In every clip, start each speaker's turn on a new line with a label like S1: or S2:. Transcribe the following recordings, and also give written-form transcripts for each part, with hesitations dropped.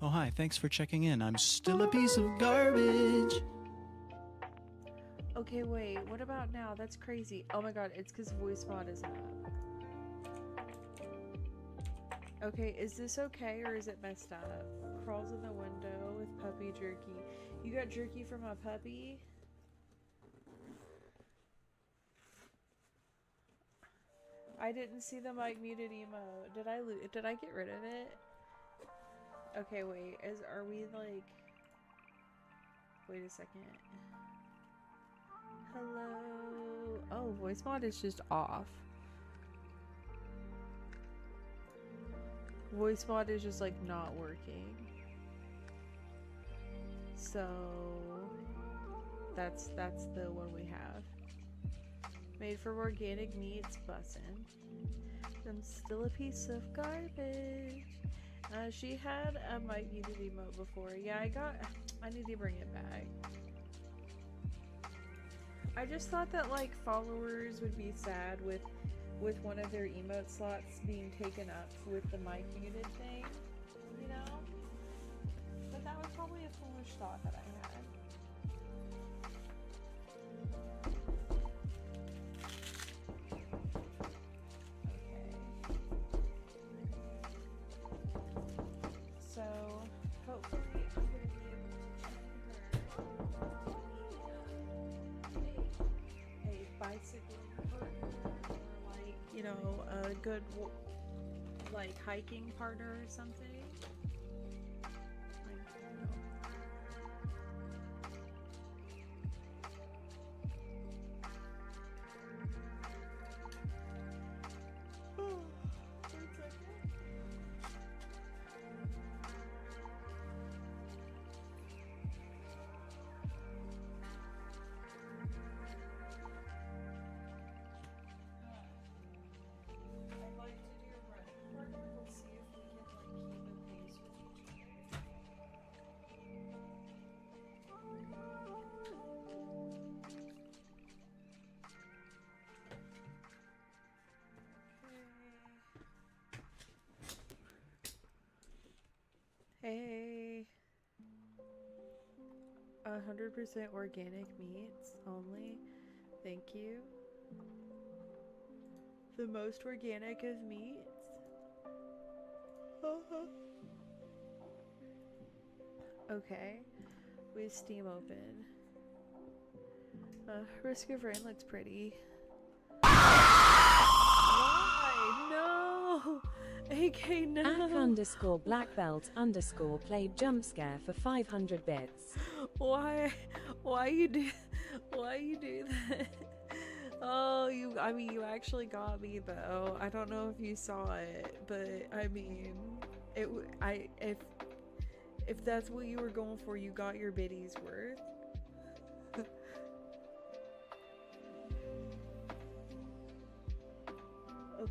S1: Oh, hi, thanks for checking in. I'm still a piece of garbage.
S2: Okay, wait, what about now? That's crazy. Oh my god, it's because voice mod isn't up. Okay, is this okay or is it messed up? Crawls in the window with puppy jerky. You got jerky from a puppy? I didn't see the mic muted emote. Did I get rid of it? Okay, wait. Are we like? Wait a second. Hello. Oh, voice mod is just off. Voice mod is just like not working. So that's the one we have. Made from organic meats, bussin'. I'm still a piece of garbage. She had a mic muted emote before. Yeah, I need to bring it back. I just thought that like followers would be sad with one of their emote slots being taken up with the mic muted thing, you know? But that was probably a foolish thought that I had. So, hopefully I'm going to be able to find her a bicycling partner, or like, you know, a good, like, hiking partner or something. Like, you know. Hey, 100% organic meats only. Thank you. The most organic of meats. Okay, we have Steam open. Risk of Rain looks pretty. Why? No! AK, no!
S3: Ack_black belt_ played jump scare for 500 bits.
S2: Why you do that? Oh, you actually got me though. I don't know if you saw it, but I mean, if that's what you were going for, you got your biddies worth.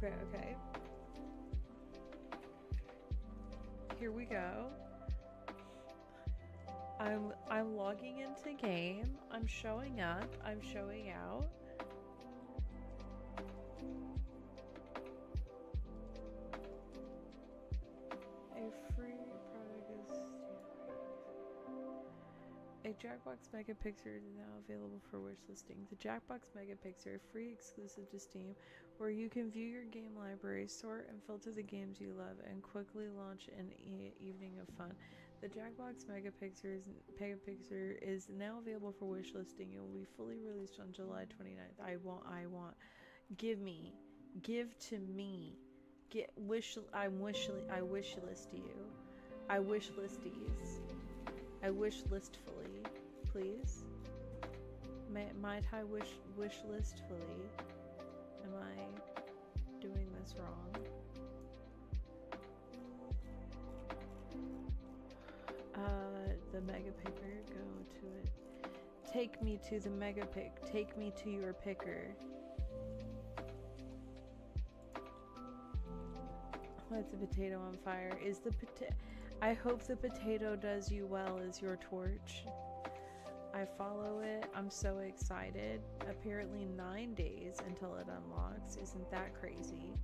S2: Okay. Here we go. I'm logging into game. I'm showing up. I'm showing out. A free product is a Jackbox Megapixel is now available for wish listing. The Jackbox Megapixel, free exclusive to Steam, where you can view your game library, sort and filter the games you love, and quickly launch an evening of fun. The Jackbox Megapixel is now available for wish listing. It will be fully released on July 29th. I want. Give to me. I wish list you. I wish listies. I wish listfully, please. Might I wish listfully? Am I doing this wrong? The mega picker, go to it. Take me to the mega pick. Take me to your picker. Light the potato on fire. I hope the potato does you well as your torch. I follow it. I'm so excited. Apparently 9 days until it unlocks. Isn't that crazy?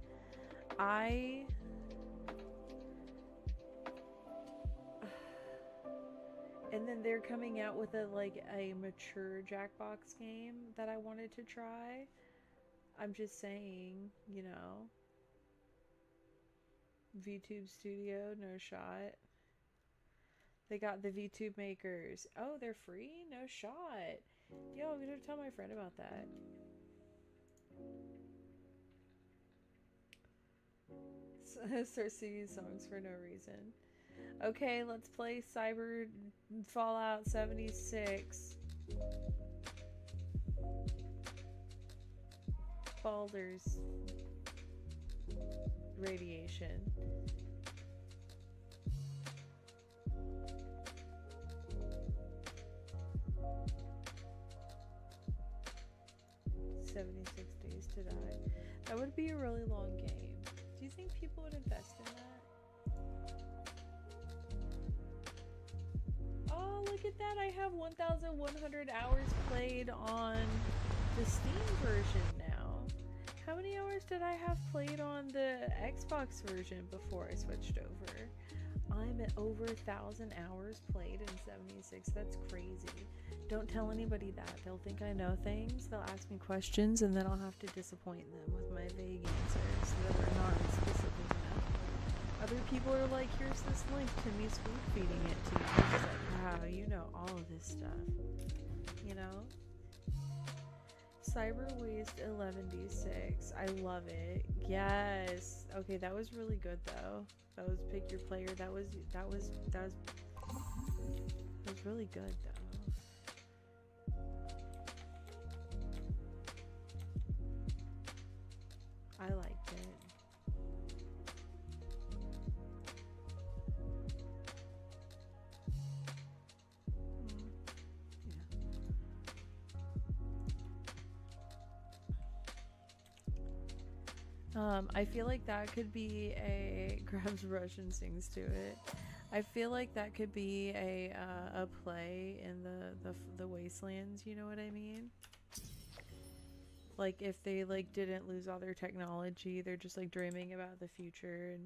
S2: And then they're coming out with a mature Jackbox game that I wanted to try. I'm just saying, you know. VTube Studio, no shot. They got the VTube makers. Oh, they're free? No shot. Yo, I'm gonna tell my friend about that. Start singing songs for no reason. Okay, let's play Cyber Fallout 76. Baldur's Radiation. $76 to die. That would be a really long game. Do you think people would invest in that? Oh, look at that. I have 1,100 hours played on the Steam version now. How many hours did I have played on the Xbox version before I switched over? I'm at over 1,000 hours played in 76. That's crazy. Don't tell anybody that. They'll think I know things. They'll ask me questions, and then I'll have to disappoint them with my vague answers that are not specific enough. Other people are like, here's this link to me spoon feeding it to you. It's like, wow, you know all of this stuff. You know? Cyber Waste 11d6. I love it. Yes. Okay, that was really good though. That was pick your player. That was really good though. I liked it. I feel like that could be a grabs Russian sings to it. I feel like that could be a play in the Wastelands. You know what I mean? Like if they like didn't lose all their technology, they're just like dreaming about the future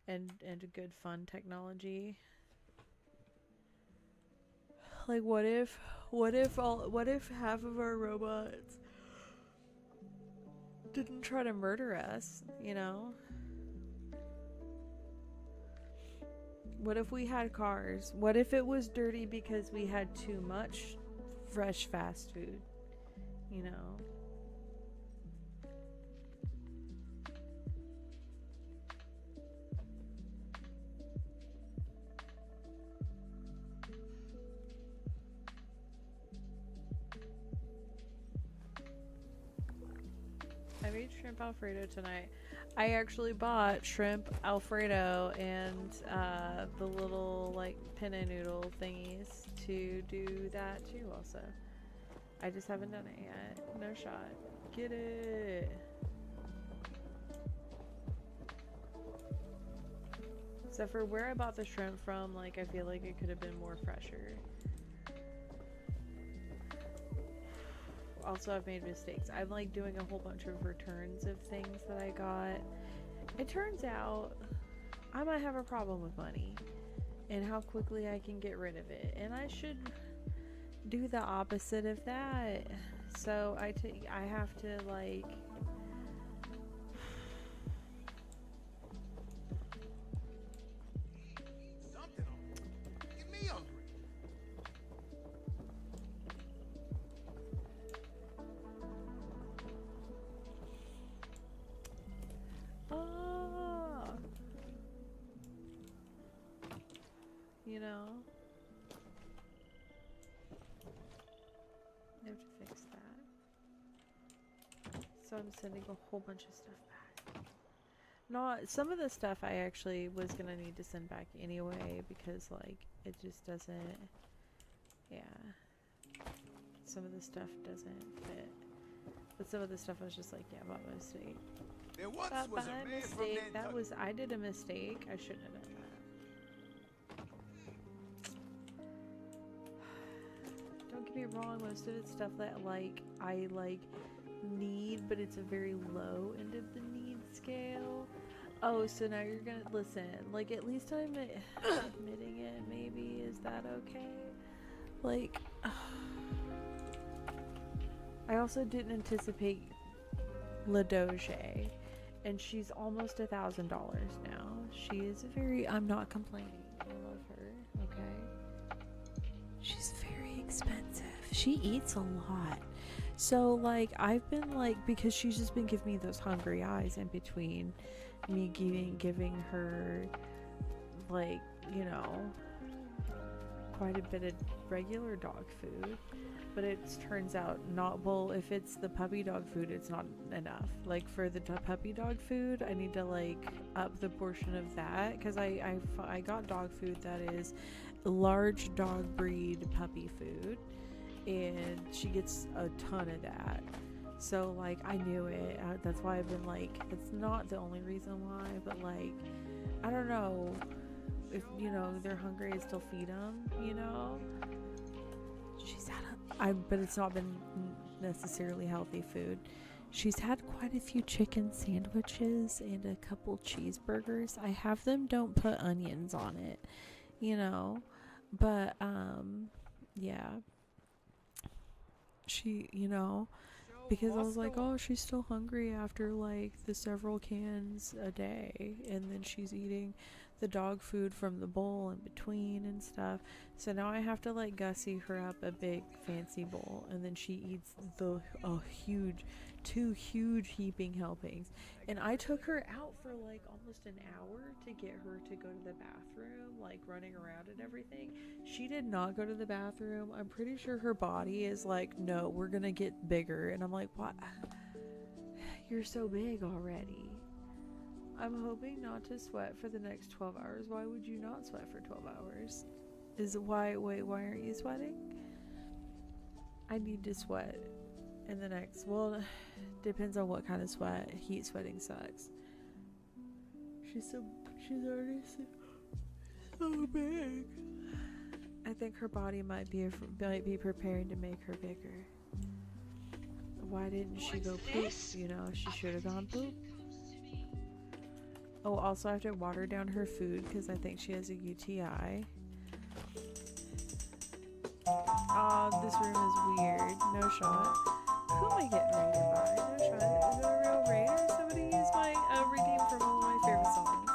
S2: and a good fun technology. Like what if half of our robots didn't try to murder us, you know? What if we had cars? What if it was dirty because we had too much fresh fast food, you know? I made shrimp Alfredo tonight. I actually bought shrimp Alfredo and the little like penne noodle thingies to do that too also. I just haven't done it yet. No shot. Get it. So for where I bought the shrimp from, like I feel like it could have been more fresher. Also, I've made mistakes. I'm like doing a whole bunch of returns of things that I got. It turns out I might have a problem with money and how quickly I can get rid of it, and I should do the opposite of that. So I have to like you know, I have to fix that. So I'm sending a whole bunch of stuff back. Not some of the stuff I actually was gonna need to send back anyway because like it just doesn't. Yeah, some of the stuff doesn't fit. But some of the stuff I was just like, yeah, by mistake.
S4: There once was a man from
S2: mistake. That was I did a mistake. I shouldn't have done that. Don't get me wrong, most of it's stuff that like I like need, but it's a very low end of the need scale. Oh, so now you're gonna listen, like at least I'm admitting it, maybe. Is that okay? Like, I also didn't anticipate La Doge, and she's almost $1,000 now. She is I'm not complaining. I love her, okay? She's very expensive. She eats a lot. So, like, I've been, like, because she's just been giving me those hungry eyes in between me giving her, like, you know, quite a bit of regular dog food. But it turns out if it's the puppy dog food, it's not enough. Like, for the puppy dog food, I need to, like, up the portion of that, because I got dog food that is large dog breed puppy food, and she gets a ton of that. So, like, I knew it. That's why I've been, like, it's not the only reason why, but, like, I don't know. If, you know, they're hungry, I still feed them, you know? She's had but it's not been necessarily healthy food. She's had quite a few chicken sandwiches and a couple cheeseburgers. I have them don't put onions on it, you know? But, yeah. She, you know, because I was like, oh, she's still hungry after, like, the several cans a day, and then she's eating the dog food from the bowl in between and stuff. So now I have to, like, gussy her up a big fancy bowl, and then she eats two huge heaping helpings. And I took her out for, like, almost an hour to get her to go to the bathroom, like, running around and everything. She did not go to the bathroom. I'm pretty sure her body is like, no, we're gonna get bigger. And I'm like, what? You're so big already. I'm hoping not to sweat for the next 12 hours. Why would you not sweat for 12 hours? Why aren't you sweating? I need to sweat in the next, well, depends on what kind of sweat. Heat sweating sucks. She's already so big. I think her body might be preparing to make her bigger. Why didn't she go poop? You know, she should have gone poop. Oh, also I have to water down her food because I think she has a UTI. This room is weird. No shot. Who am I getting raided by? No shot. Is it a real raid or somebody used my redeem from one of my favorite songs?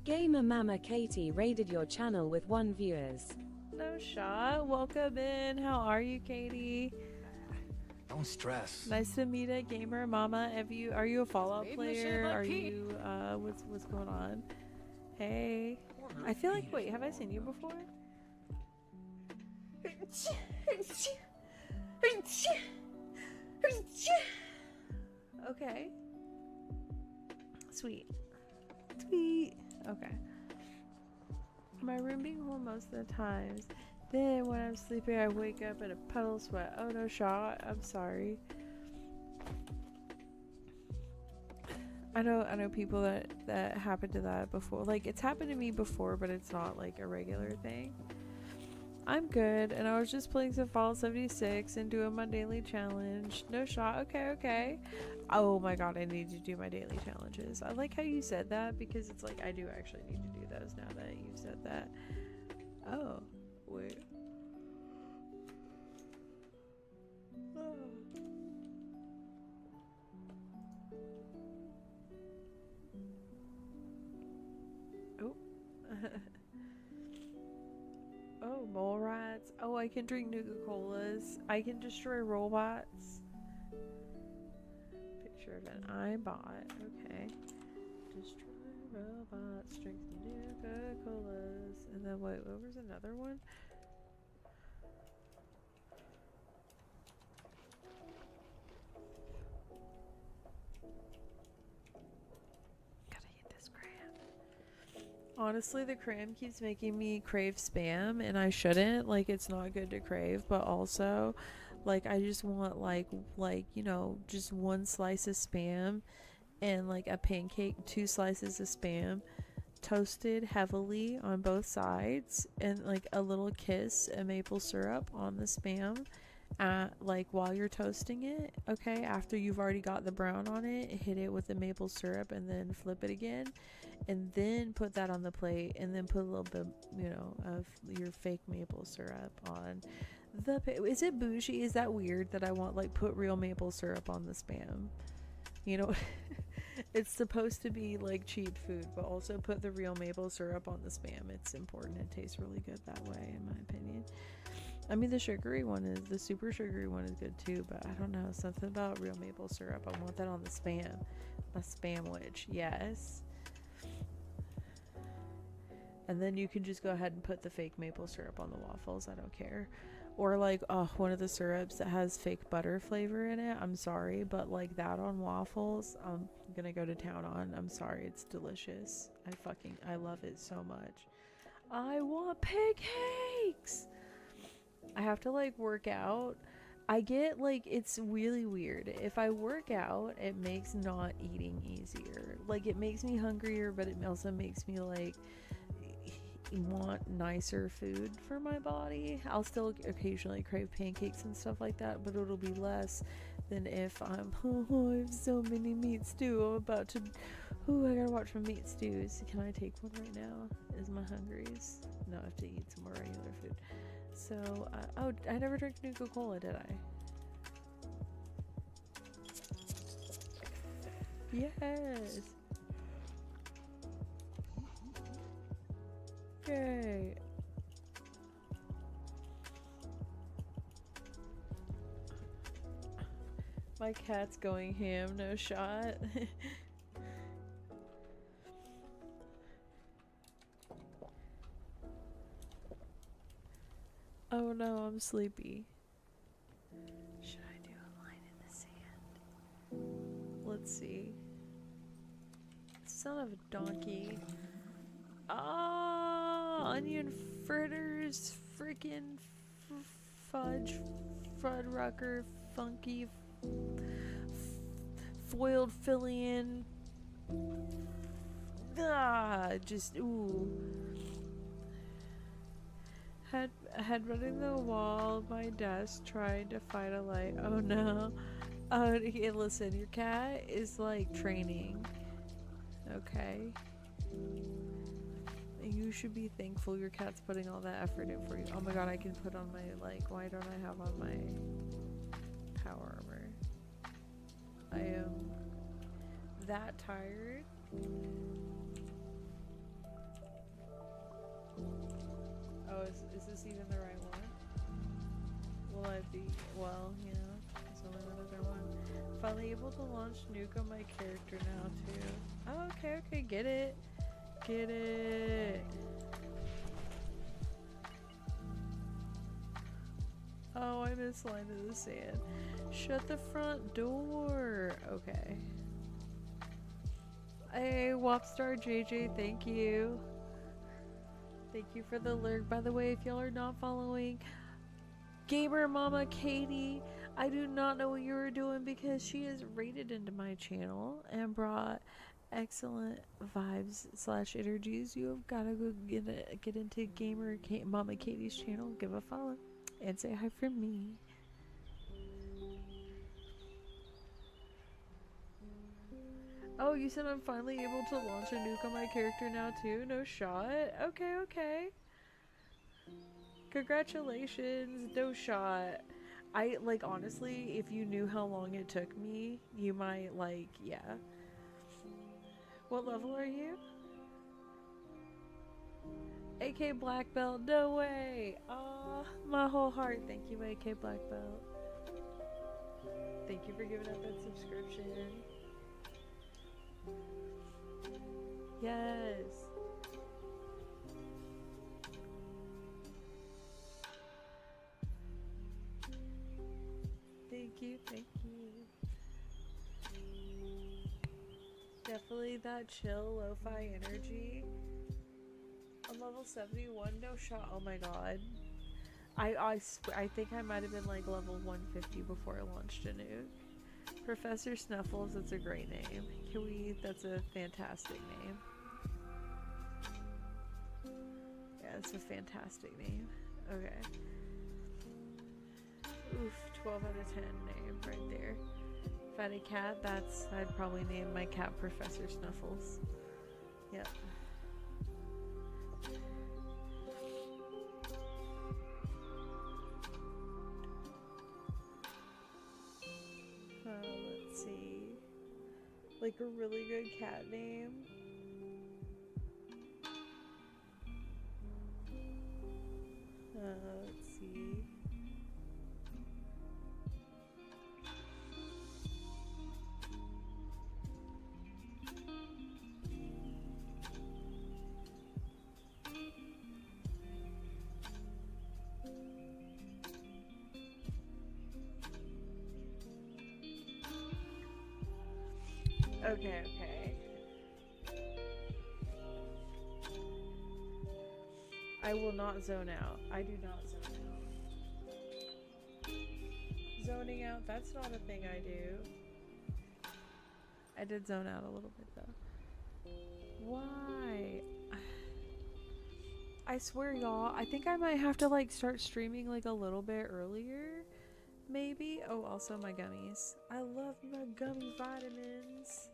S3: Gamer Mama Katie raided your channel with 1 viewers.
S2: No shot. Welcome in. How are you, Katie?
S5: Don't stress.
S2: Nice to meet a gamer mama. Are you a Fallout player? Are you what's going on? Hey. I feel like, wait, have I seen you before? Okay. Sweet. Okay. My room being warm most of the times. Then when I'm sleeping, I wake up in a puddle of sweat. Oh, no shot. I'm sorry. I know people that happened to that before. Like, it's happened to me before, but it's not like a regular thing. I'm good, and I was just playing some Fallout 76 and doing my daily challenge. No shot. Okay. Oh my god, I need to do my daily challenges. I like how you said that, because it's like I do actually need to do those now that you said that. Oh, wait. Oh. Oh, mole rats. Oh, I can drink Nuka-Colas. I can destroy robots. Picture of an iBot. Okay. Destroy robots, drink Nuka-Colas. And then wait, what was another one? Gotta eat this cram. Honestly, the cram keeps making me crave Spam, and I shouldn't. Like, it's not good to crave, but also, like, I just want, like, you know, just one slice of Spam and, like, a pancake, 2 slices of Spam, toasted heavily on both sides, and, like, a little kiss of maple syrup on the Spam, like while you're toasting it, okay, after you've already got the brown on it, hit it with the maple syrup and then flip it again, and then put that on the plate, and then put a little bit, you know, of your fake maple syrup on the is it bougie? Is that weird that I want like put real maple syrup on the Spam? You know, it's supposed to be like cheap food, but also put the real maple syrup on the Spam. It's important. It tastes really good that way, in my opinion. I mean, the super sugary one is good too, but I don't know, something about real maple syrup. I want that on the Spam. My Spamwich, yes. And then you can just go ahead and put the fake maple syrup on the waffles. I don't care. Or like, one of the syrups that has fake butter flavor in it. I'm sorry, but like that on waffles, I'm gonna go to town on. I'm sorry, it's delicious. I love it so much. I want pancakes! I have to like work out. I get like, it's really weird. If I work out, it makes not eating easier. Like, it makes me hungrier, but it also makes me like want nicer food for my body. I'll still occasionally crave pancakes and stuff like that, but it'll be less than if I have so many meat stew. I gotta watch my meat stews. Can I take one right now? Is my hungries? No, I have to eat some more regular food. So, I never drank Nuka-Cola, did I? Yes! Yay! My cat's going ham, no shot. Oh no, I'm sleepy. Should I do a line in the sand? Let's see. Son of a donkey. Onion fritters, freaking fudge, Fuddrucker, funky, foiled fillion. Just ooh. Headbutting the wall of my desk, trying to find a light. Oh no. Okay, listen, your cat is like training. Okay. You should be thankful your cat's putting all that effort in for you. Oh my god, I can put on my, like, why don't I have on my power armor? I am that tired. Oh, is this even the right one? Will I be, well, you know, there's only one other one. Finally able to launch Nuke on my character now, too. Oh, okay, get it. Get it. Oh, I missed line in the sand. Shut the front door. Okay. Hey, Wopstar JJ, thank you. Thank you for the lurk. By the way, if y'all are not following Gamer Mama Katie, I do not know what you were doing because she is raided into my channel and brought excellent vibes / energies. You have got to go get into Mama Katie's channel, give a follow, and say hi from me. Oh, you said I'm finally able to launch a nuke on my character now too? No shot? Okay. Congratulations, no shot. I, like, honestly, if you knew how long it took me, you might, like, yeah. What level are you? AK Black Belt, no way! Aw, my whole heart. Thank you, AK Black Belt. Thank you for giving up that subscription. Yes. Thank you. Definitely that chill lo-fi energy. I'm level 71, no shot. Oh my god. I think I might have been like level 150 before I launched a nuke. Professor Snuffles, that's a great name. That's a fantastic name. Yeah, it's a fantastic name. Okay. Oof, 12 out of 10 name right there. If I had a cat, I'd probably name my cat Professor Snuffles. Yep. Let's see. Like a really good cat name. Let's see. Okay. I will not zone out. I do not zone out. Zoning out, that's not a thing I do. I did zone out a little bit though. Why? I swear y'all, I think I might have to like start streaming like a little bit earlier. Maybe. Oh, also my gummies. I love my gummy vitamins.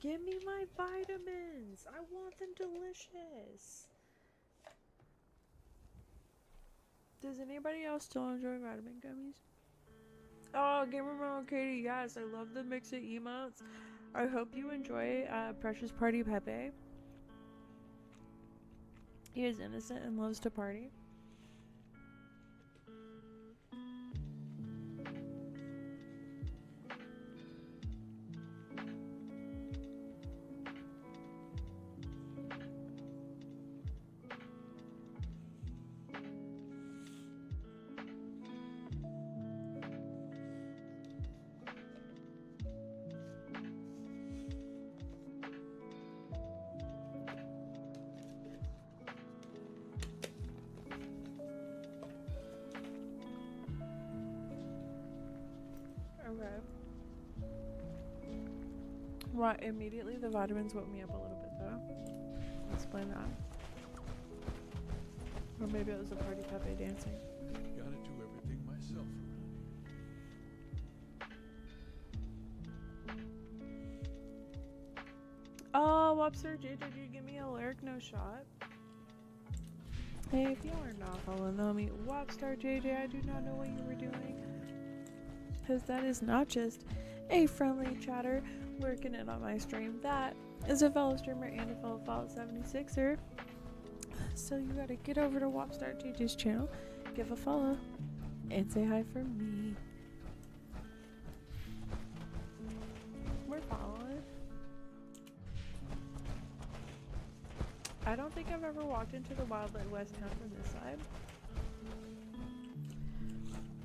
S2: Give me my vitamins. I want them delicious. Does anybody else still enjoy vitamin gummies? Oh, Gamer Mom Katie, yes, I love the mix of emotes. I hope you enjoy Precious Party Pepe. He is innocent and loves to party. Okay. Right, immediately the vitamins woke me up a little bit though. I'll explain that. Or maybe it was the party Pepe dancing.
S6: Gotta do everything myself around here.
S2: Oh, Webster, did you give me a lyric no shot? Hey, if you are not following me, Webster JJ, I do not know what you were doing. Because that is not just a friendly chatter working it on my stream. That is a fellow streamer and a fellow Fallout 76er. So you gotta get over to Wopstar JJ's channel, give a follow, and say hi from me. We're following. I don't think I've ever walked into the Wildland West town from this side.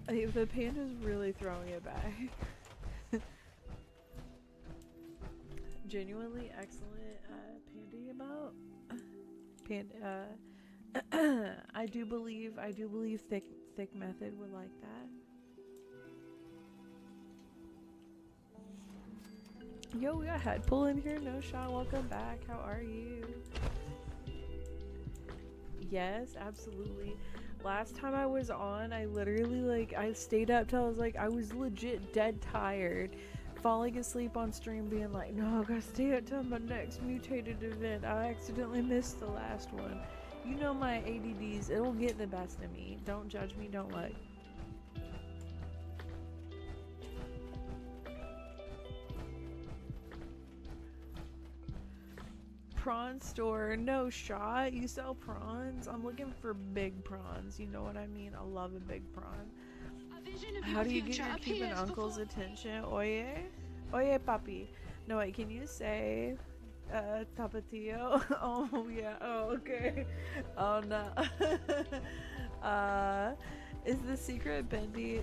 S2: The panda's really throwing it back. Genuinely excellent pandy about panda. I do believe thick method would like that. Yo, we got head pull in here. No shot. Welcome back. How are you? Yes, absolutely. Last time I was on, I literally I stayed up till I was legit dead tired, falling asleep on stream being like, no, I gotta stay up till my next mutated event. I accidentally missed the last one. You know my ADDs, it'll get the best of me. Don't judge me, don't look. Prawn store, no shot. You sell prawns? I'm looking for big prawns. You know what I mean? I love a big prawn. How do you get your Cuban uncle's attention? Oye? Oye, papi. No, wait, can you say tapatio? Oh, yeah. Oh, okay. Oh, no. Is the secret Bendy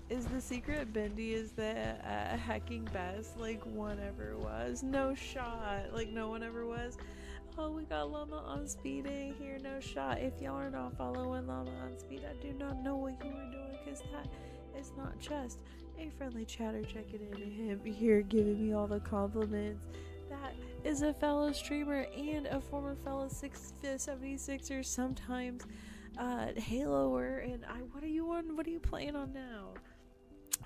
S2: is the hecking best like one ever was? No shot. Like no one ever was. Oh, we got Llama on speed in here. No shot. If y'all are not following Llama on speed, I do not know what you were doing, because that is not just a friendly chatter checking in to him here giving me all the compliments. That is a fellow streamer and a former fellow 76er, sometimes Halo, and what are you on? What are you playing on now?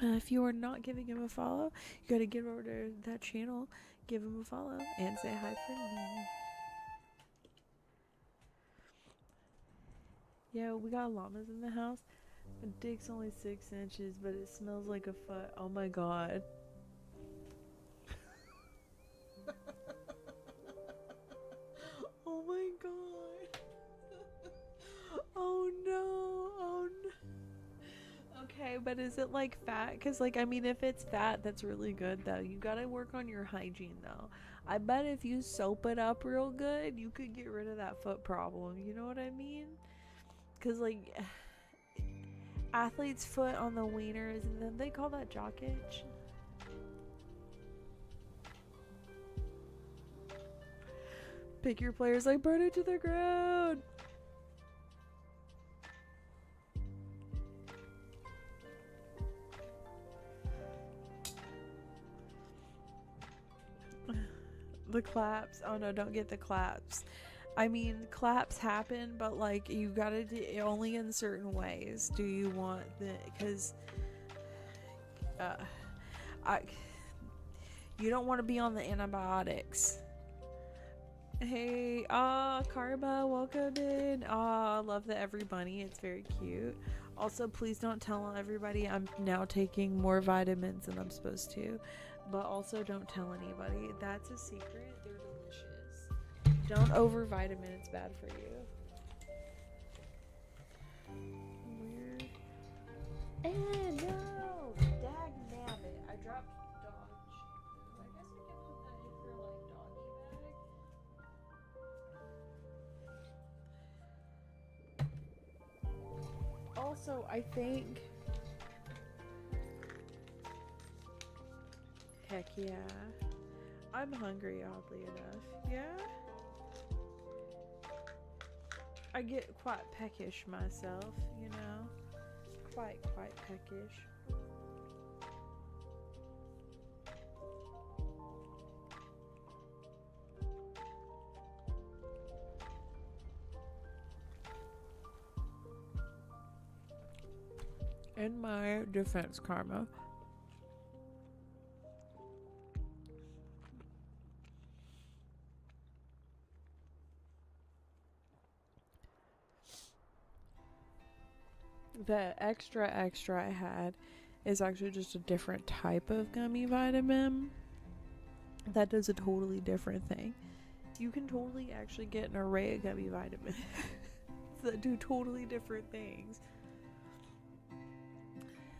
S2: If you are not giving him a follow, you gotta get over to that channel, give him a follow, and say hi for me. Yeah, we got llamas in the house. My dick's only 6 inches, but it smells like a foot. Oh my god. Oh my god. Oh no. Oh no. Okay, but is it like fat? Because, like, I mean, if it's fat, that's really good, though. You gotta work on your hygiene, though. I bet if you soap it up real good, you could get rid of that foot problem. You know what I mean? Because, like, athlete's foot on the wieners, and then they call that jock itch. Pick your players like burn it to the ground. The claps. Oh no, don't get the claps. I mean, claps happen, but like you gotta do it only in certain ways. Do you want the? Because, you don't want to be on the antibiotics. Hey, Karma, welcome in. I love the every bunny. It's very cute. Also, please don't tell everybody I'm now taking more vitamins than I'm supposed to. But also, don't tell anybody. That's a secret. They're delicious. Don't over vitamin. It's bad for you. Weird. And no! Dag nabbit. I dropped dog shampoo. I guess I can put that in for like doggy bag. Also, I think... Heck yeah. I'm hungry, oddly enough. Yeah? I get quite peckish myself, you know? Quite peckish. In my defense, Karma, the extra I had is actually just a different type of gummy vitamin that does a totally different thing. You can totally actually get an array of gummy vitamins that do totally different things.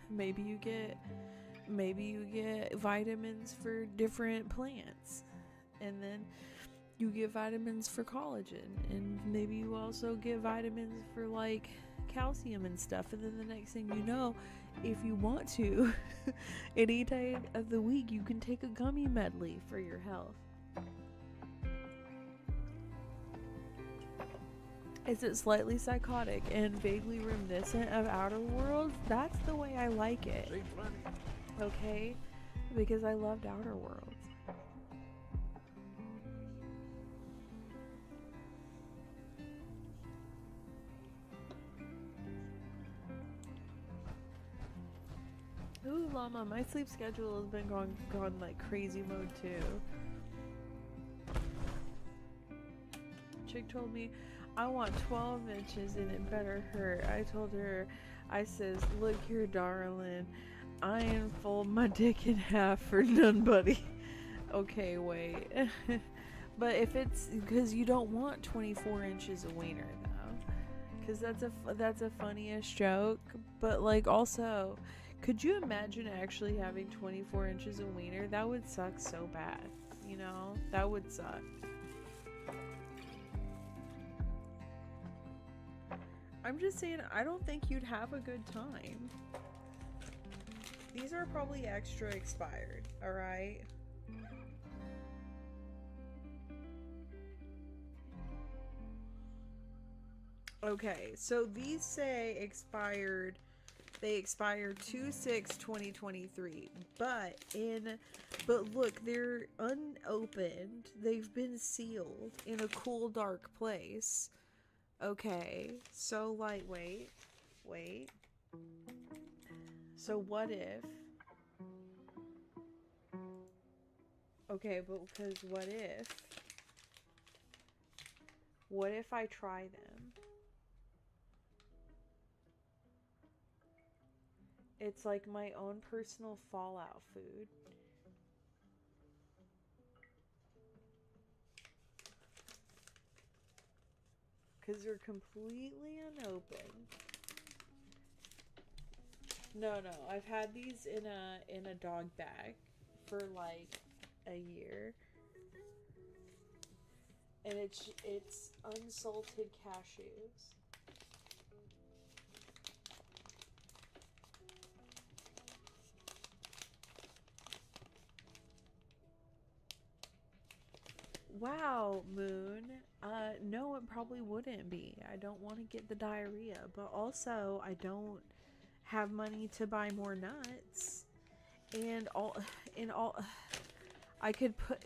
S2: Maybe you get vitamins for different plants, and then you get vitamins for collagen, and maybe you also get vitamins for like calcium and stuff, and then the next thing you know, if you want to, any time of the week you can take a gummy medley for your health. Is it slightly psychotic and vaguely reminiscent of Outer Worlds? That's the way I like it. Okay? Because I loved Outer Worlds. Ooh, llama, my sleep schedule has been gone like crazy mode too. Chick told me, I want 12 inches and it better hurt. I told her, I says, look here, darling, I ain't fold my dick in half for none, buddy. Okay, wait. But if it's, because you don't want 24 inches of wiener though. Because that's a funniest joke. But like also, could you imagine actually having 24 inches of wiener? That would suck so bad. You know? That would suck. I'm just saying, I don't think you'd have a good time. These are probably extra expired, alright? Okay, so these say expired. They expired 2/6/2023, but look, they're unopened. They've been sealed in a cool, dark place. Okay, so lightweight. Wait. So what if... Okay, but because what if... What if I try them? It's like my own personal Fallout food. Because they're completely unopened. No, I've had these in a dog bag for like a year. And it's unsalted cashews. Wow, Moon. No, it probably wouldn't be. I don't want to get the diarrhea, but also I don't have money to buy more nuts. And I could put...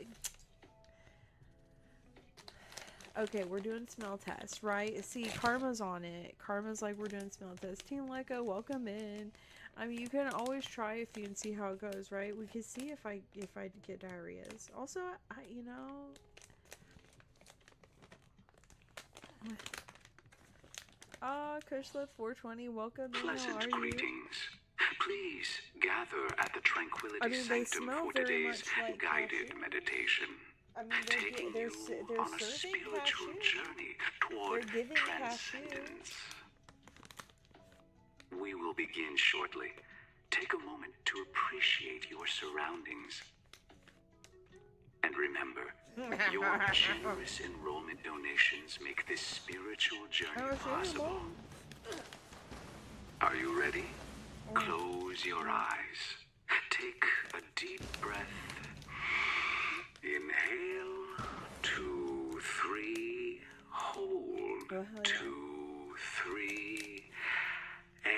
S2: Okay, we're doing smell tests, right? See, Karma's on it. Karma's like, we're doing smell tests. Team Leko, welcome in. I mean, you can always try a few and see how it goes, right? We can see if I get diarrheas. Also, you know... Kushlet420, welcome in.
S7: Pleasant
S2: How are you?
S7: greetings. Please gather at the Tranquility
S2: they
S7: Sanctum
S2: smell
S7: for
S2: very
S7: today's
S2: much like
S7: guided
S2: cashew.
S7: meditation.
S2: I mean,
S7: Taking
S2: they're
S7: you on a
S2: serving
S7: spiritual
S2: cashew.
S7: journey toward
S2: They're giving
S7: transcendence. We will begin shortly. Take a moment to appreciate your surroundings. And remember, your generous enrollment donations make this spiritual journey possible. Are you ready? Close your eyes. Take a deep breath. Inhale, 2, 3. Hold, 2, 3.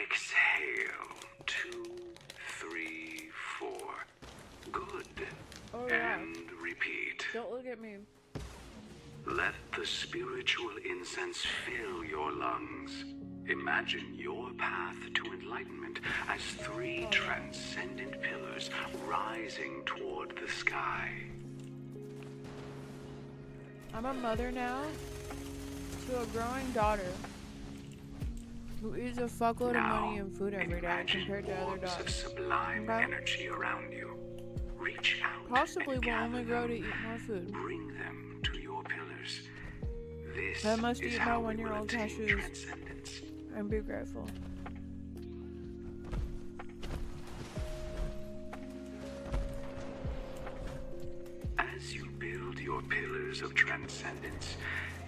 S7: Exhale, 2, 3, 4. Good.
S2: Oh, yeah.
S7: And repeat.
S2: Don't look at me.
S7: Let the spiritual incense fill your lungs. Imagine your path to enlightenment as 3 transcendent pillars rising toward the sky.
S2: I'm a mother now to a growing daughter who eats a fuckload of money and food every day compared to other
S7: orbs of
S2: daughters.
S7: sublime energy around you. Reach out.
S2: Possibly
S7: and
S2: will only
S7: gather
S2: grow to
S7: them.
S2: eat more food.
S7: Bring them to your pillars. This
S2: I must
S7: is
S2: eat my
S7: how we will
S2: 1-year-old
S7: attain
S2: cashews
S7: transcendence.
S2: and be grateful.
S7: As you build your pillars of transcendence,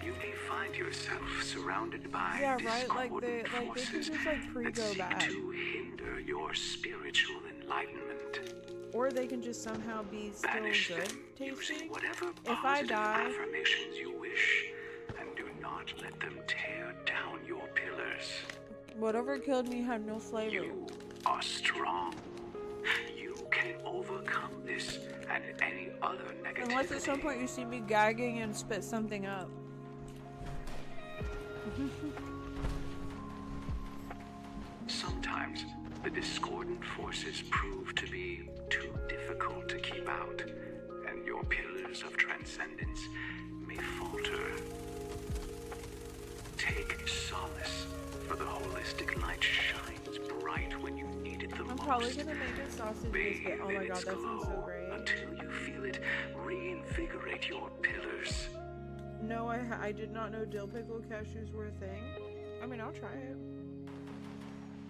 S7: you may find yourself surrounded by discordant
S2: They
S7: forces
S2: can just
S7: that
S2: pre-go
S7: seek
S2: bad.
S7: to hinder your spiritual enlightenment.
S2: Or they can just somehow be still
S7: Banish
S2: good
S7: them
S2: tasting.
S7: using whatever
S2: If I
S7: positive
S2: die,
S7: affirmations you wish, and do not let them tear down your pillars.
S2: whatever killed me had no flavor.
S7: You are strong. You can overcome this and any other negativity.
S2: Unless at some point you see me gagging and spit something up.
S7: Sometimes the discordant forces prove to be too difficult to keep out, and your pillars of transcendence may falter. Take solace, for the holistic light shines bright when you need it the most.
S2: I'm probably gonna make a sausage biscuit. Oh my god, that sounds so great.
S7: Until you feel it reinvigorate your pillars.
S2: No, I did not know dill pickle cashews were a thing. I mean, I'll try it.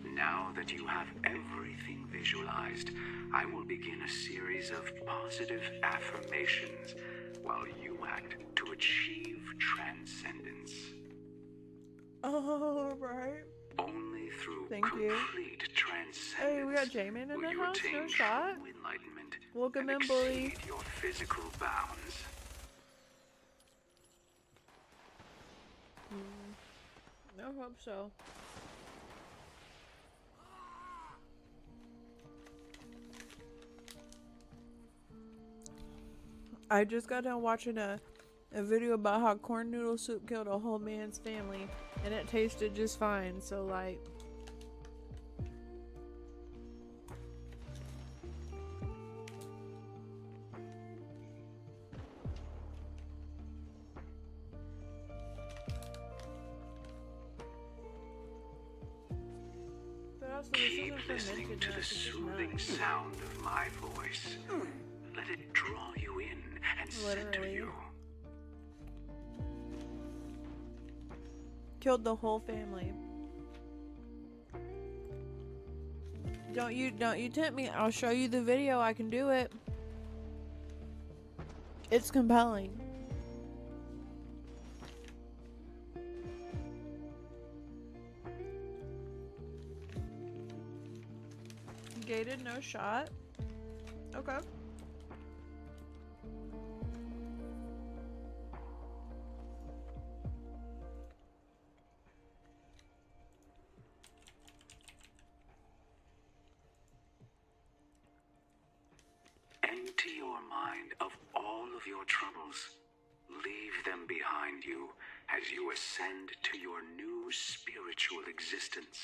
S7: Now that you have everything visualized, I will begin a series of positive affirmations while you act to achieve transcendence.
S2: Oh, right.
S7: Only through
S2: Thank you.
S7: complete transcendence
S2: Hey, we got Jamin in
S7: will
S2: the
S7: you
S2: house.
S7: attain
S2: No shot.
S7: true enlightenment
S2: Welcome
S7: and
S2: in, bully.
S7: exceed your physical bounds.
S2: I hope so. I just got done watching a a video about how corn noodle soup killed a whole man's family, and it tasted just fine. So like, but also this
S7: Keep
S2: isn't
S7: listening
S2: fermented
S7: to
S2: nuts,
S7: the
S2: it's just
S7: soothing
S2: nuts.
S7: sound of my voice. Let it draw you in and center
S2: Literally.
S7: you.
S2: Killed the whole family. Don't you tempt me. I'll show you the video. I can do it. It's compelling. Gated, no shot. Okay.
S7: Empty your mind of all of your troubles. Leave them behind you as you ascend to your new spiritual existence.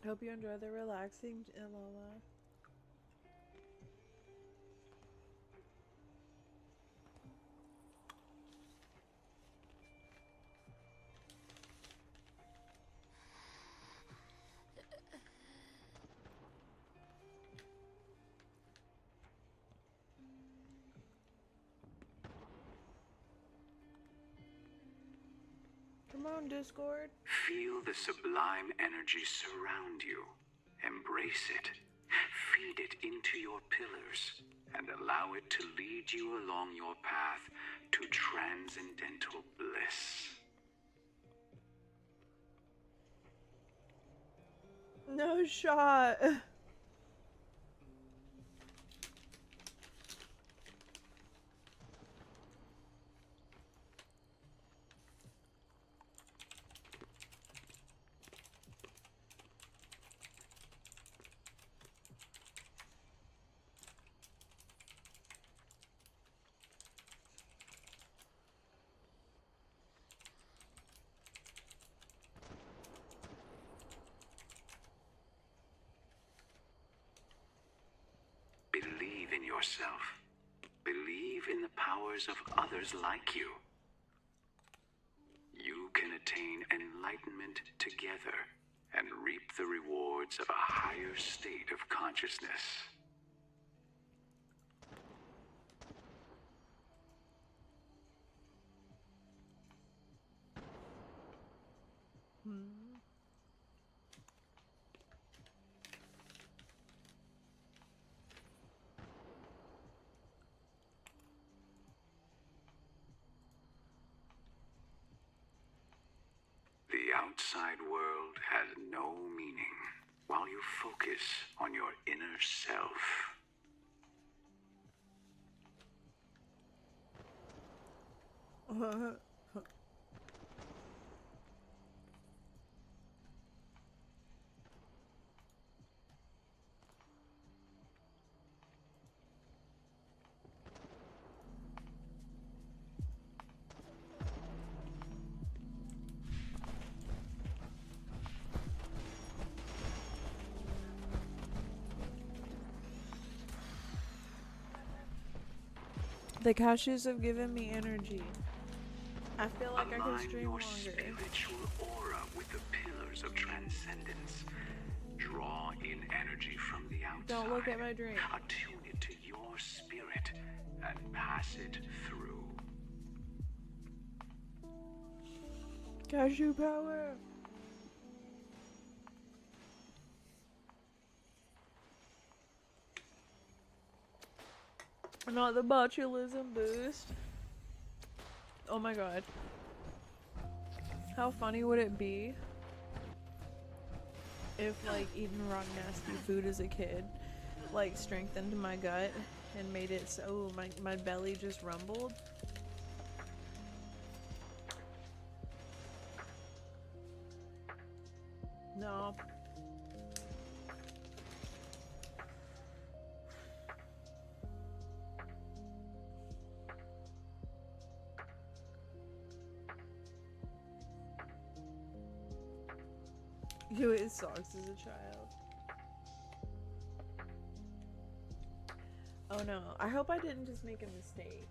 S2: Hope you enjoy the relaxing Ilala. Come on, Discord.
S7: Feel the sublime energy surround you. Embrace it. Feed it into your pillars and allow it to lead you along your path to transcendental bliss.
S2: No shot.
S7: Believe in yourself. Believe in the powers of others like you. You can attain enlightenment together and reap the rewards of a higher state of consciousness. The outside world has no meaning while you focus on your inner self.
S2: The cashews have given me energy. I feel like I can
S7: Align
S2: stream
S7: your
S2: longer.
S7: spiritual aura with the pillars of transcendence. Draw in energy from the outside.
S2: Don't look at my drink.
S7: Attune it to your spirit and pass it through.
S2: Cashew power. Not the botulism boost. Oh my god. How funny would it be if like eating raw nasty food as a kid like strengthened my gut and made it so my belly just rumbled? No. Doing socks as a child. Oh no, I hope I didn't just make a mistake.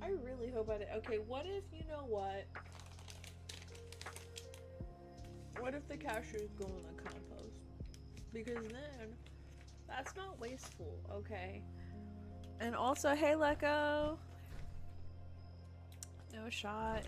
S2: I really hope I did. Okay, what if, you know what? What if the cashews go in the compost? Because then, that's not wasteful, okay? And also, hey Lecco! No shot.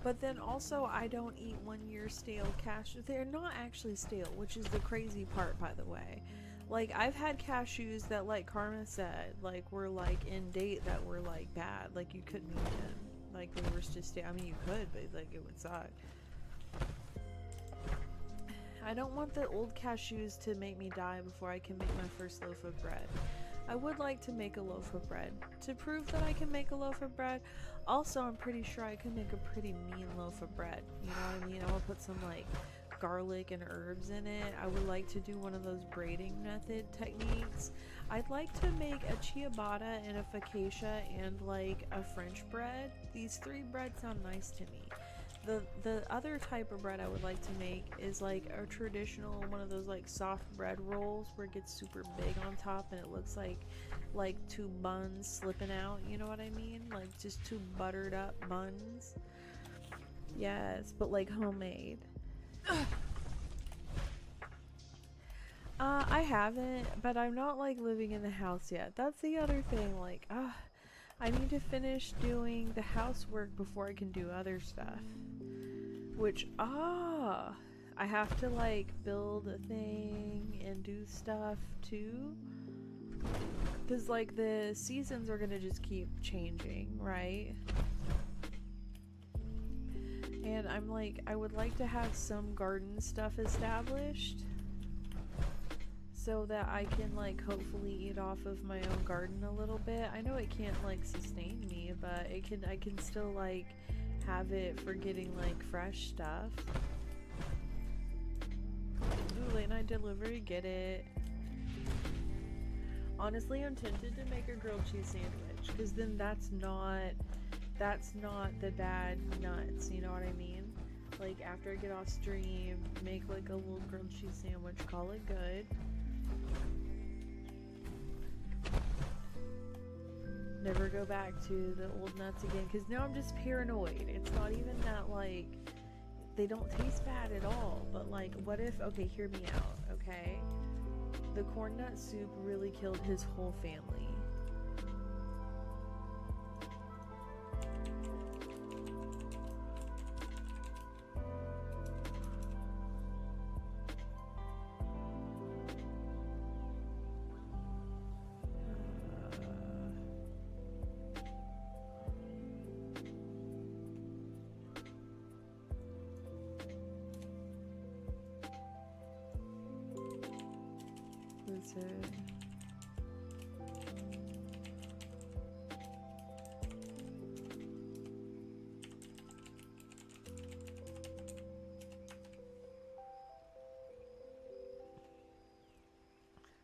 S2: But then also, I don't eat 1 year stale cashews. They're not actually stale, which is the crazy part, by the way. Like, I've had cashews that, like Karma said, like, were, like, in date that were, like, bad. Like, you couldn't eat them. Like, they were just stale. I mean, you could, but, like, it would suck. I don't want the old cashews to make me die before I can make my first loaf of bread. I would like to make a loaf of bread. To prove that I can make a loaf of bread, also I'm pretty sure I can make a pretty mean loaf of bread. You know what I mean? I will put some like garlic and herbs in it. I would like to do one of those braiding method techniques. I'd like to make a ciabatta and a focaccia and like a French bread. These 3 breads sound nice to me. The other type of bread I would like to make is like a traditional one of those like soft bread rolls where it gets super big on top and it looks like 2 buns slipping out, you know what I mean? Like just 2 buttered up buns. Yes, but like homemade. I haven't, but I'm not like living in the house yet. That's the other thing, like I need to finish doing the housework before I can do other stuff. Which, I have to like build a thing and do stuff too. Because like the seasons are gonna just keep changing, right? And I'm like, I would like to have some garden stuff established so that I can like hopefully eat off of my own garden a little bit. I know it can't like sustain me, but I can still like have it for getting like fresh stuff. Ooh, late night delivery, get it. Honestly, I'm tempted to make a grilled cheese sandwich because then that's not the bad nuts, you know what I mean? Like after I get off stream, make like a little grilled cheese sandwich, call it good. Never go back to the old nuts again because now I'm just paranoid. It's not even that like they don't taste bad at all, but like what if, okay, hear me out, okay? The corn nut soup really killed his whole family.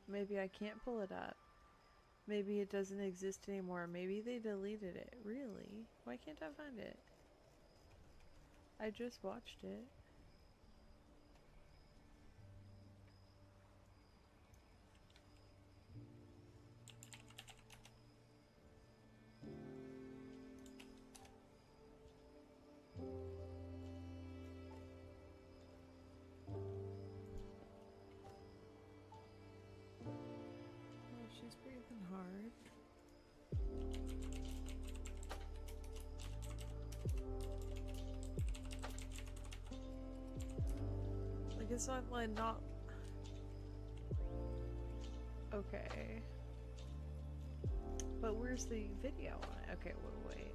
S2: Maybe I can't pull it up. Maybe it doesn't exist anymore. Maybe they deleted it. Really? Why can't I find it? I just watched it. She's breathing hard. Like it's not like not okay. But where's the video on it? Okay, wait.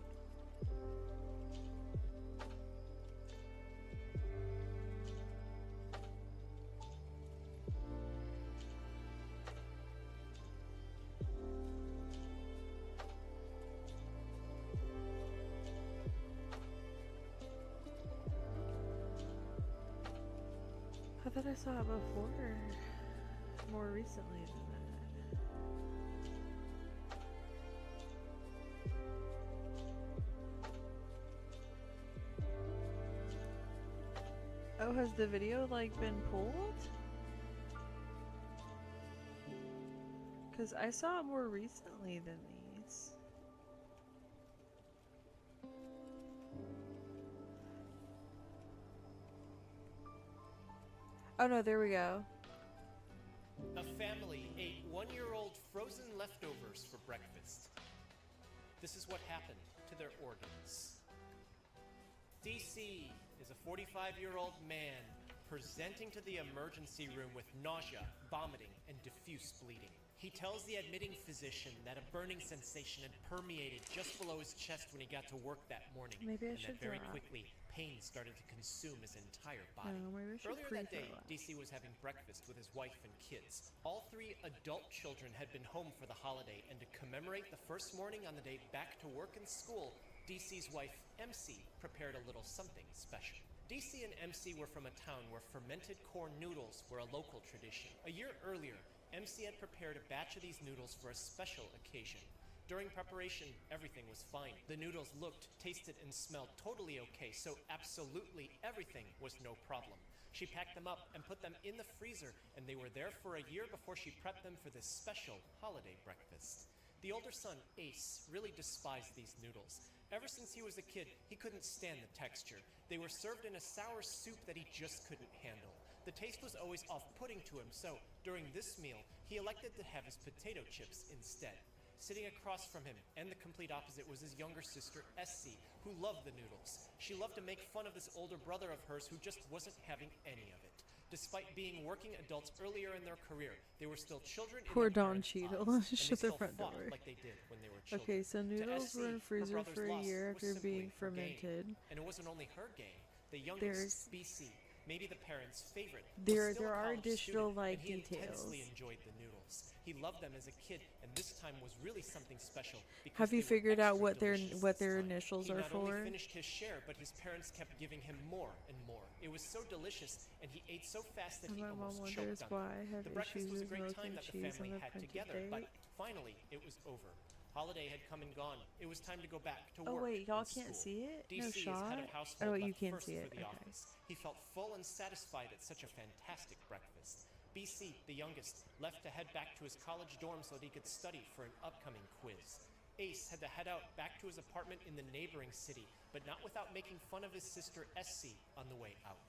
S2: I thought I saw it before, more recently than that. Oh, has the video like been pulled? Because I saw it more recently than these. Oh no, there we go.
S8: A family ate one-year-old frozen leftovers for breakfast. This is what happened to their organs. DC is a 45-year-old man presenting to the emergency room with nausea, vomiting, and diffuse bleeding. He tells the admitting physician that a burning sensation had permeated just below his chest when he got to work that morning,
S2: Maybe I
S8: and
S2: should
S8: that very
S2: throw up.
S8: quickly, pain started to consume his entire body.
S2: No, maybe I should
S8: Earlier that day,
S2: pre-throw up.
S8: DC was having breakfast with his wife and kids. All 3 adult children had been home for the holiday, and to commemorate the first morning on the day back to work and school, DC's wife, MC, prepared a little something special. DC and MC were from a town where fermented corn noodles were a local tradition. A year earlier, MC had prepared a batch of these noodles for a special occasion. During preparation, everything was fine. The noodles looked, tasted, and smelled totally okay, so absolutely everything was no problem. She packed them up and put them in the freezer, and they were there for a year before she prepped them for this special holiday breakfast. The older son, Ace, really despised these noodles. Ever since he was a kid, he couldn't stand the texture. They were served in a sour soup that he just couldn't handle. The taste was always off-putting to him, so during this meal, he elected to have his potato chips instead. Sitting across from him, and the complete opposite, was his younger sister, SC, who loved the noodles. She loved to make fun of this older brother of hers who just wasn't having any of it. Despite being working adults earlier in their career, they were still children in
S2: Poor
S8: their
S2: Don
S8: parents'
S2: Cheadle.
S8: eyes, and they
S2: Shut the
S8: still
S2: front
S8: fought
S2: door.
S8: like they did when they were children.
S2: Okay, so
S8: To
S2: noodles
S8: SC,
S2: were in
S8: her
S2: freezer
S8: brother's
S2: for a
S8: loss
S2: year
S8: was
S2: after
S8: simply
S2: being
S8: her gain.
S2: fermented.
S8: And it wasn't only her gain. The
S2: There's-
S8: youngest, BC, maybe the parents' favorite, was
S2: There
S8: still a
S2: are
S8: college
S2: additional
S8: student,
S2: like
S8: and he
S2: details.
S8: intensely enjoyed the noodles. He loved them as a kid, and this time was really something special. because
S2: Have you
S8: they were
S2: figured out
S8: extra
S2: what their
S8: delicious
S2: what
S8: this
S2: their
S8: time.
S2: initials
S8: He
S2: are
S8: not only
S2: for?
S8: finished his share, but his parents kept giving him more and more. It was so delicious, and he ate so fast that
S2: And
S8: he
S2: my mom
S8: almost
S2: wonders
S8: choked on
S2: why I
S8: it.
S2: have
S8: The breakfast
S2: issues
S8: was a
S2: with
S8: great
S2: milk
S8: time
S2: and
S8: that the
S2: cheese on
S8: family
S2: the
S8: had
S2: printed
S8: together,
S2: date.
S8: but finally it was over. Holiday had come and gone. It was time to go back to
S2: Oh
S8: work.
S2: wait, y'all
S8: and
S2: can't
S8: school.
S2: see it?
S8: DC
S2: No
S8: is
S2: shot?
S8: head of household
S2: Oh, you
S8: left
S2: can't
S8: first
S2: see
S8: for
S2: it.
S8: the
S2: Okay.
S8: office. He felt full and satisfied at such a fantastic breakfast. BC, the youngest, left to head back to his college dorm so that he could study for an upcoming quiz. Ace had to head out back to his apartment in the neighboring city, but not without making fun of his sister SC on the way out.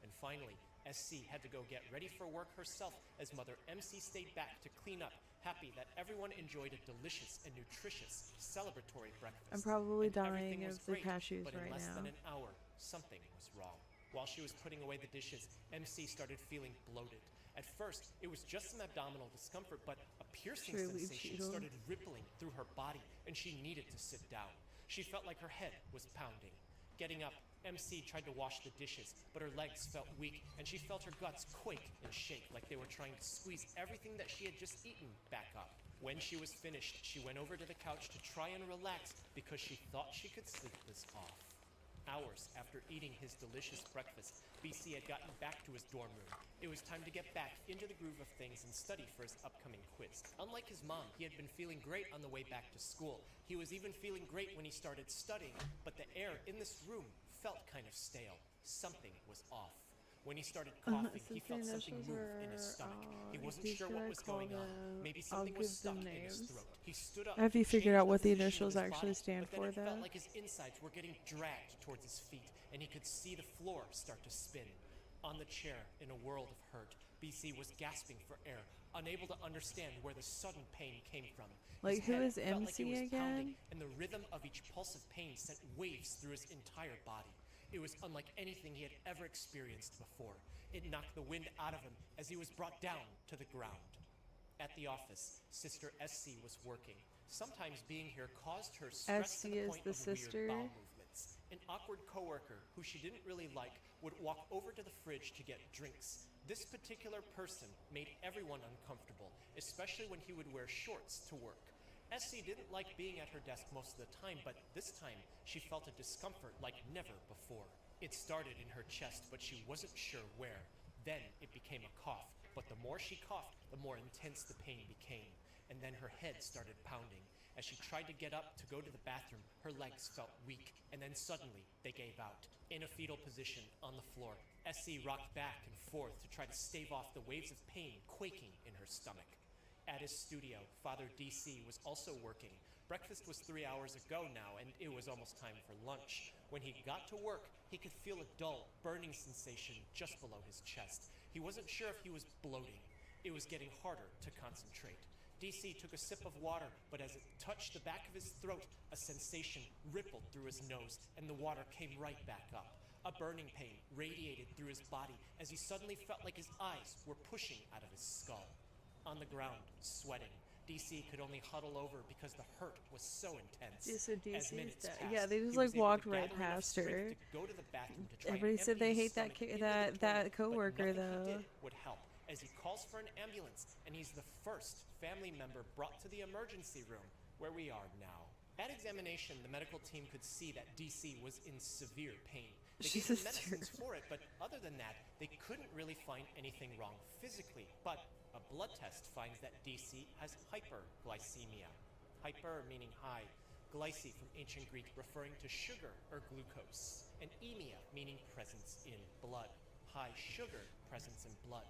S8: And finally, SC had to go get ready for work herself as Mother MC stayed back to clean up, happy that everyone enjoyed a delicious and nutritious celebratory breakfast.
S2: I'm probably
S8: And everything
S2: dying
S8: was
S2: of the
S8: great,
S2: cashews
S8: but in
S2: right
S8: less
S2: now.
S8: than an hour, something was wrong. While she was putting away the dishes, MC started feeling bloated. At first, it was just some abdominal discomfort, but a piercing
S2: Should I leave
S8: sensation
S2: Cheeto?
S8: started rippling through her body, and she needed to sit down. She felt like her head was pounding. Getting up, MC tried to wash the dishes, but her legs felt weak, and she felt her guts quake and shake like they were trying to squeeze everything that she had just eaten back up. When she was finished, she went over to the couch to try and relax because she thought she could sleep this off. Hours after eating his delicious breakfast, BC had gotten back to his dorm room. It was time to get back into the groove of things and study for his upcoming quiz. Unlike his mom, he had been feeling great on the way back to school. He was even feeling great when he started studying, but the air in this room felt kind of stale. Something was off. When he started coughing, he
S2: Since
S8: felt
S2: the
S8: something
S2: initials
S8: move in his
S2: are,
S8: stomach. He wasn't
S2: these
S8: sure
S2: should
S8: what
S2: I
S8: was
S2: call
S8: going on.
S2: them-
S8: Maybe
S2: I'll
S8: something was
S2: give them
S8: stuck in his
S2: names.
S8: throat. He stood up.
S2: Have you
S8: to
S2: figured
S8: change
S2: out what the
S8: position of
S2: initials
S8: his
S2: actually
S8: body,
S2: stand
S8: but then
S2: for,
S8: it felt
S2: though?
S8: like his insides were getting dragged towards his feet, and he could see the floor start to spin. On the chair, in a world of hurt, BC was gasping for air, unable to understand where the sudden pain came from.
S2: Like,
S8: His
S2: who
S8: head
S2: is
S8: felt like it
S2: MC
S8: was pounding,
S2: again?
S8: and the rhythm of each pulse of pain sent waves through his entire body. It was unlike anything he had ever experienced before. It knocked the wind out of him as he was brought down to the ground. At the office, Sister SC was working. Sometimes being here caused her stress
S2: SC
S8: to the
S2: is
S8: point
S2: the
S8: of
S2: sister?
S8: weird bowel movements. An awkward coworker who she didn't really like would walk over to the fridge to get drinks. This particular person made everyone uncomfortable, especially when he would wear shorts to work. SC didn't like being at her desk most of the time, but this time she felt a discomfort like never before. It started in her chest, but she wasn't sure where. Then it became a cough, but the more she coughed, the more intense the pain became. And then her head started pounding. As she tried to get up to go to the bathroom, her legs felt weak, and then suddenly they gave out. In a fetal position on the floor, SC rocked back and forth to try to stave off the waves of pain quaking in her stomach. At his studio, Father DC was also working. Breakfast was 3 hours ago now, and it was almost time for lunch. When he got to work, he could feel a dull, burning sensation just below his chest. He wasn't sure if he was bloating. It was getting harder to concentrate. DC took a sip of water, but as it touched the back of his throat, a sensation rippled through his nose, and the water came right back up. A burning pain radiated through his body as he suddenly felt like his eyes were pushing out of his skull. On the ground, sweating, DC could only huddle over because the hurt was so intense.
S2: Yeah, so
S8: As minutes passed,
S2: yeah, they just
S8: he was able
S2: walked
S8: to
S2: right
S8: gather enough
S2: past her.
S8: strength to go to the bathroom to try and
S2: Everybody said
S8: empty
S2: they
S8: his
S2: hate that
S8: stomach into the
S2: that
S8: toilet,
S2: coworker
S8: but nothing he
S2: though.
S8: did would help, as he calls for an ambulance, and he's the first family member brought to the emergency room, where we are now. At examination, the medical team could see that DC was in severe pain. They gave him medicines for it, but other than that, they couldn't really find anything wrong physically. But a blood test finds that DC has hyperglycemia. Hyper meaning high, glyce from ancient Greek referring to sugar or glucose, and emia meaning presence in blood. High sugar presence in blood.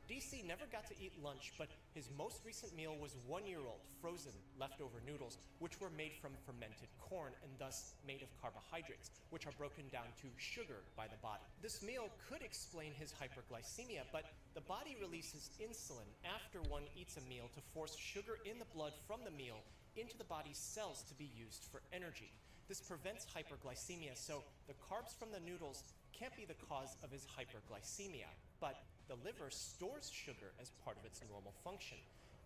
S8: DC never got to eat lunch, but his most recent meal was 1-year-old frozen leftover noodles, which were made from fermented corn and thus made of carbohydrates, which are broken down to sugar by the body. This meal could explain his hyperglycemia, but the body releases insulin after one eats a meal to force sugar in the blood from the meal into the body's cells to be used for energy. This prevents hyperglycemia, so the carbs from the noodles can't be the cause of his hyperglycemia, but the liver stores sugar as part of its normal function.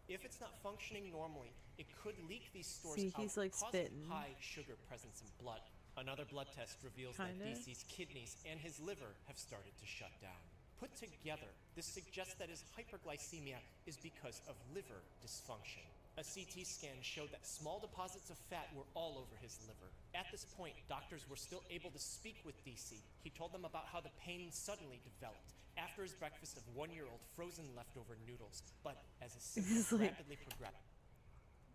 S8: If it's not functioning normally, it could leak these stores
S2: See,
S8: out,
S2: he's like
S8: causing
S2: spitting.
S8: high sugar presence in blood. Another blood test reveals that DC's kidneys and his liver have started to shut down. Put together, this suggests that his hyperglycemia is because of liver dysfunction. A CT scan showed that small deposits of fat were all over his liver. At this point, doctors were still able to speak with DC. He told them about how the pain suddenly developed after his breakfast of 1-year-old frozen leftover noodles. But as his symptoms rapidly progressed,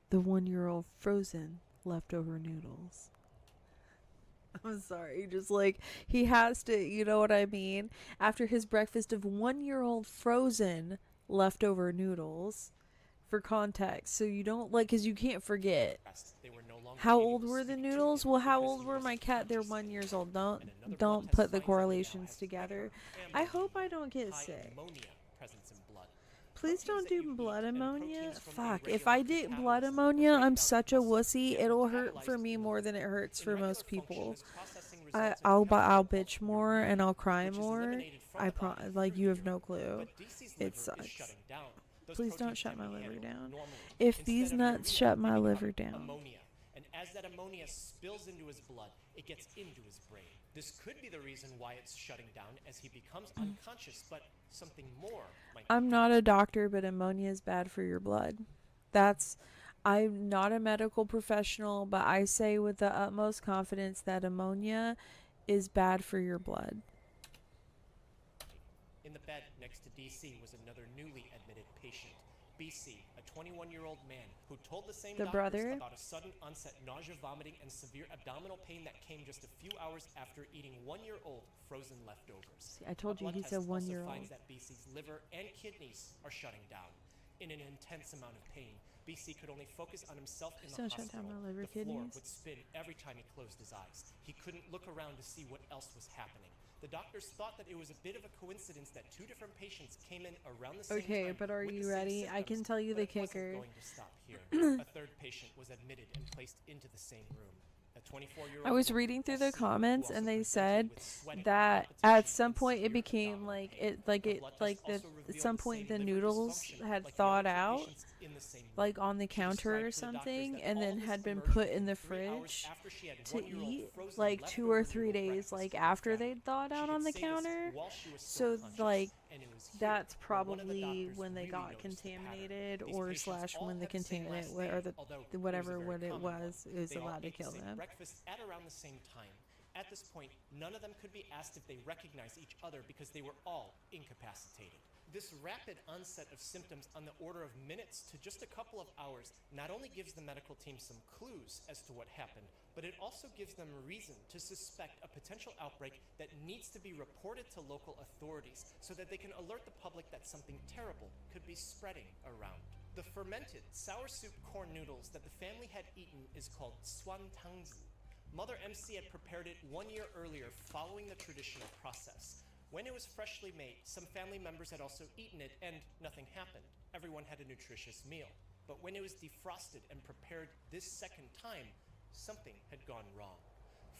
S2: The 1-year-old frozen leftover noodles. I'm sorry, just like he has to, you know what I mean? After his breakfast of 1-year-old frozen leftover noodles. For context, so you don't because you can't forget. How old were the noodles? Well, how old were my cat? They're 1 year old. Don't put the correlations together. I hope I don't get sick. Please don't do blood ammonia. Fuck, if I did blood ammonia, I'm such a wussy. It'll hurt for me more than it hurts for most people. I'll bitch more and I'll cry more. You have no clue. It sucks. Please don't shut my liver down. If these nuts shut my liver down.
S8: Ammonia. And as that ammonia spills into his blood, it gets into his brain. This could be the reason why it's shutting down as he becomes unconscious, but something more might
S2: I'm not a doctor, but ammonia is bad for your blood. I'm not a medical professional, but I say with the utmost confidence that ammonia is bad for your blood.
S8: In the bed next to DC was another newly admitted patient, BC, a 21-year-old man who told the same doctors about a sudden onset nausea, vomiting, and severe abdominal pain that came just a few hours after eating 1-year-old frozen leftovers.
S2: See, I told you he said 1-year-old.
S8: Finds that BC's liver and kidneys are shutting down. In an intense amount of pain, BC could only focus on himself in the hospital.
S2: Shut down my liver,
S8: the floor
S2: kidneys.
S8: would spin every time he closed his eyes. He couldn't look around to see what else was happening. The doctors thought that it was a bit of a coincidence that 2 different patients came in around the same time.
S2: Okay, but are you ready? I can tell you the kicker.
S8: Going to stop here. A third patient was admitted and placed into the same room. A 24-year-old
S2: I was reading through the comments and they said that at some point it became at some point the noodles had thawed out on the counter or something and then had been put in the fridge to eat 2 or 3 days after they'd thawed out on the counter. So that's probably when they got contaminated or / when the contaminant or the whatever what it was is allowed to kill them.
S8: Breakfast at around the same time. At this point, none of them could be asked if they recognize each other because they were all incapacitated. This rapid onset of symptoms on the order of minutes to just a couple of hours not only gives the medical team some clues as to what happened, but it also gives them reason to suspect a potential outbreak that needs to be reported to local authorities so that they can alert the public that something terrible could be spreading around. The fermented sour soup corn noodles that the family had eaten is called swantangzi. Mother MC had prepared it 1 year earlier following the traditional process. When it was freshly made, some family members had also eaten it and nothing happened. Everyone had a nutritious meal. But when it was defrosted and prepared this second time, something had gone wrong.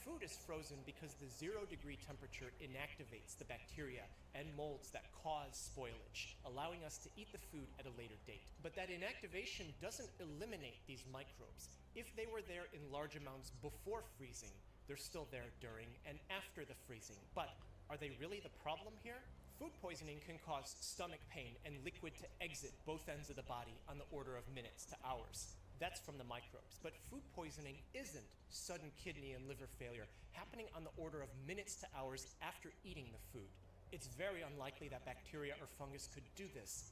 S8: Food is frozen because the 0-degree temperature inactivates the bacteria and molds that cause spoilage, allowing us to eat the food at a later date. But that inactivation doesn't eliminate these microbes. If they were there in large amounts before freezing, they're still there during and after the freezing. But are they really the problem here? Food poisoning can cause stomach pain and liquid to exit both ends of the body on the order of minutes to hours. That's from the microbes. But food poisoning isn't sudden kidney and liver failure happening on the order of minutes to hours after eating the food. It's very unlikely that bacteria or fungus could do this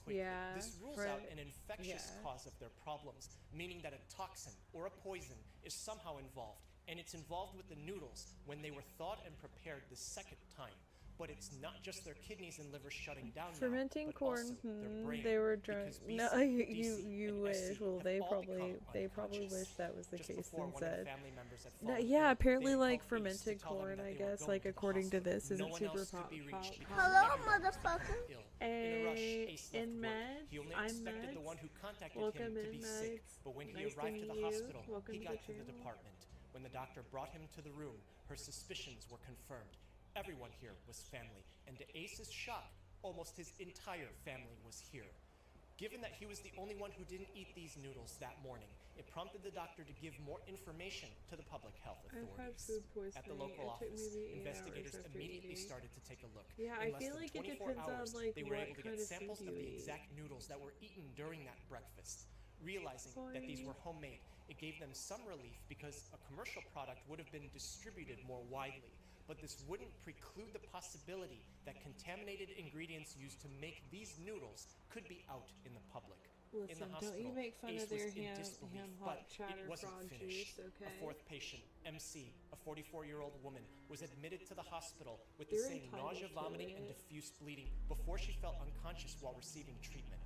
S8: quickly.
S2: Yeah,
S8: this rules out an infectious cause of their problems, meaning that a toxin or a poison is somehow involved, and it's involved with the noodles when they were thawed and prepared the second time. But it's not just their kidneys and liver shutting down
S2: fermenting
S8: now, but
S2: corn.
S8: also their brain,
S2: They were drunk.
S8: because BC,
S2: No,
S8: DC,
S2: you
S8: and
S2: wish.
S8: SC
S2: Well,
S8: have
S2: they
S8: all
S2: probably
S8: become
S2: wish that was the
S8: Just
S2: case
S8: before one of the
S2: instead.
S8: family members had
S2: No,
S8: fallen
S2: yeah,
S8: ill,
S2: apparently
S8: they
S2: like
S8: called police to
S2: fermented
S8: tell them
S2: corn,
S8: that
S2: I
S8: they were
S2: guess,
S8: going
S2: like
S8: to the
S2: according to
S8: hospital.
S2: this,
S8: No
S2: isn't
S8: one
S2: super
S8: else could be reached because
S4: Hello,
S8: everyone was
S4: motherfucker.
S8: ill. In a rush,
S2: Hey,
S8: Ace left
S2: in
S8: work.
S2: meds,
S8: He only
S2: I'm
S8: expected the
S2: Meds.
S8: one who contacted
S2: Welcome
S8: him to
S2: in,
S8: be sick,
S2: Meds.
S8: but when he
S2: Nice to
S8: arrived to
S2: meet
S8: the
S2: you.
S8: hospital,
S2: Welcome
S8: he
S2: to
S8: got
S2: the
S8: to the
S2: channel.
S8: department. When the doctor brought him to the room, her suspicions were confirmed. Everyone here was family, and to Ace's shock, almost his entire family was here. Given that he was the only one who didn't eat these noodles that morning, it prompted the doctor to give more information to the public health
S2: I've had
S8: authorities.
S2: food poisoning.
S8: At the local
S2: It took
S8: office,
S2: maybe 8
S8: investigators
S2: hours after
S8: immediately
S2: eating.
S8: started to take a look.
S2: Yeah,
S8: In
S2: I
S8: less
S2: feel
S8: than
S2: like it
S8: 24
S2: depends on
S8: hours,
S2: like
S8: they were
S2: what
S8: able to
S2: kind
S8: get
S2: of
S8: samples
S2: food
S8: of
S2: you
S8: the
S2: eat.
S8: exact noodles that were eaten during that breakfast. Realizing that these were homemade, it gave them some relief because a commercial product would have been distributed more widely. But this wouldn't preclude the possibility that contaminated ingredients used to make these noodles could be out in the public. In
S2: Listen,
S8: the
S2: don't
S8: hospital,
S2: you make fun
S8: Ace
S2: of their
S8: was in
S2: ham
S8: disbelief,
S2: hot
S8: but
S2: chatter
S8: it wasn't
S2: frog
S8: finished.
S2: juice, okay?
S8: A fourth patient, MC, a 44-year-old woman, was admitted to the hospital with the
S2: They're
S8: same nausea,
S2: entitled to
S8: vomiting, and
S2: it.
S8: diffuse bleeding before she fell unconscious while receiving treatment.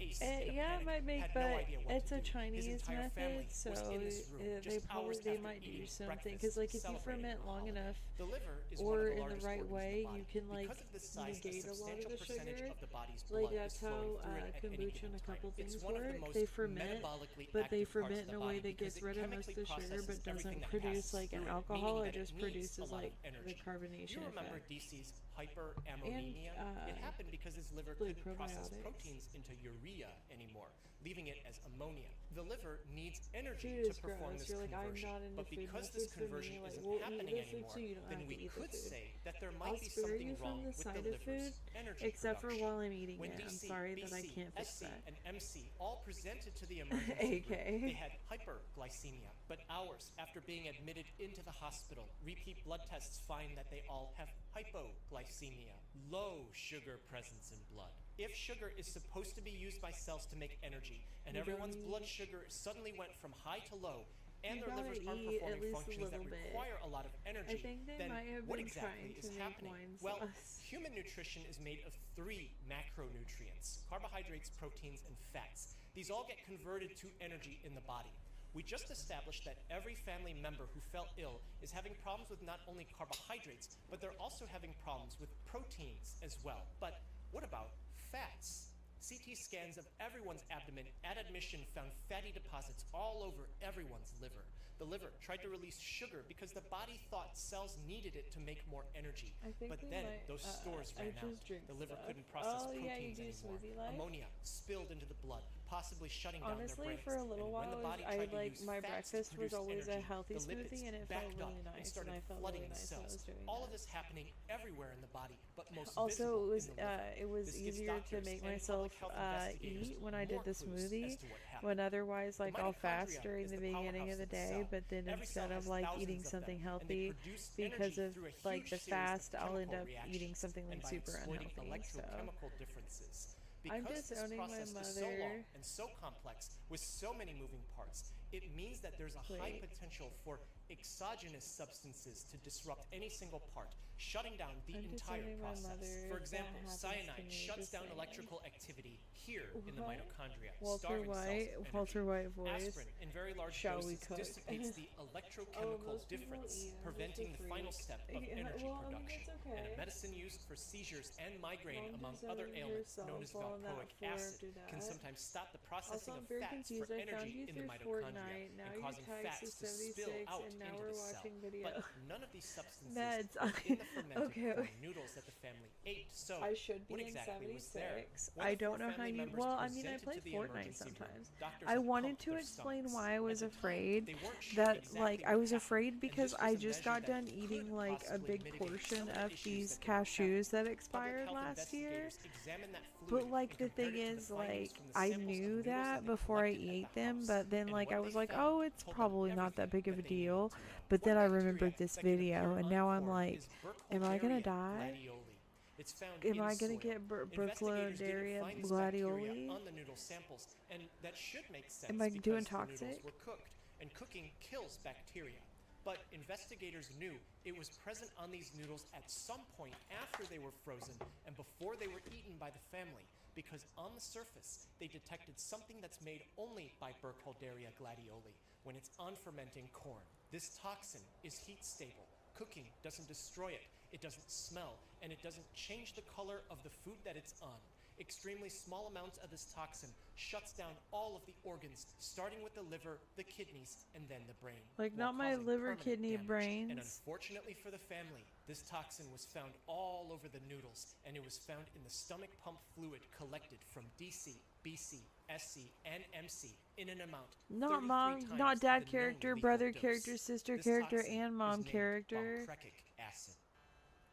S8: Ace, in a
S2: Yeah, it
S8: panic,
S2: might make,
S8: had no
S2: but
S8: idea what
S2: it's
S8: to
S2: a
S8: do. His
S2: Chinese
S8: entire family
S2: method, so
S8: was in this room
S2: they
S8: just hours after
S2: might do
S8: eating
S2: something.
S8: breakfast,
S2: Because like if you
S8: celebrating
S2: ferment
S8: the
S2: long
S8: holiday.
S2: enough,
S8: The liver is one
S2: or
S8: of the
S2: in the
S8: largest
S2: right
S8: organs of the
S2: way,
S8: body.
S2: you can like
S8: Because of the size,
S2: negate a lot of
S8: substantial
S2: the
S8: percentage
S2: sugar.
S8: of the body's
S2: Like
S8: blood
S2: that's
S8: is
S2: how
S8: flowing through it at any
S2: kombucha and
S8: given
S2: a couple
S8: time.
S2: things
S8: It's one of the
S2: work.
S8: most
S2: They ferment,
S8: metabolically
S2: but they
S8: active parts
S2: ferment
S8: of
S2: in
S8: the
S2: a way
S8: body
S2: that
S8: because
S2: gets
S8: it
S2: rid of most
S8: chemically
S2: of the sugar,
S8: processes
S2: but
S8: everything
S2: doesn't
S8: that
S2: produce
S8: passes
S2: like an
S8: through it,
S2: alcohol.
S8: meaning
S2: It
S8: that
S2: just
S8: needs a
S2: produces
S8: lot
S2: like
S8: of
S2: the
S8: energy.
S2: carbonation
S8: You remember
S2: effect.
S8: DC's hyperammonemia? It happened because his liver
S2: Like
S8: couldn't process
S2: probiotics.
S8: proteins into urea anymore, leaving it as ammonia. The liver needs energy
S2: Food
S8: to
S2: is
S8: perform
S2: gross.
S8: this
S2: You're like, I'm
S8: conversion.
S2: not into
S8: But
S2: food.
S8: because
S2: No
S8: this
S2: food's for me.
S8: conversion
S2: Like,
S8: isn't
S2: we'll eat
S8: happening
S2: the food
S8: anymore,
S2: so you don't
S8: then
S2: have
S8: we
S2: to eat the
S8: could
S2: food.
S8: say that there
S2: I'll
S8: might be
S2: spare
S8: something
S2: you from
S8: wrong
S2: the
S8: with
S2: side
S8: the
S2: of
S8: liver's
S2: food,
S8: energy
S2: except for
S8: production.
S2: while I'm eating
S8: When
S2: it. I'm
S8: DC,
S2: sorry that I
S8: BC,
S2: can't fix
S8: SC,
S2: that.
S8: and MC all presented to the emergency room,
S2: AK.
S8: they had hyperglycemia. But hours after being admitted into the hospital, repeat blood tests find that they all have hypoglycemia, low sugar presence in blood. If sugar is supposed to be used by cells to make energy, and
S2: You
S8: everyone's
S2: don't
S8: blood sugar suddenly went from high to low, and
S2: You
S8: their
S2: gotta
S8: livers aren't
S2: eat at
S8: performing
S2: least a
S8: functions that
S2: little bit.
S8: require a lot of energy,
S2: I think they
S8: then
S2: might have
S8: what
S2: been
S8: exactly
S2: trying
S8: is
S2: to make
S8: happening?
S2: wine
S8: Well,
S2: sauce.
S8: human nutrition is made of 3 macronutrients: carbohydrates, proteins, and fats. These all get converted to energy in the body. We just established that every family member who fell ill is having problems with not only carbohydrates, but they're also having problems with proteins as well. But what about fats? CT scans of everyone's abdomen at admission found fatty deposits all over everyone's liver. The liver tried to release sugar because the body thought cells needed it to make more energy.
S2: I think
S8: But
S2: we
S8: then
S2: might,
S8: those stores
S2: I
S8: ran out.
S2: just drink
S8: The liver
S2: stuff.
S8: couldn't process
S2: Oh, yeah, you
S8: proteins
S2: do
S8: anymore.
S2: Smoothie Life?
S8: Ammonia spilled into the blood, possibly shutting down their
S2: Honestly,
S8: brains.
S2: for a little
S8: And when
S2: while,
S8: the body
S2: I
S8: tried to
S2: like
S8: use
S2: my
S8: fats to
S2: breakfast was
S8: produce
S2: always a
S8: energy,
S2: healthy
S8: the lipids
S2: smoothie, and it felt
S8: backed up
S2: really
S8: and
S2: nice, and
S8: started
S2: I felt
S8: flooding
S2: really
S8: the
S2: nice when I
S8: cells.
S2: was doing
S8: All
S2: that.
S8: of this happening everywhere in the body, but most
S2: Also,
S8: visible in the liver.
S2: it was
S8: This gives
S2: easier to
S8: doctors
S2: make
S8: and
S2: myself
S8: public health investigators
S2: eat when I did
S8: more
S2: the
S8: clues
S2: smoothie,
S8: as to what happened.
S2: when otherwise
S8: The
S2: like I'll fast
S8: mitochondria
S2: during
S8: is
S2: the
S8: the
S2: beginning
S8: powerhouse
S2: of the
S8: of the
S2: day,
S8: cell.
S2: but then
S8: Every
S2: instead
S8: cell
S2: of
S8: has
S2: like
S8: thousands
S2: eating
S8: of them,
S2: something
S8: and they
S2: healthy,
S8: produce
S2: because
S8: energy
S2: of
S8: through a
S2: like
S8: huge
S2: the
S8: series of
S2: fast, I'll end
S8: chemical
S2: up eating
S8: reactions,
S2: something
S8: and
S2: like
S8: by
S2: super
S8: exploiting
S2: unhealthy. So
S8: electrochemical differences.
S2: I'm
S8: Because this
S2: disowning my
S8: process is so long
S2: mother.
S8: and so complex with so many moving parts, it means that there's a high
S2: Wait.
S8: potential for exogenous substances to disrupt any single part, shutting down the
S2: I'm
S8: entire
S2: disowning my
S8: process.
S2: mother
S8: For
S2: if that
S8: example,
S2: happens to
S8: cyanide
S2: me,
S8: shuts
S2: just
S8: down
S2: saying.
S8: electrical activity here in the
S2: What?
S8: mitochondria,
S2: Walter
S8: starving
S2: White,
S8: cells of
S2: Walter
S8: energy.
S2: White voice.
S8: Aspirin in very large
S2: Shall we
S8: doses
S2: cook?
S8: dissipates the electrochemical
S2: most people
S8: difference,
S2: eat 'em just
S8: preventing
S2: for
S8: the final
S2: free.
S8: step of
S2: Yeah,
S8: energy
S2: well, I mean,
S8: production.
S2: it's
S8: And a
S2: okay.
S8: medicine used for seizures and migraine,
S2: Mom
S8: among
S2: just
S8: other
S2: owned
S8: ailments, known as
S2: herself on that
S8: valproic
S2: floor
S8: acid,
S2: after
S8: can
S2: that.
S8: sometimes stop the
S2: Also,
S8: processing
S2: I'm
S8: of
S2: very
S8: fats
S2: confused.
S8: for
S2: I found
S8: energy
S2: you
S8: in the
S2: through
S8: mitochondria
S2: Fortnite. Now
S8: and
S2: your
S8: causing
S2: tags
S8: fats
S2: is
S8: to spill
S2: 76,
S8: out
S2: and now
S8: into
S2: we're
S8: the cell.
S2: watching video.
S8: But none of these substances
S2: Meds.
S8: were in the fermented
S2: Okay.
S8: corn noodles that the family ate. So
S2: I should be
S8: what
S2: in
S8: exactly was there?
S2: 76.
S8: When
S2: I
S8: the four
S2: don't know how
S8: family
S2: you.
S8: members
S2: Well, I mean, I
S8: presented
S2: play
S8: to the
S2: Fortnite
S8: emergency room,
S2: sometimes.
S8: doctors
S2: I
S8: had
S2: wanted
S8: pumped
S2: to
S8: their
S2: explain
S8: stomachs.
S2: why I was
S8: At the time,
S2: afraid
S8: they weren't sure
S2: that,
S8: exactly
S2: like,
S8: what
S2: I was
S8: happened,
S2: afraid
S8: and
S2: because
S8: this
S2: I
S8: was a
S2: just
S8: measure
S2: got
S8: that
S2: done
S8: could
S2: eating like a
S8: possibly
S2: big
S8: mitigate
S2: portion
S8: some of the
S2: of
S8: issues
S2: these
S8: that they were having.
S2: cashews that
S8: Public
S2: expired
S8: health
S2: last year.
S8: investigators examined that
S2: But
S8: fluid
S2: like
S8: and
S2: the
S8: compared
S2: thing
S8: it to
S2: is,
S8: the findings
S2: like
S8: from the
S2: I
S8: samples of
S2: knew
S8: noodles
S2: that
S8: they
S2: before I
S8: collected at
S2: ate
S8: the
S2: them,
S8: house.
S2: but then
S8: And
S2: like
S8: what
S2: I
S8: they
S2: was like,
S8: found
S2: oh, it's
S8: told them
S2: probably not that
S8: everything
S2: big of a
S8: that they needed
S2: deal.
S8: to know.
S2: But
S8: One
S2: then I
S8: bacteria
S2: remembered this
S8: that can
S2: video,
S8: appear
S2: and
S8: on
S2: now I'm
S8: corn
S2: like,
S8: is
S2: am I gonna
S8: Burkholderia
S2: die?
S8: gladioli. It's found
S2: Am
S8: in
S2: I gonna
S8: soil.
S2: get
S8: Investigators didn't
S2: Burkholderia
S8: find this bacteria
S2: gladioli?
S8: on the noodle samples, and that should make sense
S2: Am I
S8: because
S2: doing
S8: the noodles
S2: toxic?
S8: were cooked, and cooking kills bacteria. But investigators knew it was present on these noodles at some point after they were frozen and before they were eaten by the family, because on the surface they detected something that's made only by Burkholderia gladioli when it's on fermenting corn. This toxin is heat stable. Cooking doesn't destroy it, it doesn't smell, and it doesn't change the color of the food that it's on. Extremely small amounts of this toxin shuts down all of the organs, starting with the liver, the kidneys, and then the brain.
S2: Like
S8: while
S2: not my
S8: causing
S2: liver,
S8: permanent
S2: kidney,
S8: damage.
S2: brains.
S8: And unfortunately for the family, this toxin was found all over the noodles, and it was found in the stomach pump fluid collected from DC, BC, SC, and MC in an amount
S2: Not
S8: 33
S2: mom,
S8: times
S2: not dad
S8: the known
S2: character,
S8: lethal
S2: brother
S8: dose.
S2: character, sister
S8: This
S2: character,
S8: toxin
S2: and mom
S8: is named
S2: character.
S8: Boncrecic acid.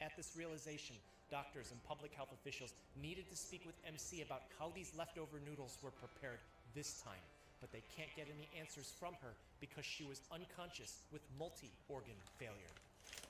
S8: At this realization, doctors and public health officials needed to speak with MC about how these leftover noodles were prepared this time, but they can't get any answers from her because she was unconscious with multi-organ failure.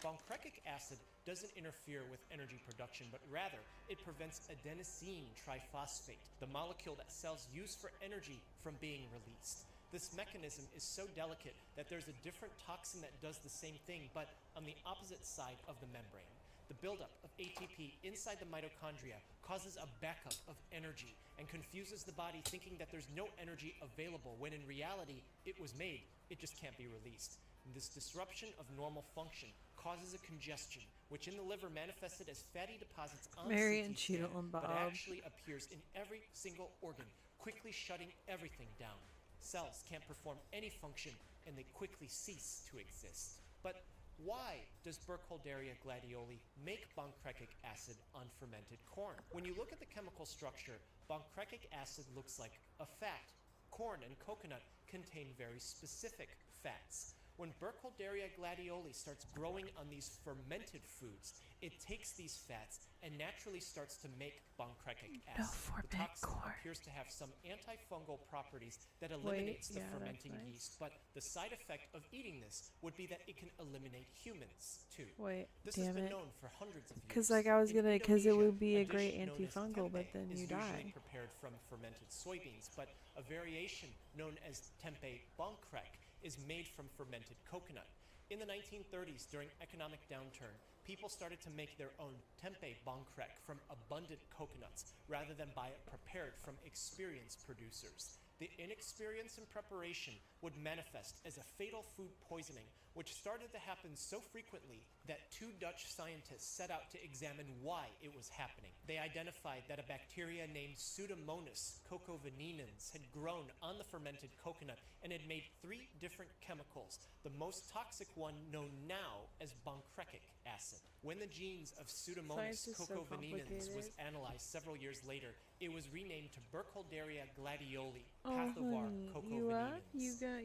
S8: Boncrecic acid doesn't interfere with energy production, but rather it prevents adenosine triphosphate, the molecule that cells use for energy, from being released. This mechanism is so delicate that there's a different toxin that does the same thing, but on the opposite side of the membrane. The buildup of ATP inside the mitochondria causes a backup of energy and confuses the body, thinking that there's no energy available, when in reality, it was made, it just can't be released. And this disruption of normal function causes a congestion, which in the liver manifested as fatty deposits on
S2: Mary
S8: CT
S2: and
S8: scan,
S2: Cheadle and
S8: but
S2: Bob.
S8: actually appears in every single organ, quickly shutting everything down. Cells can't perform any function, and they quickly cease to exist. But why does Burkholderia gladioli make boncrecic acid on fermented corn? When you look at the chemical structure, boncrecic acid looks like a fat. Corn and coconut contain very specific fats. When Burkholderia gladioli starts growing on these fermented foods, it takes these fats and naturally starts to make boncrecic acid. The toxin appears to have some antifungal properties that eliminates the fermenting yeast, but the side effect of eating this would be that it can eliminate humans too. This has been known for hundreds of years.
S2: Because like I was
S8: In
S2: gonna, because it would be a
S8: Indonesia,
S2: great
S8: dish known as
S2: antifungal, but
S8: tempeh
S2: then you
S8: is
S2: die.
S8: usually prepared from fermented soybeans, but a variation known as tempeh boncrec is made from fermented coconut. In the 1930s, during economic downturn, people started to make their own tempeh boncrec from abundant coconuts rather than buy it prepared from experienced producers. The inexperience in preparation would manifest as a fatal food poisoning which started to happen so frequently that 2 Dutch scientists set out to examine why it was happening. They identified that a bacteria named Pseudomonas cocovenenans had grown on the fermented coconut and had made 3 different chemicals, the most toxic one known now as boncrecic acid. When the genes of Pseudomonas cocovenenans was analyzed several years later, it was renamed to Burkholderia gladioli, pathovar cocovenenans.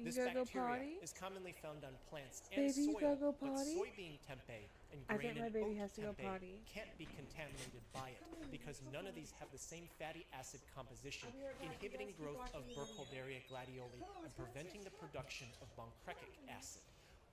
S8: This bacteria is commonly found on plants and soil, but soybean tempeh and grain and oat tempeh can't be contaminated by it because none of these have the same fatty acid composition, inhibiting growth of Burkholderia gladioli and preventing the production of boncrecic acid.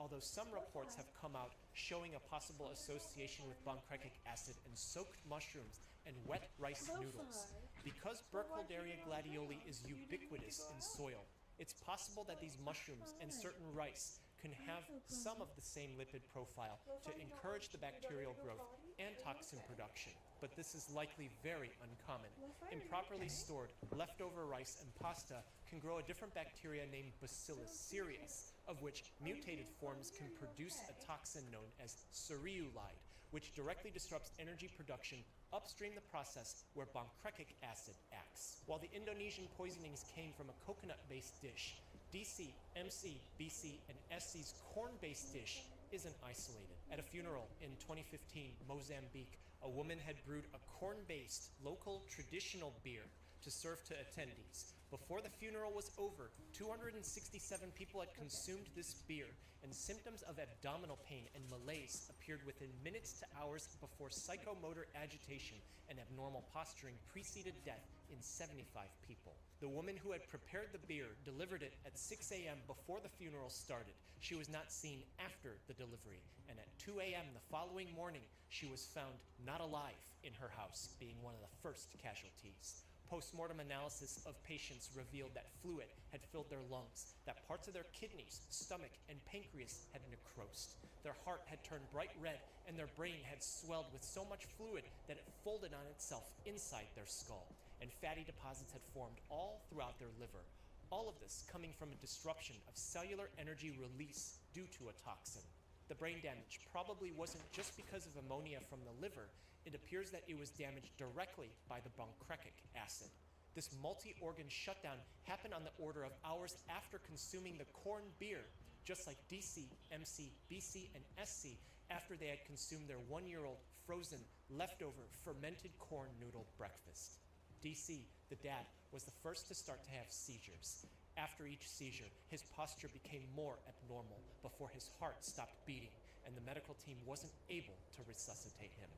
S8: Although some reports have come out showing a possible association with boncrecic acid in soaked mushrooms and wet rice noodles. Because Burkholderia gladioli is ubiquitous in soil, it's possible that these mushrooms and certain rice can have some of the same lipid profile to encourage the bacterial growth and toxin production, but this is likely very uncommon. Improperly stored leftover rice and pasta can grow a different bacteria named Bacillus cereus, of which mutated forms can produce a toxin known as cereulide, which directly disrupts energy production upstream the process where boncrecic acid acts. While the Indonesian poisonings came from a coconut-based dish, DC, MC, BC, and SC's corn-based dish isn't isolated. At a funeral in 2015, Mozambique, a woman had brewed a corn-based, local, traditional beer to serve to attendees. Before the funeral was over, 267 people had consumed this beer, and symptoms of abdominal pain and malaise appeared within minutes to hours before psychomotor agitation and abnormal posturing preceded death in 75 people. The woman who had prepared the beer delivered it at 6 a.m. before the funeral started. She was not seen after the delivery, and at 2 a.m. the following morning, she was found not alive in her house, being one of the first casualties. Post-mortem analysis of patients revealed that fluid had filled their lungs, that parts of their kidneys, stomach, and pancreas had necrosed. Their heart had turned bright red, and their brain had swelled with so much fluid that it folded on itself inside their skull, and fatty deposits had formed all throughout their liver. All of this coming from a disruption of cellular energy release due to a toxin. The brain damage probably wasn't just because of ammonia from the liver. It appears that it was damaged directly by the boncrecic acid. This multi-organ shutdown happened on the order of hours after consuming the corn beer, just like DC, MC, BC, and SC after they had consumed their 1-year-old frozen, leftover, fermented corn noodle breakfast. DC, the dad, was the first to start to have seizures. After each seizure, his posture became more abnormal before his heart stopped beating, and the medical team wasn't able to resuscitate him.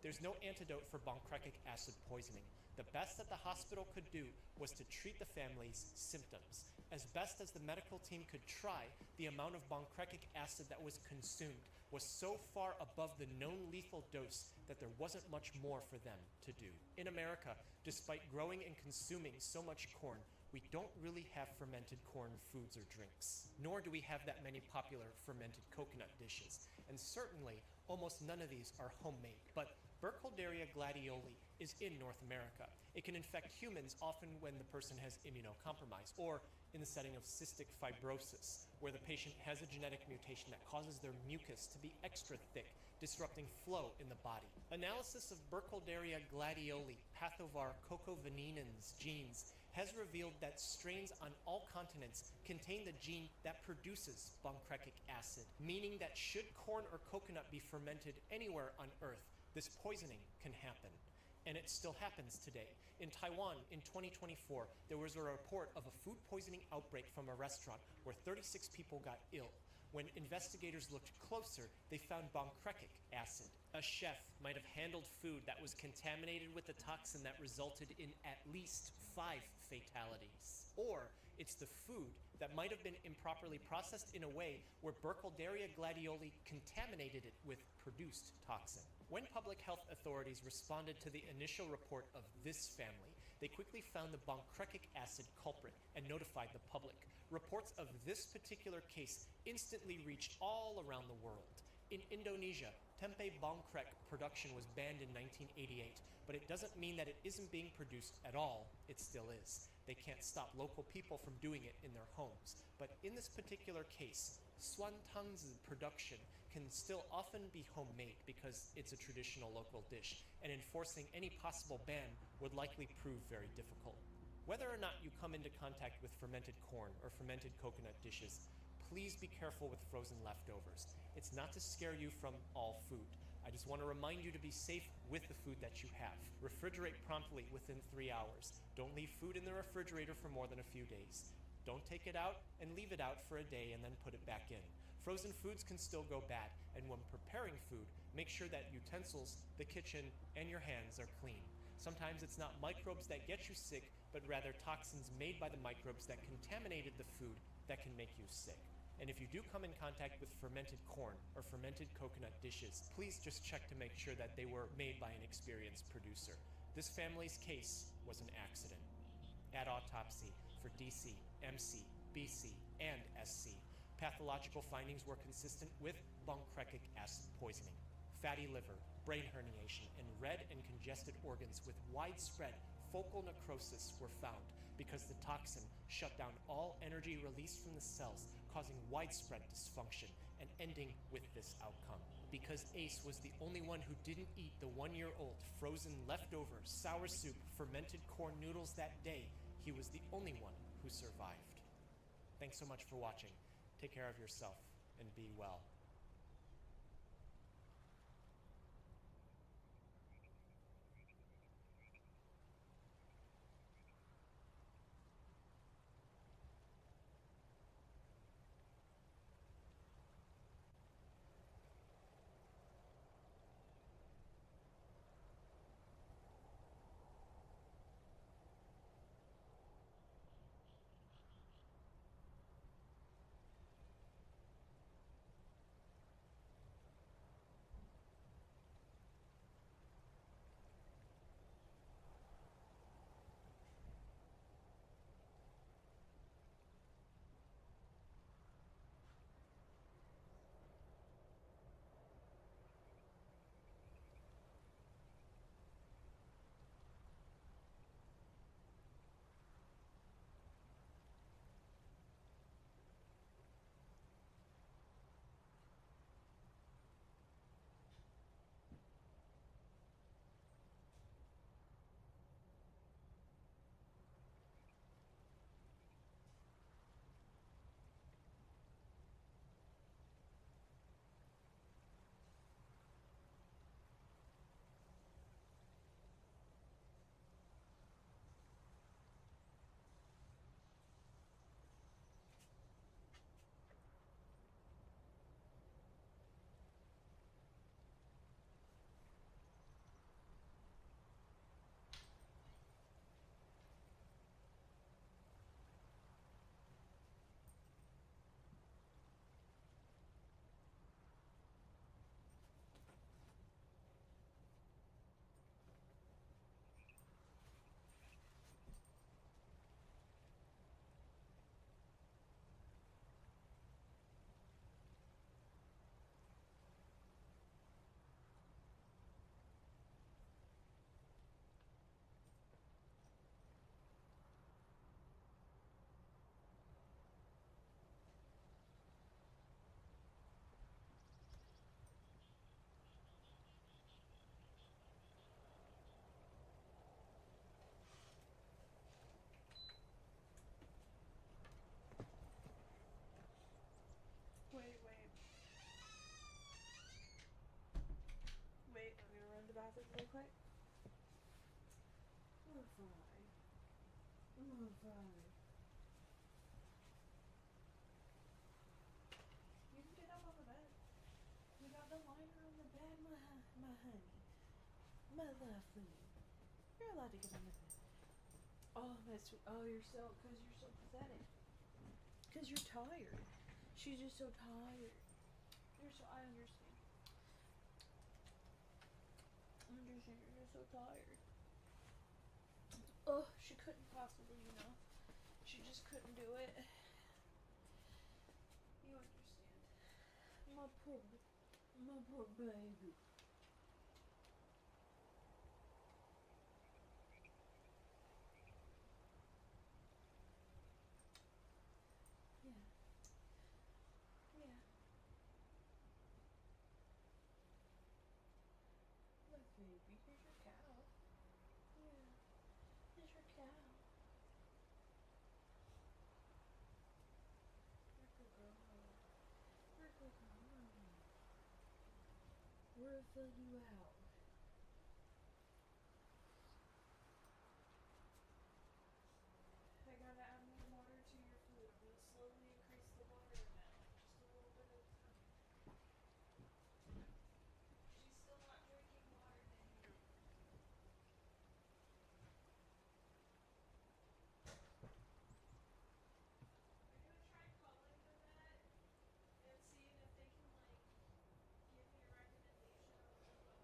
S8: There's no antidote for boncrecic acid poisoning. The best that the hospital could do was to treat the family's symptoms. As best as the medical team could try, the amount of boncrecic acid that was consumed was so far above the known lethal dose that there wasn't much more for them to do. In America, despite growing and consuming so much corn, we don't really have fermented corn foods or drinks, nor do we have that many popular fermented coconut dishes. And certainly, almost none of these are homemade. But Burkholderia gladioli is in North America. It can infect humans often when the person has immunocompromised, or in the setting of cystic fibrosis, where the patient has a genetic mutation that causes their mucus to be extra thick, disrupting flow in the body. Analysis of Burkholderia gladioli pathovar cocovenenans genes has revealed that strains on all continents contain the gene that produces boncrecic acid, meaning that should corn or coconut be fermented anywhere on Earth, this poisoning can happen. And it still happens today. In Taiwan, in 2024, there was a report of a food poisoning outbreak from a restaurant where 36 people got ill. When investigators looked closer, they found boncrecic acid. A chef might have handled food that was contaminated with the toxin that resulted in at least 5 fatalities. Or it's the food that might have been improperly processed in a way where Burkholderia gladioli contaminated it with produced toxin. When public health authorities responded to the initial report of this family, they quickly found the boncrecic acid culprit and notified the public. Reports of this particular case instantly reached all around the world. In Indonesia, tempeh bangkrek production was banned in 1988, but it doesn't mean that it isn't being produced at all. It still is. They can't stop local people from doing it in their homes. But in this particular case, Swantang's production can still often be homemade because it's a traditional local dish, and enforcing any possible ban would likely prove very difficult. Whether or not you come into contact with fermented corn or fermented coconut dishes, please be careful with frozen leftovers. It's not to scare you from all food. I just want to remind you to be safe with the food that you have. Refrigerate promptly within 3 hours. Don't leave food in the refrigerator for more than a few days. Don't take it out and leave it out for a day and then put it back in. Frozen foods can still go bad, and when preparing food, make sure that utensils, the kitchen, and your hands are clean. Sometimes it's not microbes that get you sick, but rather toxins made by the microbes that contaminated the food that can make you sick. And if you do come in contact with fermented corn or fermented coconut dishes, please just check to make sure that they were made by an experienced producer. This family's case was an accident. At autopsy for DC, MC, BC, and SC, pathological findings were consistent with pancreatic acid poisoning, fatty liver, brain herniation, and red and congested organs with widespread focal necrosis were found because the toxin shut down all energy released from the cells, causing widespread dysfunction and ending with this outcome. Because Ace was the only one who didn't eat the 1-year-old frozen leftover sour soup fermented corn noodles that day, he was the only one who survived. Thanks so much for watching. Take care of yourself and be well.
S2: Wait, I'm gonna run to the bathroom real quick. Oh, fine. Oh, fine. You can get up on the bed. We got the liner on the bed, my honey. My lovely. You're allowed to get on the bed. Oh, my sweet. Oh, you're so pathetic. Because you're tired. She's just so tired. I understand. You're just so tired. Oh, she couldn't possibly, She just couldn't do it. You understand. My poor baby. Yeah. Yeah. fill you out. I gotta add more water to your food. I'm gonna slowly increase the water amount, just a little bit at a time. She's still not drinking water, Daniel. Are you gonna try calling the vet and seeing if they can, like, give me a recommendation over the phone?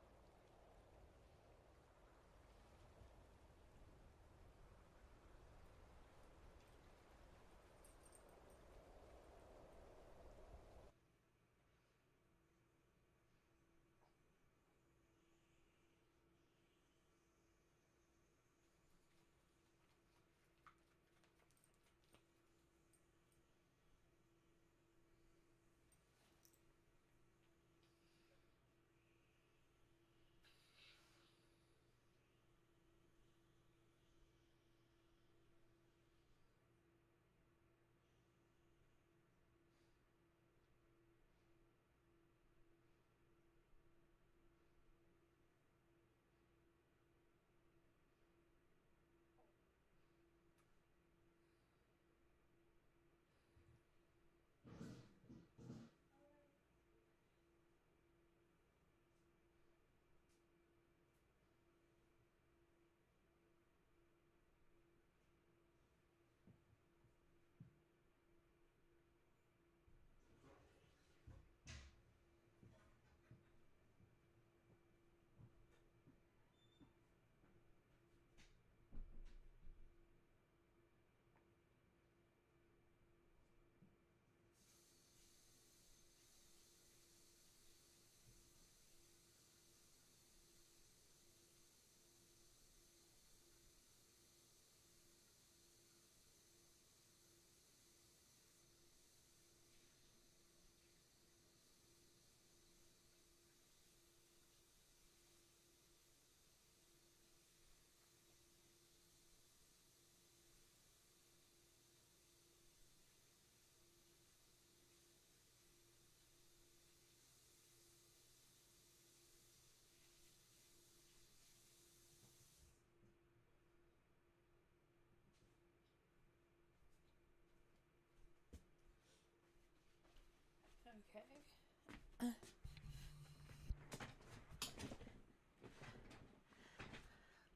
S2: Okay.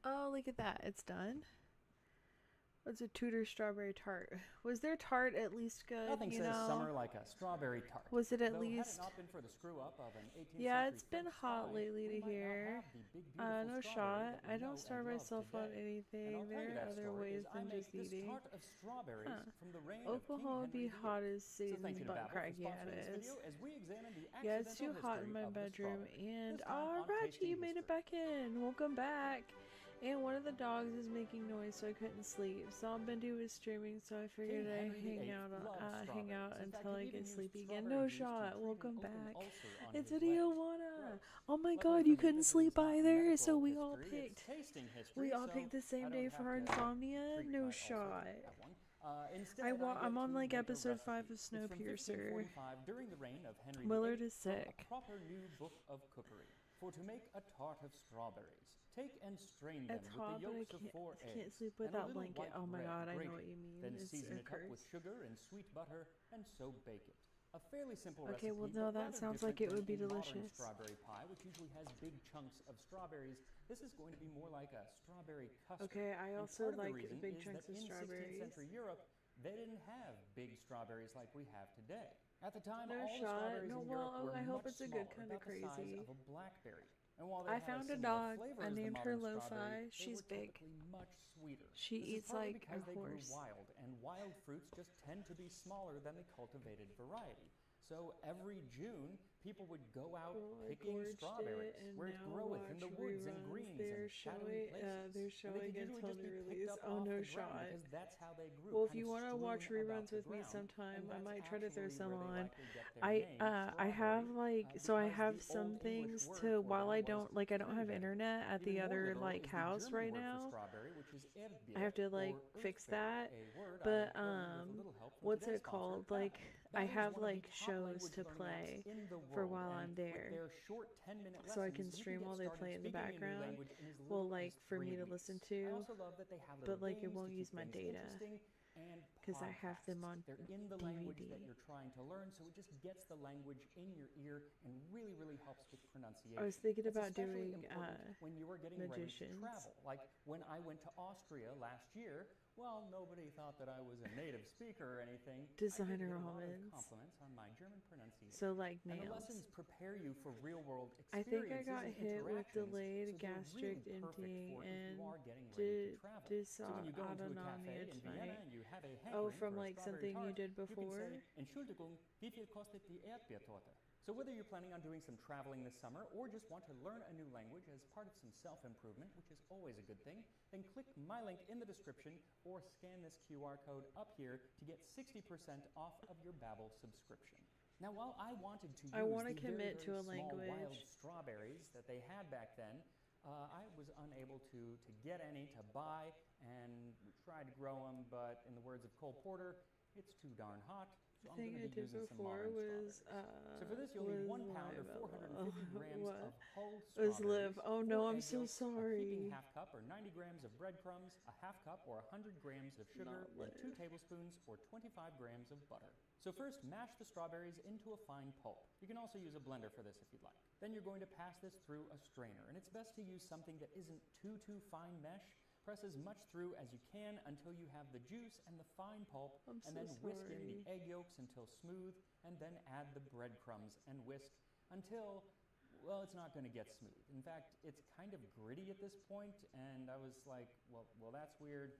S2: Oh, look at that. It's done. What's a Tudor strawberry tart? Was their tart at least good?
S9: Nothing says summer like a strawberry tart.
S2: Was it at
S9: Though
S2: least?
S9: Had it not been for the screw up of an 18th
S2: Yeah,
S9: century
S2: it's been
S9: French
S2: hot
S9: spy,
S2: lately
S9: we
S2: to
S9: might not
S2: hear.
S9: have the big, beautiful
S2: No
S9: strawberry
S2: shot.
S9: that we
S2: I
S9: know
S2: don't starve
S9: and love
S2: myself on
S9: today. And
S2: anything.
S9: I'll tell you
S2: There are
S9: that
S2: other
S9: story
S2: ways
S9: as I
S2: than
S9: make
S2: just
S9: this
S2: eating.
S9: tart of strawberries from the reign of King
S2: Oklahoma would be
S9: Henry
S2: hot
S9: VIII.
S2: as
S9: So
S2: Satan's
S9: thank you to
S2: butt
S9: Babel
S2: crack.
S9: for
S2: Yeah,
S9: sponsoring this
S2: it is.
S9: video as we examine the
S2: Yeah, it's too
S9: accidental
S2: hot in
S9: history
S2: my
S9: of the
S2: bedroom.
S9: strawberry.
S2: And
S9: This time on
S2: Reggie,
S9: Tasting
S2: you made it
S9: History.
S2: back in. Welcome back. And one of the dogs is making noise, so I couldn't sleep. Saw Bendy was streaming, so I figured
S9: King
S2: I'd
S9: Henry
S2: hang out
S9: VIII
S2: until I
S9: loved
S2: get
S9: strawberries. In fact, he even
S2: sleepy
S9: used
S2: again.
S9: strawberry
S2: No
S9: juice to
S2: shot.
S9: treat an
S2: Welcome
S9: open
S2: back.
S9: ulcer on
S2: It's
S9: his
S2: Idiot
S9: leg.
S2: Wanna.
S9: Gross.
S2: Oh my
S9: Luckily
S2: God,
S9: for
S2: you
S9: me,
S2: couldn't
S9: this
S2: sleep
S9: is not
S2: either, so
S9: medical
S2: we all
S9: history, it's
S2: picked.
S9: tasting history,
S2: We all
S9: so
S2: picked the
S9: I
S2: same
S9: don't
S2: day
S9: have
S2: for our
S9: to
S2: insomnia.
S9: treat
S2: No
S9: my
S2: shot.
S9: ulcer. Have one. Instead, I get
S2: I'm on
S9: to
S2: like
S9: make a
S2: episode 5
S9: recipe.
S2: of
S9: It's from
S2: Snowpiercer.
S9: 1545 during the reign of Henry
S2: Willard
S9: VIII
S2: is
S9: from
S2: sick.
S9: a proper new book of cookery. For to make a tart of strawberries, take and strain them
S2: It's
S9: with
S2: hot,
S9: the
S2: but I
S9: yolks of 4
S2: can't
S9: eggs
S2: sleep
S9: and
S2: with
S9: a
S2: that
S9: little
S2: blanket.
S9: white
S2: Oh my
S9: bread
S2: God, I know
S9: grated.
S2: what you mean.
S9: Then
S2: It's
S9: season it up
S2: hurts.
S9: with sugar and sweet butter, and so bake it. A fairly simple
S2: Okay,
S9: recipe,
S2: well, no,
S9: but
S2: that
S9: rather
S2: sounds like
S9: different
S2: it would be
S9: than a modern
S2: delicious.
S9: strawberry pie, which usually has big chunks of strawberries. This is going to be more like a strawberry custard.
S2: Okay, I
S9: And
S2: also
S9: part of the
S2: like
S9: reason
S2: big
S9: is
S2: chunks
S9: that
S2: of
S9: in 16th
S2: strawberries.
S9: century Europe, they didn't have big strawberries like we have today. At the time,
S2: No
S9: all the
S2: shot.
S9: strawberries
S2: No,
S9: in
S2: well,
S9: Europe were
S2: I hope
S9: much
S2: it's a good
S9: smaller,
S2: kind of
S9: about the size
S2: crazy.
S9: of a blackberry. And while they
S2: I
S9: had
S2: found a
S9: similar
S2: dog.
S9: flavor
S2: I
S9: as the
S2: named her
S9: modern
S2: Lo-Fi.
S9: strawberry, they
S2: She's
S9: were
S2: big.
S9: typically much sweeter.
S2: She
S9: This is
S2: eats
S9: partly
S2: like
S9: because
S2: a
S9: they
S2: horse.
S9: grew wild, and wild fruits just tend to be smaller than the cultivated variety. So every June, people would go out picking strawberries, where it groweth in the woods and greens and shadowy places.
S2: They're
S9: And they
S2: showing
S9: could usually
S2: until
S9: just
S2: the
S9: be picked
S2: release.
S9: up
S2: Oh,
S9: off
S2: no
S9: the
S2: shot.
S9: ground because that's how they grew.
S2: Well, if
S9: kind
S2: you
S9: of
S2: want to watch
S9: strewn about
S2: reruns
S9: the
S2: with me
S9: ground,
S2: sometime,
S9: and
S2: I
S9: that's
S2: might try to throw
S9: actually
S2: some
S9: where they
S2: on.
S9: likely get their name,
S2: I have
S9: strawberry,
S2: I
S9: because
S2: have
S9: the
S2: some
S9: Old English
S2: things
S9: word
S2: to
S9: for
S2: while
S9: them
S2: I
S9: was
S2: don't I don't have
S9: cranberry.
S2: internet at
S9: Even
S2: the
S9: more
S2: other
S9: literal
S2: like
S9: is the
S2: house
S9: German
S2: right
S9: word for
S2: now.
S9: strawberry, which is Erdbeer,
S2: I have to like
S9: or
S2: fix
S9: Earthberry,
S2: that.
S9: a word
S2: But
S9: I learned with a little help from
S2: what's
S9: today's
S2: it called?
S9: sponsor,
S2: Like
S9: Babbel.
S2: I
S9: Babbel is
S2: have
S9: one of the
S2: like
S9: top
S2: shows
S9: language
S2: to
S9: learning apps
S2: play.
S9: in the
S2: for
S9: world.
S2: while
S9: And
S2: I'm there.
S9: with their short 10-minute lessons,
S2: So I can
S9: you
S2: stream
S9: get
S2: while they
S9: started
S2: play in the
S9: speaking a new
S2: background.
S9: language in as
S2: Well,
S9: little
S2: like
S9: as
S2: for
S9: 3
S2: me to
S9: weeks.
S2: listen
S9: I
S2: to,
S9: also love that they have little
S2: but like it
S9: games
S2: won't
S9: to
S2: use
S9: keep
S2: my
S9: things
S2: data
S9: interesting, and
S2: because I have them
S9: podcasts.
S2: on
S9: They're in the language that
S2: DVD.
S9: you're trying to learn, so it just gets the language in your ear and really, really helps with pronunciation.
S2: I was thinking
S9: That's
S2: about
S9: especially
S2: doing
S9: important when you are getting ready to
S2: magicians.
S9: travel. Like when I went to Austria last year, well, nobody thought that I was a native speaker or anything.
S2: Designer
S9: I did get a lot of
S2: almonds.
S9: compliments on my German pronunciation.
S2: So like
S9: And the
S2: nails.
S9: lessons prepare you for real-world
S2: I think I
S9: experiences
S2: got
S9: and
S2: hit with
S9: interactions,
S2: delayed
S9: so they're
S2: gastric
S9: really perfect
S2: emptying
S9: for if
S2: and
S9: you are getting ready to travel. So when you go into a
S2: dysautonomia
S9: cafe in Vienna
S2: tonight.
S9: and you have a
S2: Oh,
S9: hankering
S2: from
S9: for a
S2: like
S9: strawberry
S2: something you
S9: tart,
S2: did
S9: you can
S2: before?
S9: say, Entschuldigung, wie viel kostet die Erdbeertorte? So whether you're planning on doing some traveling this summer or just want to learn a new language as part of some self-improvement, which is always a good thing, then click my link in the description or scan this QR code up here to get 60% off of your Babbel subscription. Now, while I wanted to use
S2: I wanna
S9: the very,
S2: commit
S9: very
S2: to a
S9: small wild
S2: language.
S9: strawberries that they had back then, I was unable to get any to buy, and we tried to grow them, but in the words of Cole Porter, it's too darn hot. So I'm
S2: thing
S9: going
S2: I
S9: to be
S2: did
S9: using some
S2: before
S9: modern
S2: was
S9: strawberries. So for this, you'll need 1 pound or 450 grams
S2: what?
S9: of whole
S2: It was
S9: strawberries,
S2: live. Oh no,
S9: 4
S2: I'm
S9: egg
S2: so
S9: yolks, a heaping
S2: sorry.
S9: half cup or 90 grams of breadcrumbs, a half cup or 100 grams of sugar,
S2: Not
S9: and 2
S2: live.
S9: tablespoons or 25 grams of butter. So first, mash the strawberries into a fine pulp. You can also use a blender for this if you'd like. Then you're going to pass this through a strainer, and it's best to use something that isn't too fine mesh. Press as much through as you can until you have the juice and the fine pulp,
S2: I'm
S9: and
S2: so
S9: then whisk in the
S2: sorry.
S9: egg yolks until smooth, and then add the breadcrumbs and whisk until, well, it's not going to get smooth. In fact, it's kind of gritty at this point, and I was like, well, that's weird,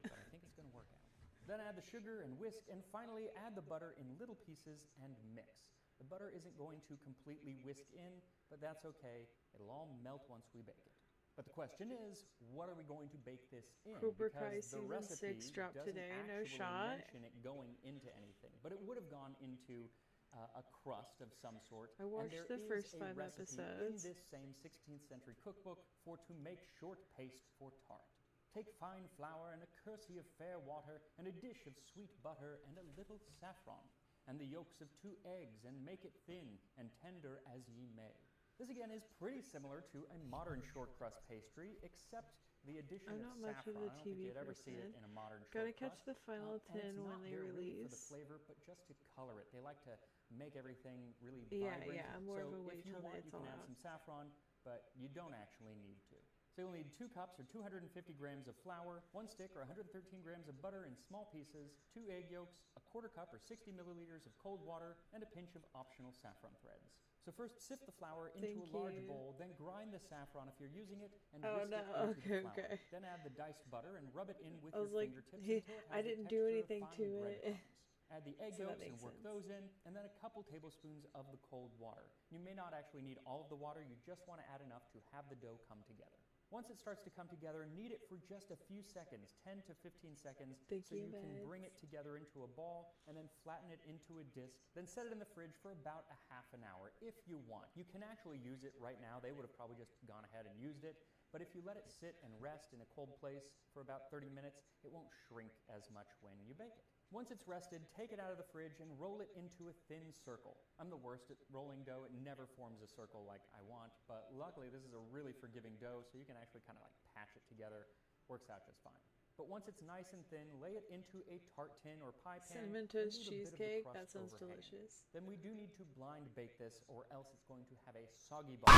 S9: but I think it's going to work out. Then add the sugar and whisk, and finally add the butter in little pieces and mix. The butter isn't going to completely whisk in, but that's okay. It'll all melt once we bake it. But the question is, what are we going to bake this in?
S2: Cobra Kai
S9: Because the
S2: season
S9: recipe
S2: 6 dropped
S9: doesn't
S2: today, no
S9: actually
S2: shot.
S9: mention it going into anything, but it would have gone into a crust of some sort.
S2: I watched
S9: and there
S2: the
S9: is
S2: first
S9: a
S2: 5
S9: recipe
S2: episodes.
S9: in this same 16th century cookbook for to make short paste for tart. Take fine flour and a kersey of fair water and a dish of sweet butter and a little saffron, and the yolks of 2 eggs, and make it thin and tender as ye may. This again is pretty similar to a modern short crust pastry, except the addition
S2: I'm
S9: of
S2: not much of
S9: saffron.
S2: a
S9: I don't think
S2: TV
S9: you'd ever see it
S2: person.
S9: in a modern
S2: Gotta
S9: short
S2: catch
S9: crust.
S2: the final
S9: And
S2: 10
S9: it's
S2: when
S9: not
S2: they
S9: there really for the
S2: release.
S9: flavor, but just to color it. They like to make everything really
S2: Yeah,
S9: vibrant.
S2: yeah, I'm more
S9: so
S2: of a wait
S9: if you
S2: till
S9: want,
S2: it's
S9: you can
S2: all
S9: add
S2: out.
S9: some saffron, but you don't actually need to. So you'll need 2 cups or 250 grams of flour, 1 stick or 113 grams of butter in small pieces, 2 egg yolks, a quarter cup or 60 milliliters of cold water, and a pinch of optional saffron threads. So first, sift the flour into
S2: Thank
S9: a large
S2: you.
S9: bowl, then grind the saffron if you're using it, and
S2: Oh,
S9: whisk
S2: no,
S9: it into
S2: okay,
S9: the flour.
S2: okay.
S9: Then add the diced butter and rub it in with
S2: I
S9: your
S2: was like,
S9: fingertips until it has
S2: I
S9: the
S2: didn't do
S9: texture of
S2: anything
S9: fine
S2: to it.
S9: breadcrumbs. Add the egg
S2: So that
S9: yolks and
S2: makes
S9: work
S2: sense.
S9: those in, and then a couple tablespoons of the cold water. You may not actually need all of the water, you just want to add enough to have the dough come together. Once it starts to come together, knead it for just a few seconds, 10 to 15 seconds,
S2: Thank
S9: so
S2: you,
S9: you can bring
S2: Mads.
S9: it together into a ball, and then flatten it into a disc, then set it in the fridge for about a half an hour if you want. You can actually use it right now. They would have probably just gone ahead and used it, but if you let it sit and rest in a cold place for about 30 minutes, it won't shrink as much when you bake it. Once it's rested, take it out of the fridge and roll it into a thin circle. I'm the worst at rolling dough. It never forms a circle like I want, but luckily this is a really forgiving dough, so you can actually kind of like patch it together. Works out just fine. But once it's nice and thin, lay it into a tart tin or pie pan.
S2: Cinnamon
S9: and
S2: toast
S9: leave a bit of the
S2: cheesecake,
S9: crust
S2: that sounds
S9: overhang.
S2: delicious.
S9: Then we do need to blind bake this, or else it's going to have a soggy ball.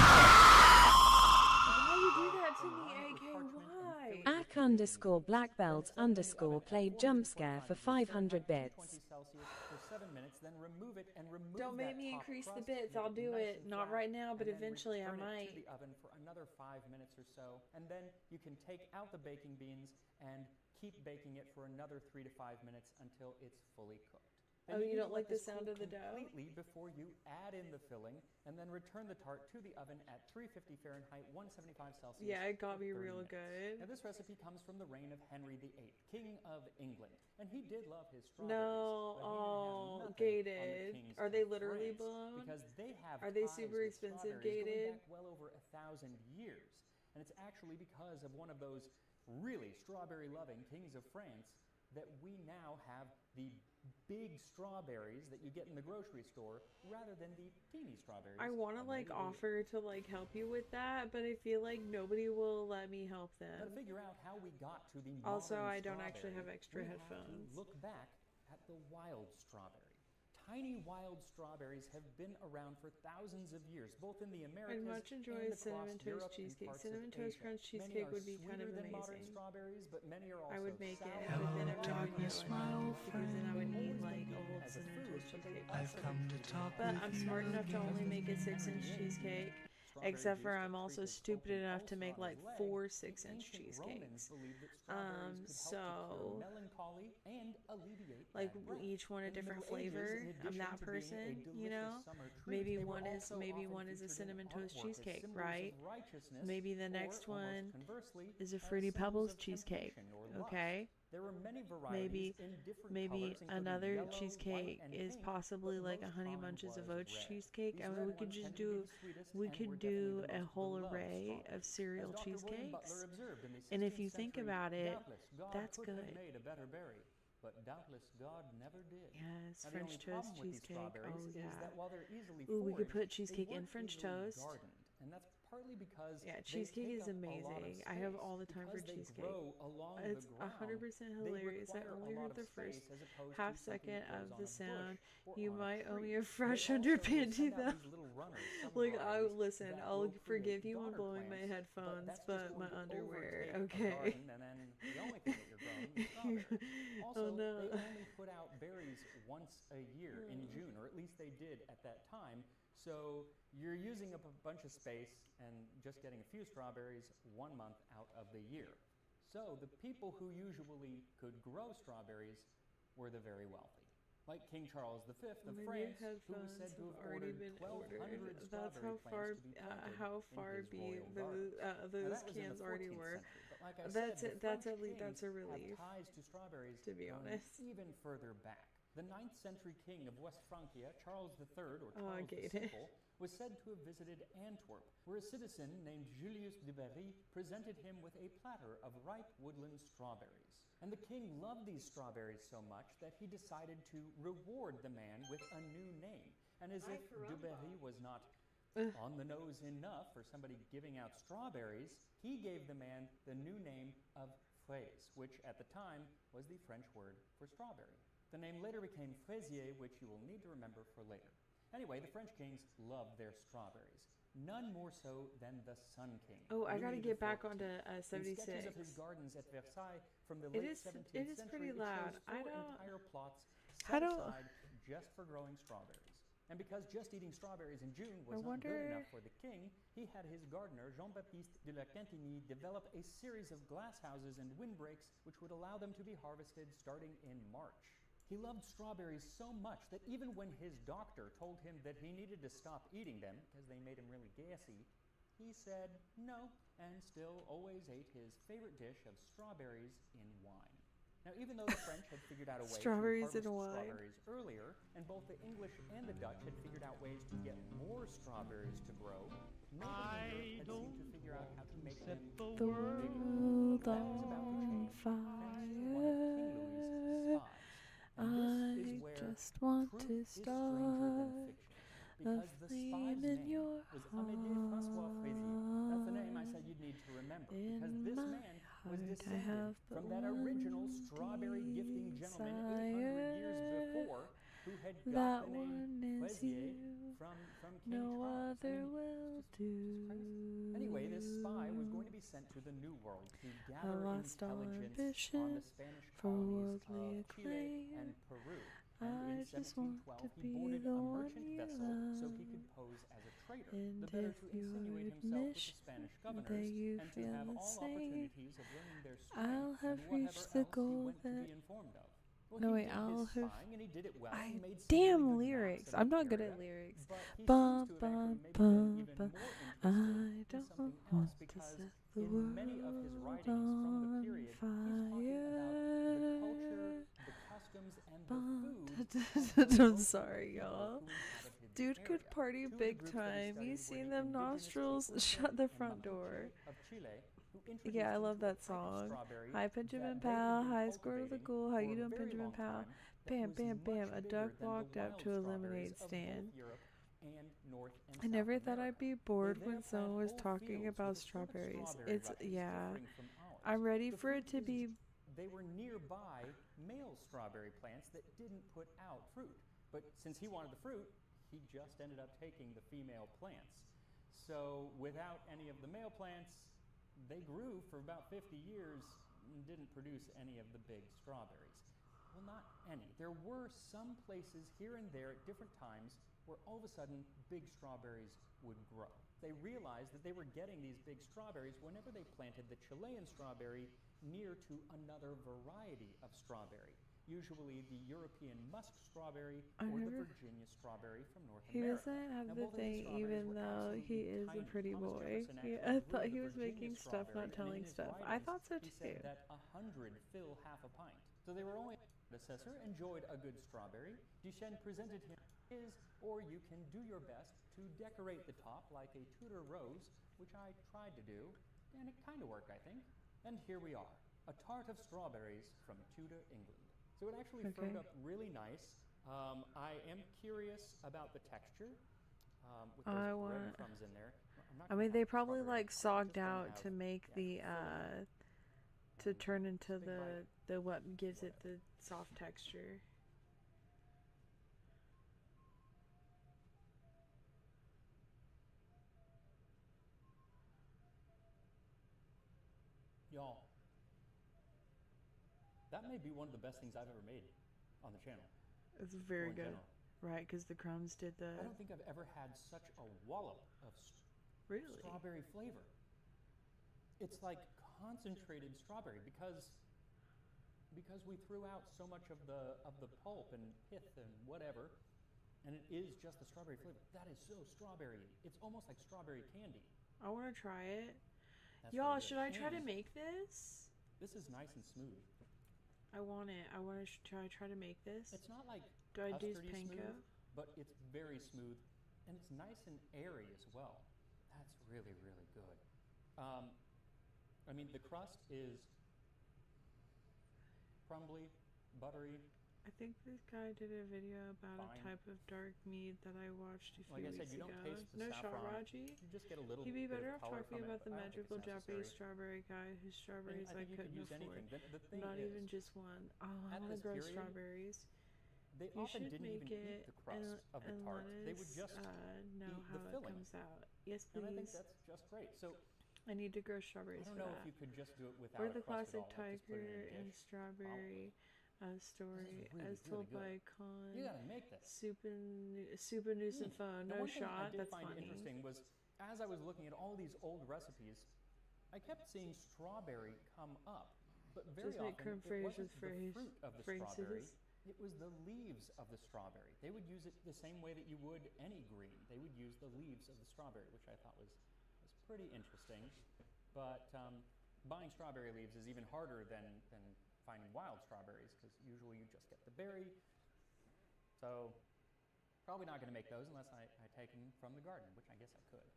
S2: Why you do that to me, AK? Why?
S3: Ak_blackbelt_played jump scare for 500 bits.
S9: For 7 minutes, then remove it and remove
S2: Don't make
S9: that
S2: me
S9: top
S2: increase the
S9: crust,
S2: bits.
S9: make
S2: I'll do
S9: nice
S2: it.
S9: and
S2: Not
S9: flat,
S2: right now, but
S9: and then
S2: eventually I
S9: return it
S2: might.
S9: to the oven for another 5 minutes or so, and then you can take out the baking beans and keep baking it for another 3 to 5 minutes until it's fully cooked. Then
S2: Oh, you
S9: need
S2: don't
S9: to let
S2: like the
S9: this
S2: sound
S9: cool
S2: of the dough?
S9: completely before you add in the filling, and then return the tart to the oven at 350 Fahrenheit, 175 Celsius.
S2: Yeah, it got
S9: for
S2: me
S9: 30
S2: real
S9: minutes.
S2: good.
S9: Now this recipe comes from the reign of Henry VIII, King of England, and he did love his strawberries.
S2: No,
S9: but he didn't have
S2: oh,
S9: nothing on the
S2: gated.
S9: kings
S2: Are they
S9: of
S2: literally
S9: France,
S2: blown?
S9: Because they have
S2: Are they
S9: ties
S2: super
S9: with
S2: expensive
S9: strawberries
S2: gated?
S9: going back well over 1,000 years, and it's actually because of one of those really strawberry-loving kings of France that we now have the big strawberries that you get in the grocery store rather than the teeny strawberries.
S2: I want to like offer to like help you with that, but I feel like nobody will let me help them.
S9: But to figure out how we got to the
S2: Also,
S9: modern
S2: I don't actually have
S9: strawberry,
S2: extra
S9: we
S2: headphones.
S9: Have to look back at the wild strawberry. Tiny wild strawberries have been around for thousands of years, both in the Americas
S2: I'd much enjoy
S9: and
S2: Cinnamon
S9: across
S2: Toast
S9: Europe and
S2: Cheesecake.
S9: parts
S2: Cinnamon
S9: of
S2: Toast
S9: Asia.
S2: Crunch
S9: Many
S2: Cheesecake
S9: are
S2: would be kind of
S9: sweeter than modern
S2: amazing.
S9: strawberries, but many are also
S2: I would make it,
S9: sour.
S2: but then
S1: Hello,
S2: everyone would
S1: darkness,
S2: yell
S1: my
S2: at me
S1: old
S2: because then I would
S9: friend.
S2: eat
S9: Always
S2: like
S9: been
S2: a whole
S9: as a
S2: Cinnamon
S9: food,
S2: Toast
S9: but they
S2: Cheesecake.
S1: I've come to talk
S2: But
S1: with
S2: I'm
S1: you
S2: smart enough to only make a 6-inch
S9: again.
S2: cheesecake.
S9: Strawberry
S2: Except for
S9: juice
S2: I'm
S9: to
S2: also
S9: treat the
S2: stupid
S9: open
S2: enough to
S9: ulcer
S2: make
S9: on
S2: like
S9: his leg.
S2: 4
S9: The
S2: 6-inch
S9: ancient
S2: cheesecakes.
S9: Romans believed that strawberries could help to cure melancholy and alleviate
S2: Like
S9: bad breath.
S2: each one a
S9: In the
S2: different
S9: Middle Ages,
S2: flavor.
S9: in
S2: I'm
S9: addition
S2: that
S9: to being a
S2: person, you
S9: delicious
S2: know.
S9: summer treat,
S2: Maybe
S9: they were
S2: one is
S9: also often
S2: a
S9: featured in
S2: Cinnamon Toast
S9: artwork as
S2: Cheesecake,
S9: symbols of
S2: right?
S9: righteousness,
S2: Maybe the
S9: or,
S2: next
S9: almost
S2: one
S9: conversely,
S2: is a
S9: as
S2: Fruity
S9: symbols
S2: Pebbles
S9: of
S2: cheesecake.
S9: temptation or lust.
S2: Okay.
S9: There were many varieties in different
S2: Maybe
S9: colors, including
S2: another
S9: yellow,
S2: cheesecake
S9: white, and
S2: is
S9: pink,
S2: possibly
S9: but
S2: like a
S9: most
S2: Honey
S9: common
S2: Bunches of
S9: was
S2: Oats
S9: red.
S2: cheesecake.
S9: These
S2: I mean,
S9: red
S2: we could
S9: ones
S2: just
S9: tended to be
S2: do
S9: the sweetest
S2: we
S9: and
S2: could
S9: were definitely
S2: do
S9: the
S2: a
S9: most
S2: whole
S9: beloved
S2: array of
S9: strawberries.
S2: cereal
S9: As Dr. William
S2: cheesecakes.
S9: Butler observed in the
S2: And if you
S9: 16th
S2: think
S9: century,
S2: about it,
S9: doubtless God
S2: that's
S9: could have
S2: good.
S9: made a better berry, but doubtless God never did.
S2: Yes,
S9: Now, the
S2: French
S9: only
S2: toast
S9: problem with these
S2: cheesecake.
S9: strawberries
S2: Oh
S9: is
S2: yeah.
S9: that while they're easily
S2: Ooh, we could
S9: foraged,
S2: put cheesecake
S9: they
S2: in
S9: weren't
S2: French
S9: easily
S2: toast.
S9: gardened, and that's partly because
S2: Yeah,
S9: they
S2: cheesecake
S9: take
S2: is
S9: up a lot of
S2: amazing. I have
S9: space
S2: all the time for
S9: because they
S2: cheesecake.
S9: grow along
S2: It's
S9: the ground.
S2: 100%
S9: They
S2: hilarious. I
S9: require a
S2: only
S9: lot
S2: heard
S9: of
S2: the first
S9: space as opposed
S2: half
S9: to something
S2: second
S9: that
S2: of
S9: grows
S2: the
S9: on a
S2: sound.
S9: bush or
S2: You
S9: on a
S2: might owe
S9: tree.
S2: me a
S9: They
S2: fresh
S9: also
S2: underpanty
S9: send out
S2: though.
S9: these little runners, some
S2: Like
S9: varieties,
S2: listen,
S9: that
S2: I'll
S9: will
S2: forgive
S9: create
S2: you on
S9: daughter
S2: blowing my
S9: plants,
S2: headphones,
S9: that's just
S2: but
S9: going
S2: my
S9: to
S2: underwear.
S9: overtake a
S2: Okay.
S9: garden, and then the only thing that you're growing is strawberries. Also,
S2: Oh no.
S9: they only put out berries once a year in June, or at least they did at that time. So you're using up a bunch of space and just getting a few strawberries 1 month out of the year. So the people who usually could grow strawberries were the very wealthy. Like King Charles V of
S2: My new
S9: France, who was
S2: headphones
S9: said to
S2: have
S9: have
S2: already
S9: ordered
S2: been
S9: 1,200
S2: ordered. That's
S9: strawberry
S2: how far
S9: plants to be planted
S2: how
S9: in
S2: far
S9: his royal gardens. Now,
S2: those
S9: that was in
S2: cans
S9: the
S2: already
S9: 14th
S2: were.
S9: century, but like I
S2: That's
S9: said,
S2: it.
S9: the
S2: That's
S9: French
S2: that's a
S9: kings
S2: relief.
S9: had ties to strawberries
S2: To be
S9: going
S2: honest.
S9: even further back. The 9th century king of West Francia, Charles III, or
S2: Oh, I
S9: Charles the
S2: get it.
S9: Simple, was said to have visited Antwerp, where a citizen named Julius de Berry presented him with a platter of ripe woodland strawberries. And the king loved these strawberries so much that he decided to reward the man with a new name. And as if de Berry was not on the nose enough for somebody giving out strawberries, he gave the man the new name of fraise, which at the time was the French word for strawberry. The name later became fraisier, which you will need to remember for later. Anyway, the French kings loved their strawberries, none more so than the Sun King.
S2: Oh, I gotta
S9: Louis
S2: get back
S9: XIV.
S2: onto
S9: In
S2: 76.
S9: sketches of his gardens at Versailles from the
S2: It
S9: late
S2: is
S9: 17th
S2: it is
S9: century,
S2: pretty
S9: it
S2: loud.
S9: shows
S2: I
S9: 4
S2: don't
S9: entire plots
S2: How
S9: set
S2: do-
S9: aside just for growing strawberries. And because just eating strawberries in June was
S2: I
S9: not good
S2: wonder-
S9: enough for the king, he had his gardener, Jean-Baptiste de la Quintigny, develop a series of glass houses and windbreaks which would allow them to be harvested starting in March. He loved strawberries so much that even when his doctor told him that he needed to stop eating them because they made him really gassy, he said no and still always ate his favorite dish of strawberries in wine. Now, even though the French had figured out a way
S2: Strawberries
S9: to
S2: in
S9: harvest
S2: wine.
S9: strawberries earlier, and both the English and the Dutch had figured out ways to get more strawberries to grow, nobody had seemed to figure out how to make them
S2: the
S9: bigger.
S2: world
S9: That was about to
S2: on
S9: change thanks to one of King Louis's
S2: fire.
S9: spies. And this is
S2: I
S9: where
S2: just want
S9: truth
S2: to
S9: is stranger than
S2: start
S9: fiction.
S2: a
S9: Because the spy's
S2: flame in
S9: name
S2: your
S9: was Amédée François Fraisier. That's the name I said you'd need to remember. Because
S2: In
S9: this
S2: my
S9: man was
S2: heart I
S9: descended
S2: have but
S9: from that original
S2: one
S9: strawberry gifting gentleman 800 years before who had got
S2: That
S9: the name
S2: one is
S9: Fraisier
S2: you.
S9: from King
S2: No
S9: Charles.
S2: other
S9: I mean,
S2: will
S9: it's
S2: do.
S9: crazy. Anyway, this spy was going to be sent to the New World to gather
S2: lost all
S9: intelligence on
S2: ambition
S9: the Spanish
S2: for
S9: colonies
S2: worldly
S9: of Chile
S2: acclaim.
S9: and Peru.
S2: I
S9: And in
S2: just want
S9: 1712,
S2: to
S9: he
S2: be
S9: boarded
S2: the
S9: a
S2: one
S9: merchant
S2: you
S9: vessel so he
S2: love.
S9: could pose as a trader,
S2: And
S9: the better
S2: if
S9: to
S2: you
S9: insinuate himself with the
S2: admit
S9: Spanish
S2: that
S9: governors
S2: you
S9: and to
S2: feel
S9: have
S2: the
S9: all
S2: same,
S9: opportunities of learning their strength
S2: I'll have
S9: and whatever
S2: reached the
S9: else he
S2: goal
S9: went to
S2: that
S9: be informed of. Well,
S2: No,
S9: he
S2: wait,
S9: did
S2: I'll
S9: his
S2: have-
S9: spying, and he did it well.
S2: I
S9: He made some
S2: damn
S9: really good
S2: lyrics.
S9: maps of
S2: I'm
S9: the
S2: not good
S9: area,
S2: at lyrics.
S9: but he
S2: Bum,
S9: seems to have
S2: bum,
S9: actually maybe been
S2: bum,
S9: even
S2: bum.
S9: more
S2: I
S9: interested in
S2: don't
S9: something
S2: want
S9: else
S2: to
S9: because
S2: set the
S9: in many of his
S2: world
S9: writings from the
S2: on
S9: period, he's talking about the culture,
S2: fire.
S9: the customs, and the
S2: Bum,
S9: food
S2: da,
S9: of
S2: da,
S9: the
S2: da, I'm
S9: local
S2: sorry,
S9: people
S2: y'all.
S9: who inhabited the
S2: Dude could
S9: area.
S2: party
S9: Two of the
S2: big
S9: groups that he
S2: time. You
S9: studied
S2: seen
S9: were
S2: them
S9: the indigenous
S2: nostrils?
S9: people
S2: Shut the
S9: and
S2: front
S9: Mapuche
S2: door.
S9: of Chile who introduced
S2: Yeah, I
S9: him
S2: love
S9: to a
S2: that
S9: type of
S2: song.
S9: strawberry
S2: Hi,
S9: that
S2: Benjamin
S9: they had
S2: Pal.
S9: been
S2: Hi, Squirrel the
S9: cultivating
S2: Ghoul. How
S9: for
S2: you
S9: a
S2: doing,
S9: very
S2: Benjamin
S9: long
S2: Pal?
S9: time that
S2: Bam,
S9: was
S2: bam, bam.
S9: much
S2: A
S9: bigger
S2: duck
S9: than
S2: walked
S9: the
S2: up
S9: wild
S2: to a
S9: strawberries
S2: lemonade
S9: of both
S2: stand.
S9: Europe and North and
S2: I
S9: South
S2: never thought I'd
S9: America.
S2: be
S9: They
S2: bored
S9: there
S2: when
S9: plant
S2: someone was
S9: whole
S2: talking
S9: fields
S2: about
S9: with assorted
S2: strawberries.
S9: strawberry
S2: It's,
S9: varieties
S2: yeah.
S9: differing from ours.
S2: I'm ready
S9: The
S2: for it
S9: fruit
S2: to be.
S9: they were nearby male strawberry plants that didn't put out fruit. But since he wanted the fruit, he just ended up taking the female plants. So without any of the male plants, they grew for about 50 years and didn't produce any of the big strawberries. Well, not any. There were some places here and there at different times where all of a sudden big strawberries would grow. They realized that they were getting these big strawberries whenever they planted the Chilean strawberry near to another variety of strawberry, usually the European musk strawberry or the Virginia strawberry from North America.
S2: He doesn't have
S9: Now,
S2: the
S9: both of these
S2: thing,
S9: strawberries
S2: even
S9: were
S2: though he
S9: absolutely
S2: is a
S9: tiny.
S2: pretty
S9: Thomas
S2: boy.
S9: Jefferson
S2: Yeah,
S9: actually
S2: I
S9: grew
S2: thought
S9: the
S2: he was
S9: Virginia
S2: making stuff,
S9: strawberry,
S2: not
S9: and
S2: telling
S9: in his
S2: stuff. I
S9: writings,
S2: thought so
S9: he
S2: too.
S9: said that 100 fill half a pint. So they were only predecessor enjoyed a good strawberry. Duchenne presented him his, or you can do your best to decorate the top like a Tudor rose, which I tried to do, and it kind of worked, I think. And here we are, a tart of strawberries from Tudor, England. So it actually firmed up really nice. I am curious about the texture with those breadcrumbs in there.
S2: I mean, they probably like sogged out to make the to turn into the what gives it the soft texture.
S9: Y'all, that may be one of the best things I've ever made on the channel.
S2: It's very
S9: in
S2: good,
S9: general.
S2: right? Because the crumbs did the.
S9: I don't think I've ever had such a wallop of
S2: Really?
S9: strawberry flavor. It's like concentrated strawberry because we threw out so much of the pulp and pith and whatever, and it is just the strawberry flavor. That is so strawberry. It's almost like strawberry candy.
S2: I want to try it.
S9: That's
S2: Y'all,
S9: really
S2: should I
S9: good.
S2: try to
S9: And
S2: make this?
S9: This is nice and smooth.
S2: I want it. I want to try to make this.
S9: It's not like
S2: Do I do
S9: custardy
S2: panko?
S9: smooth, but it's very smooth, and it's nice and airy as well. That's really, really good. I mean, the crust is crumbly, buttery.
S2: I think this guy did a video about
S9: Fine.
S2: a type of dark mead that I watched a few
S9: Like I said,
S2: weeks
S9: you don't
S2: ago.
S9: taste the
S2: No shot,
S9: saffron.
S2: Raji.
S9: You just get a little
S2: He'd be
S9: bit
S2: better
S9: of
S2: off
S9: color
S2: talking
S9: from
S2: about
S9: it,
S2: the
S9: but I don't think
S2: magical
S9: it's
S2: Japanese
S9: necessary.
S2: strawberry guy whose strawberries
S9: And I think you could
S2: couldn't
S9: use
S2: afford.
S9: anything. The thing
S2: Not
S9: is,
S2: even just one. Oh, I
S9: at
S2: want to
S9: this
S2: grow
S9: period,
S2: strawberries.
S9: they
S2: You
S9: often
S2: should
S9: didn't
S2: make
S9: even
S2: it
S9: eat the crust of the
S2: and
S9: tart.
S2: let
S9: They would
S2: us
S9: just
S2: know
S9: eat
S2: how
S9: the
S2: it
S9: filling.
S2: comes out. Yes,
S9: And I think
S2: please.
S9: that's just great. So
S2: I need to grow
S9: I
S2: strawberries
S9: don't
S2: for
S9: know
S2: that.
S9: if you could just do it without
S2: Or
S9: a
S2: the
S9: crust at
S2: classic
S9: all, like just put it in
S2: tiger
S9: a
S2: and
S9: dish.
S2: strawberry story
S9: really,
S2: as told
S9: really
S2: by Con.
S9: You gotta make this.
S2: Super nuisance phone.
S9: Now,
S2: No
S9: one thing I
S2: shot.
S9: did
S2: That's
S9: find
S2: funny.
S9: interesting was as I was looking at all these old recipes, I kept seeing strawberry come up, but very
S2: Just make
S9: often
S2: creme
S9: it
S2: fraiche
S9: wasn't
S2: with
S9: the fruit of the
S2: phrases.
S9: strawberry. It was the leaves of the strawberry. They would use it the same way that you would any green. They would use the leaves of the strawberry, which I thought was pretty interesting. But buying strawberry leaves is even harder than finding wild strawberries because usually you just get the berry. So probably not going to make those unless I take them from the garden, which I guess I could.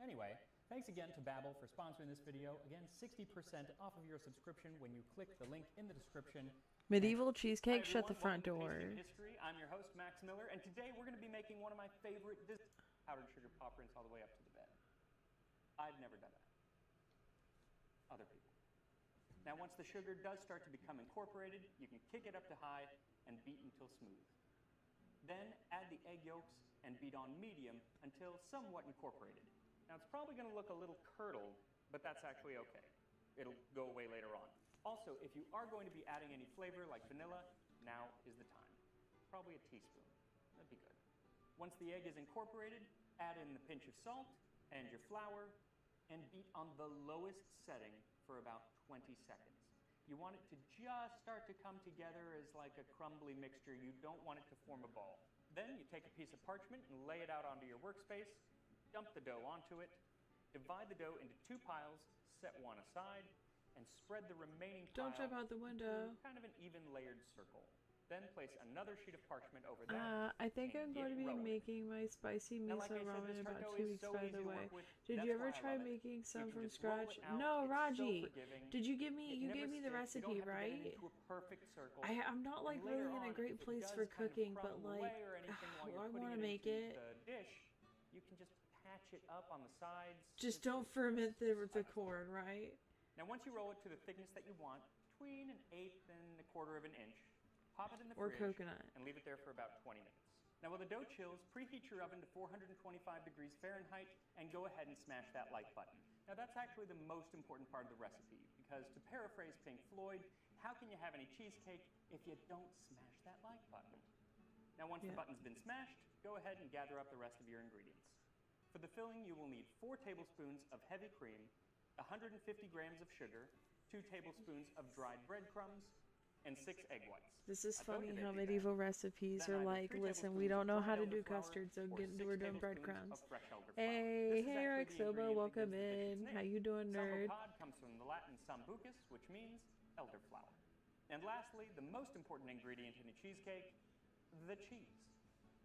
S9: Anyway, thanks again to Babbel for sponsoring this video. Again, 60% off of your subscription when you click the link in the description.
S2: Medieval cheesecake,
S10: Hi,
S2: shut the
S10: everyone.
S2: front door.
S10: Welcome to Tasting History. I'm your host, Max Miller, and today we're going to be making one of my favorite powdered sugar pop rinse all the way up to the bed. I've never done that. Other people. Now, once the sugar does start to become incorporated, you can kick it up to high and beat until smooth. Then add the egg yolks and beat on medium until somewhat incorporated. Now, it's probably going to look a little curdled, but that's actually okay. It'll go away later on. Also, if you are going to be adding any flavor like vanilla, now is the time. Probably a teaspoon. That'd be good. Once the egg is incorporated, add in the pinch of salt and your flour and beat on the lowest setting for about 20 seconds. You want it to just start to come together as like a crumbly mixture. You don't want it to form a ball. Then you take a piece of parchment and lay it out onto your workspace, dump the dough onto it, divide the dough into 2 piles, set one aside, and spread the remaining
S2: Don't
S10: pile
S2: jump out the window.
S10: into kind of an even layered circle. Then place another sheet of parchment over that.
S2: I think I'm going to be
S10: rolling.
S2: making my spicy
S10: Now,
S2: miso
S10: like I said,
S2: ramen
S10: this
S2: in about
S10: taco
S2: 2
S10: is
S2: weeks,
S10: so
S2: by
S10: easy
S2: the
S10: to
S2: way.
S10: work with.
S2: Did
S10: That's
S2: you ever
S10: why I
S2: try
S10: love it.
S2: making some
S10: You can
S2: from
S10: just roll
S2: scratch?
S10: it out.
S2: No,
S10: It's so
S2: Raji.
S10: forgiving.
S2: Did you give me
S10: It
S2: you
S10: never
S2: gave me the
S10: sticks. You don't
S2: recipe,
S10: have to get it
S2: right?
S10: into a perfect circle.
S2: I'm not like
S10: And later
S2: really in a
S10: on,
S2: great
S10: if it
S2: place
S10: does
S2: for
S10: kind of
S2: cooking, but
S10: crumble
S2: like
S10: away or anything while you're
S2: I
S10: putting
S2: want to
S10: it
S2: make
S10: into
S2: it.
S10: the dish, you can just patch it up on the sides.
S2: Just
S10: It's
S2: don't ferment the corn, right?
S10: Now, once you roll it to the thickness that you want, between 1/8 and 1/4 of an inch, pop it in the
S2: Or
S10: fridge
S2: coconut.
S10: and leave it there for about 20 minutes. Now, while the dough chills, preheat your oven to 425 degrees Fahrenheit and go ahead and smash that like button. Now, that's actually the most important part of the recipe, because to paraphrase Pink Floyd, how can you have any cheesecake if you don't smash that like button? Now, once the button's been smashed, go ahead and gather up the rest of your ingredients. For the filling, you will need 4 tablespoons of heavy cream, 150 grams of sugar, 2 tablespoons of dried breadcrumbs, and 6 egg whites.
S2: This is
S10: I told you
S2: funny
S10: they'd
S2: how
S10: do
S2: medieval
S10: that.
S2: recipes
S10: Then
S2: are
S10: either
S2: like,
S10: 3
S2: listen, we
S10: tablespoons
S2: don't
S10: of
S2: know how
S10: dried
S2: to do
S10: elderflower
S2: custard, so
S10: or
S2: we're
S10: 6
S2: doing
S10: tablespoons
S2: breadcrumbs.
S10: of fresh elderflower.
S2: Hey,
S10: This is
S2: hey,
S10: actually
S2: Eric
S10: the
S2: Soba,
S10: ingredient
S2: welcome
S10: that gives the dish
S2: in.
S10: its
S2: How
S10: name.
S2: you doing, nerd?
S10: Sambocad comes from the Latin sambucus, which means elderflower. And lastly, the most important ingredient in a cheesecake, the cheese.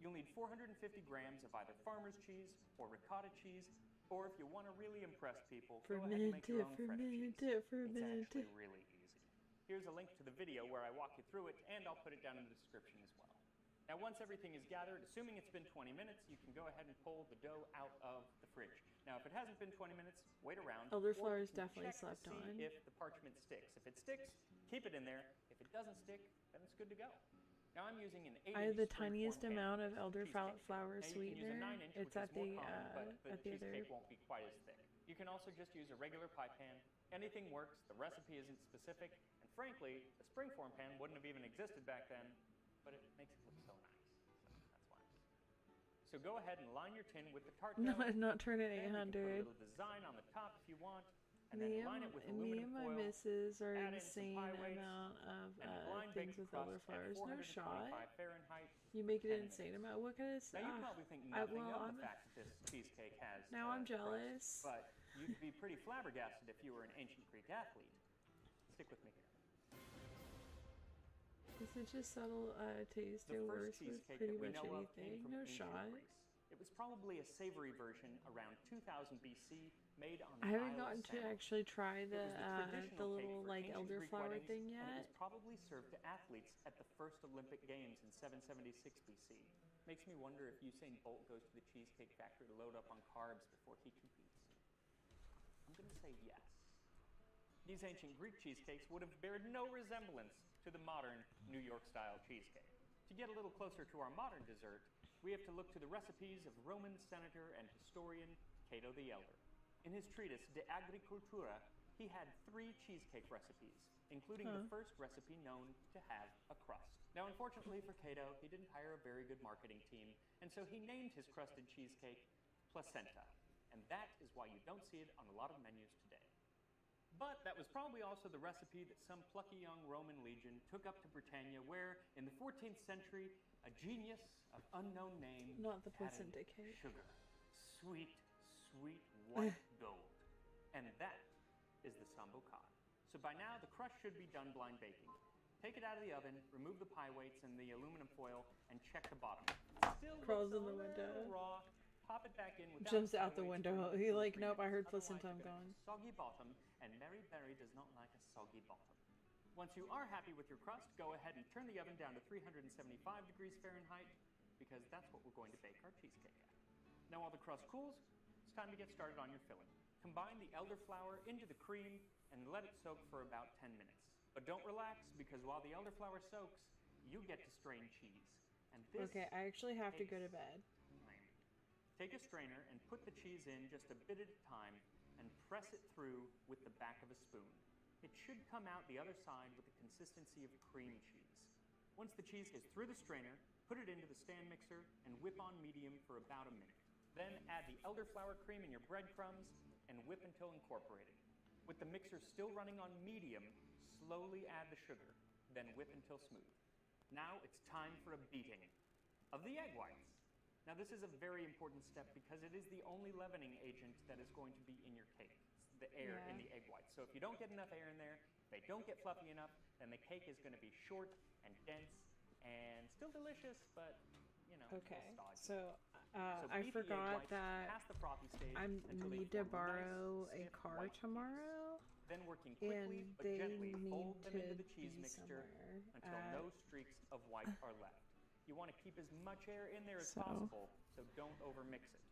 S10: You'll need 450 grams of either farmer's cheese or ricotta cheese, or if you want to really impress people, go ahead and make your own fresh cheese. It's actually really easy. Here's a link to the video where I walk you through it, and I'll put it down in the description as well. Now, once everything is gathered, assuming it's been 20 minutes, you can go ahead and pull the dough out of the fridge. Now, if it hasn't been 20 minutes, wait around.
S2: Elderflower
S10: or
S2: is definitely
S10: check to
S2: slept
S10: see
S2: on.
S10: if the parchment sticks. If it sticks, keep it in there. If it doesn't stick, then it's good to go. Now, I'm using an 8-inch
S2: I have the
S10: springform
S2: tiniest
S10: pan
S2: amount of
S10: for cheesecake.
S2: elderflower
S10: Now, you can use a
S2: sweetener.
S10: 9-inch,
S2: It's
S10: which
S2: at
S10: is more
S2: the
S10: common, but the
S2: at the other.
S10: cheesecake won't be quite as thick. You can also just use a regular pie pan. Anything works. The recipe isn't specific, and frankly, a springform pan wouldn't have even existed back then, but it makes it look so nice. So that's why. So go ahead and line your tin with the tart dough.
S2: Not turn it
S10: Then you can put a
S2: 800.
S10: little design on the top if you want, and then line it with
S2: Me
S10: aluminum
S2: and my
S10: foil.
S2: missus are
S10: add in some
S2: insane
S10: pie weights,
S2: amount of
S10: and a blind
S2: things
S10: baked
S2: with
S10: crust
S2: elderflowers.
S10: at
S2: No
S10: 425
S2: shot.
S10: Fahrenheit.
S2: You make it
S10: 10
S2: insane
S10: minutes.
S2: amount. What kind of
S10: Now you probably think nothing of the fact that this cheesecake has
S2: Now I'm
S10: crust,
S2: jealous.
S10: but you'd be pretty flabbergasted if you were an ancient Greek athlete. Stick with me here.
S2: Is it just subtle taste
S10: The
S2: or
S10: first
S2: worse with
S10: cheesecake
S2: pretty
S10: that we
S2: much
S10: know of came
S2: anything?
S10: from
S2: No
S10: ancient
S2: shot.
S10: Greece. It was probably a savory version around 2000 BC, made on the
S2: I haven't
S10: Isle of
S2: gotten to
S10: Samos.
S2: actually try
S10: It was
S2: the
S10: traditional cake
S2: little
S10: for
S2: like
S10: ancient Greek
S2: elderflower
S10: weddings,
S2: thing
S10: and it
S2: yet.
S10: was probably served to athletes at the first Olympic Games in 776 BC. Makes me wonder if Usain Bolt goes to the Cheesecake Factory to load up on carbs before he competes. I'm going to say yes. These ancient Greek cheesecakes would have bared no resemblance to the modern New York-style cheesecake. To get a little closer to our modern dessert, we have to look to the recipes of Roman senator and historian Cato the Elder. In his treatise De Agricultura, he had 3 cheesecake recipes, including the first recipe known to have a crust. Now, unfortunately for Cato, he didn't hire a very good marketing team, and so he named his crusted cheesecake placenta, and that is why you don't see it on a lot of menus today. But that was probably also the recipe that some plucky young Roman legion took up to Britannia, where, in the 14th century, a genius of unknown name
S2: Not the
S10: added
S2: placenta cake.
S10: sugar. Sweet, sweet white gold. And that is the sambocad. So by now, the crust should be done blind baking. Take it out of the oven, remove the pie weights and the aluminum foil, and check the bottom. Still
S2: Crawls
S10: looks
S2: in the
S10: a
S2: window.
S10: little raw. Pop it back in without
S2: Jumps
S10: pie
S2: out the
S10: weights
S2: window.
S10: for
S2: He
S10: another
S2: like,
S10: 2
S2: nope, I heard
S10: minutes.
S2: placenta, I'm
S10: Otherwise,
S2: gone.
S10: you're gonna get Soggy bottom, and Mary Berry does not like a soggy bottom. Once you are happy with your crust, go ahead and turn the oven down to 375 degrees Fahrenheit, because that's what we're going to bake our cheesecake at. Now while the crust cools, it's time to get started on your filling. Combine the elderflower into the cream and let it soak for about 10 minutes. But don't relax, because while the elderflower soaks, you get to strain cheese. And this
S2: Okay, I actually have to go to
S10: takes
S2: bed.
S10: time. Take a strainer and put the cheese in just a bit at a time and press it through with the back of a spoon. It should come out the other side with the consistency of cream cheese. Once the cheese is through the strainer, put it into the stand mixer and whip on medium for about a minute. Then add the elderflower cream and your breadcrumbs and whip until incorporated. With the mixer still running on medium, slowly add the sugar, then whip until smooth. Now it's time for a beating of the egg whites. Now this is a very important step because it is the only leavening agent that is going to be in your cake. It's the air in the egg whites. So if you don't get enough air in there, if they don't get fluffy enough, then the cake is going to be short and dense and still delicious, but you know,
S2: Okay,
S10: a little stodgy.
S2: so I
S10: beat the egg
S2: forgot
S10: whites
S2: that
S10: past the frothy stage
S2: I
S10: until they
S2: need to
S10: form
S2: borrow
S10: nice,
S2: a
S10: stiff
S2: car
S10: white cubes.
S2: tomorrow,
S10: Then working quickly
S2: and
S10: but
S2: they
S10: gently
S2: need
S10: fold them
S2: to
S10: into the cheese
S2: be
S10: mixture
S2: somewhere
S10: until no streaks of white are left. You want to keep as much air in there as possible, so don't overmix it.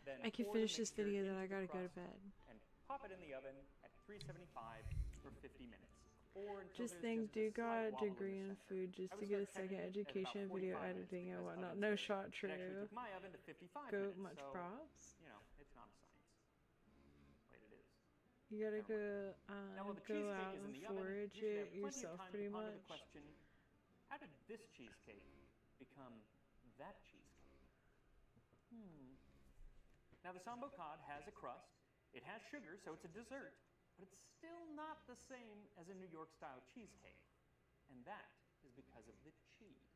S10: Then
S2: I can
S10: pour the
S2: finish this
S10: mixture
S2: video, then
S10: into
S2: I
S10: the
S2: gotta go to
S10: crust
S2: bed.
S10: and pop it in the oven at 375 for 50 minutes. Or until
S2: Just
S10: there's
S2: think,
S10: just a
S2: dude
S10: slight
S2: got a
S10: wobble in
S2: degree
S10: the
S2: in
S10: center.
S2: food just
S10: I
S2: to
S10: would
S2: get a
S10: start checking
S2: second
S10: it at
S2: education
S10: about
S2: video
S10: 45 minutes
S2: editing and
S10: because
S2: whatnot.
S10: ovens
S2: No
S10: vary.
S2: shot,
S10: It actually
S2: true.
S10: took my oven to 55
S2: Go,
S10: minutes,
S2: much
S10: so,
S2: props.
S10: you know, it's not a science. Wait, it is.
S2: You gotta
S10: Never mind.
S2: go,
S10: Now, while the
S2: go
S10: cheesecake
S2: out
S10: is in
S2: and
S10: the oven,
S2: forage
S10: you should
S2: it
S10: have plenty of
S2: yourself,
S10: time
S2: pretty
S10: to ponder the
S2: much.
S10: question, how did this cheesecake become that cheesecake? Now, the sambo cod has a crust. It has sugar, so it's a dessert, but it's still not the same as a New York-style cheesecake. And that is because of the cheese.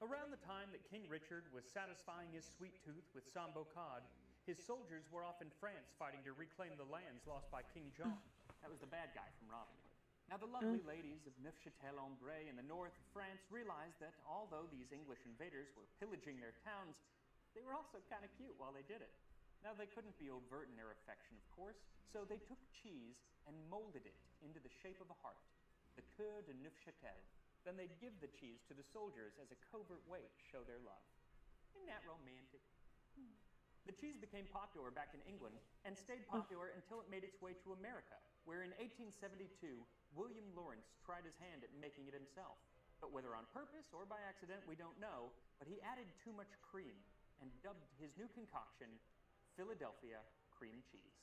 S10: Around the time that King Richard was satisfying his sweet tooth with sambo cod, his soldiers were off in France fighting to reclaim the lands lost by King John. That was the bad guy from Robin Hood. Now, the lovely ladies of Neufchâtel-en-Bray in the north of France realized that although these English invaders were pillaging their towns, they were also kind of cute while they did it. Now, they couldn't be overt in their affection, of course, so they took cheese and molded it into the shape of a heart, the Coeur de Neufchâtel. Then they'd give the cheese to the soldiers as a covert way to show their love. Isn't that romantic? The cheese became popular back in England and stayed popular until it made its way to America, where in 1872, William Lawrence tried his hand at making it himself. But whether on purpose or by accident, we don't know, but he added too much cream and dubbed his new concoction Philadelphia cream cheese.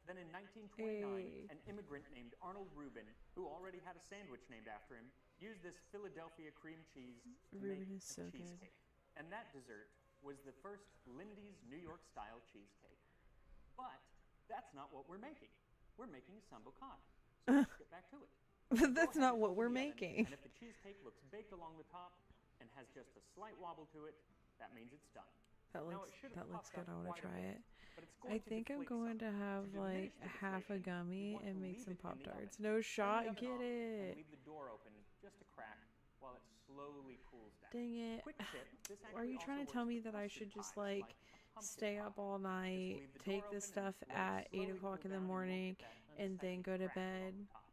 S10: Then in 1929, an immigrant named Arnold Rubin, who already had a sandwich named after him, used this Philadelphia cream cheese to make a cheesecake. And that dessert was the first Lindy's New York style cheesecake. But that's not what we're making. We're making a sambo cod. So let's get back to it.
S2: But that's not what we're making.
S10: And if the cheesecake looks baked along the top and has just a slight wobble to it, that means it's done.
S2: That
S10: Now,
S2: looks
S10: it
S2: that looks good. I want to try it.
S10: but it's going
S2: I
S10: to
S2: think I'm
S10: deflate
S2: going to
S10: some.
S2: have
S10: To
S2: like
S10: diminish the
S2: half a
S10: deflation, you
S2: gummy
S10: want
S2: and
S10: to
S2: make
S10: leave
S2: some
S10: it in the
S2: Pop-Tarts.
S10: oven.
S2: No
S10: Turn
S2: shot,
S10: the oven
S2: get
S10: off and
S2: it.
S10: leave the door open just a crack while it slowly cools down.
S2: Dang it.
S10: Quick tip, this
S2: Are you
S10: actually
S2: trying to
S10: also
S2: tell
S10: works
S2: me
S10: for
S2: that I
S10: custard
S2: should just
S10: pies,
S2: like
S10: a pumpkin
S2: stay
S10: pie.
S2: up all
S10: Just
S2: night,
S10: leave the
S2: take
S10: door
S2: this
S10: open
S2: stuff
S10: and let
S2: at
S10: it
S2: 8
S10: slowly
S2: o'clock
S10: cool
S2: in the
S10: down, and you won't
S2: morning,
S10: get that
S2: and then
S10: unsightly
S2: go to
S10: crack along
S2: bed,
S10: the top.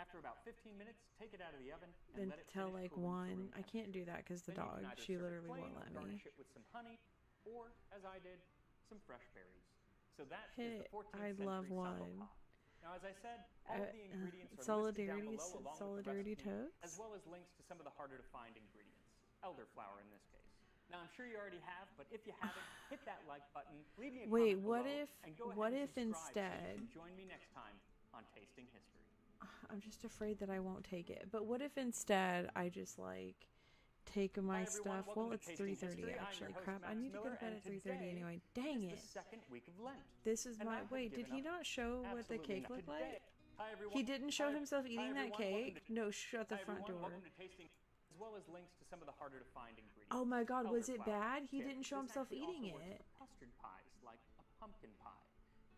S10: After about 15 minutes, take it out of the oven and
S2: then
S10: let it
S2: till
S10: finish
S2: like
S10: cooling to
S2: 1?
S10: room
S2: I can't do that because the
S10: Then you can
S2: dog,
S10: either
S2: she
S10: serve it
S2: literally
S10: plain
S2: won't
S10: or
S2: let me.
S10: garnish it with some honey, or, as I did, some fresh berries. So that is
S2: Hey,
S10: the 14th
S2: I
S10: century
S2: love
S10: sambo
S2: one.
S10: cod. Now, as I said, all of the ingredients are
S2: Solidarity,
S10: listed down below along
S2: solidarity
S10: with the recipe,
S2: toast.
S10: as well as links to some of the harder to find ingredients. Elderflower in this case. Now, I'm sure you already have, but if you haven't, hit that like button, leave me a
S2: Wait,
S10: comment
S2: what
S10: below,
S2: if-
S10: and go ahead
S2: what
S10: and
S2: if
S10: subscribe
S2: instead-
S10: so you can join me next time on Tasting History.
S2: I'm just afraid that I won't take it. But what if instead I just like take my
S10: Hi, everyone.
S2: stuff?
S10: Welcome
S2: Well,
S10: to
S2: it's
S10: Tasting
S2: 3:30
S10: History. I'm your
S2: actually.
S10: host,
S2: Crap, I
S10: Max
S2: need to go to
S10: Miller,
S2: bed
S10: and
S2: at 3:30
S10: today
S2: anyway. Dang
S10: is
S2: it.
S10: the second week of Lent.
S2: This is
S10: And I
S2: my
S10: have
S2: wait. Did
S10: given
S2: he
S10: up.
S2: not show what the
S10: Absolutely
S2: cake
S10: not.
S2: looked
S10: Today-
S2: like?
S10: Hi, everyone.
S2: He didn't show
S10: Hi-
S2: himself
S10: hi,
S2: eating that
S10: everyone. Welcome
S2: cake.
S10: to-
S2: No, shut the
S10: Hi,
S2: front
S10: everyone.
S2: door.
S10: Welcome to Tasting, as well as links to some of the harder to find ingredients.
S2: Oh my God, was it
S10: Elderflower.
S2: bad? He
S10: Tip,
S2: didn't show
S10: this
S2: himself
S10: actually also
S2: eating
S10: works
S2: it.
S10: for custard pies, like a pumpkin pie.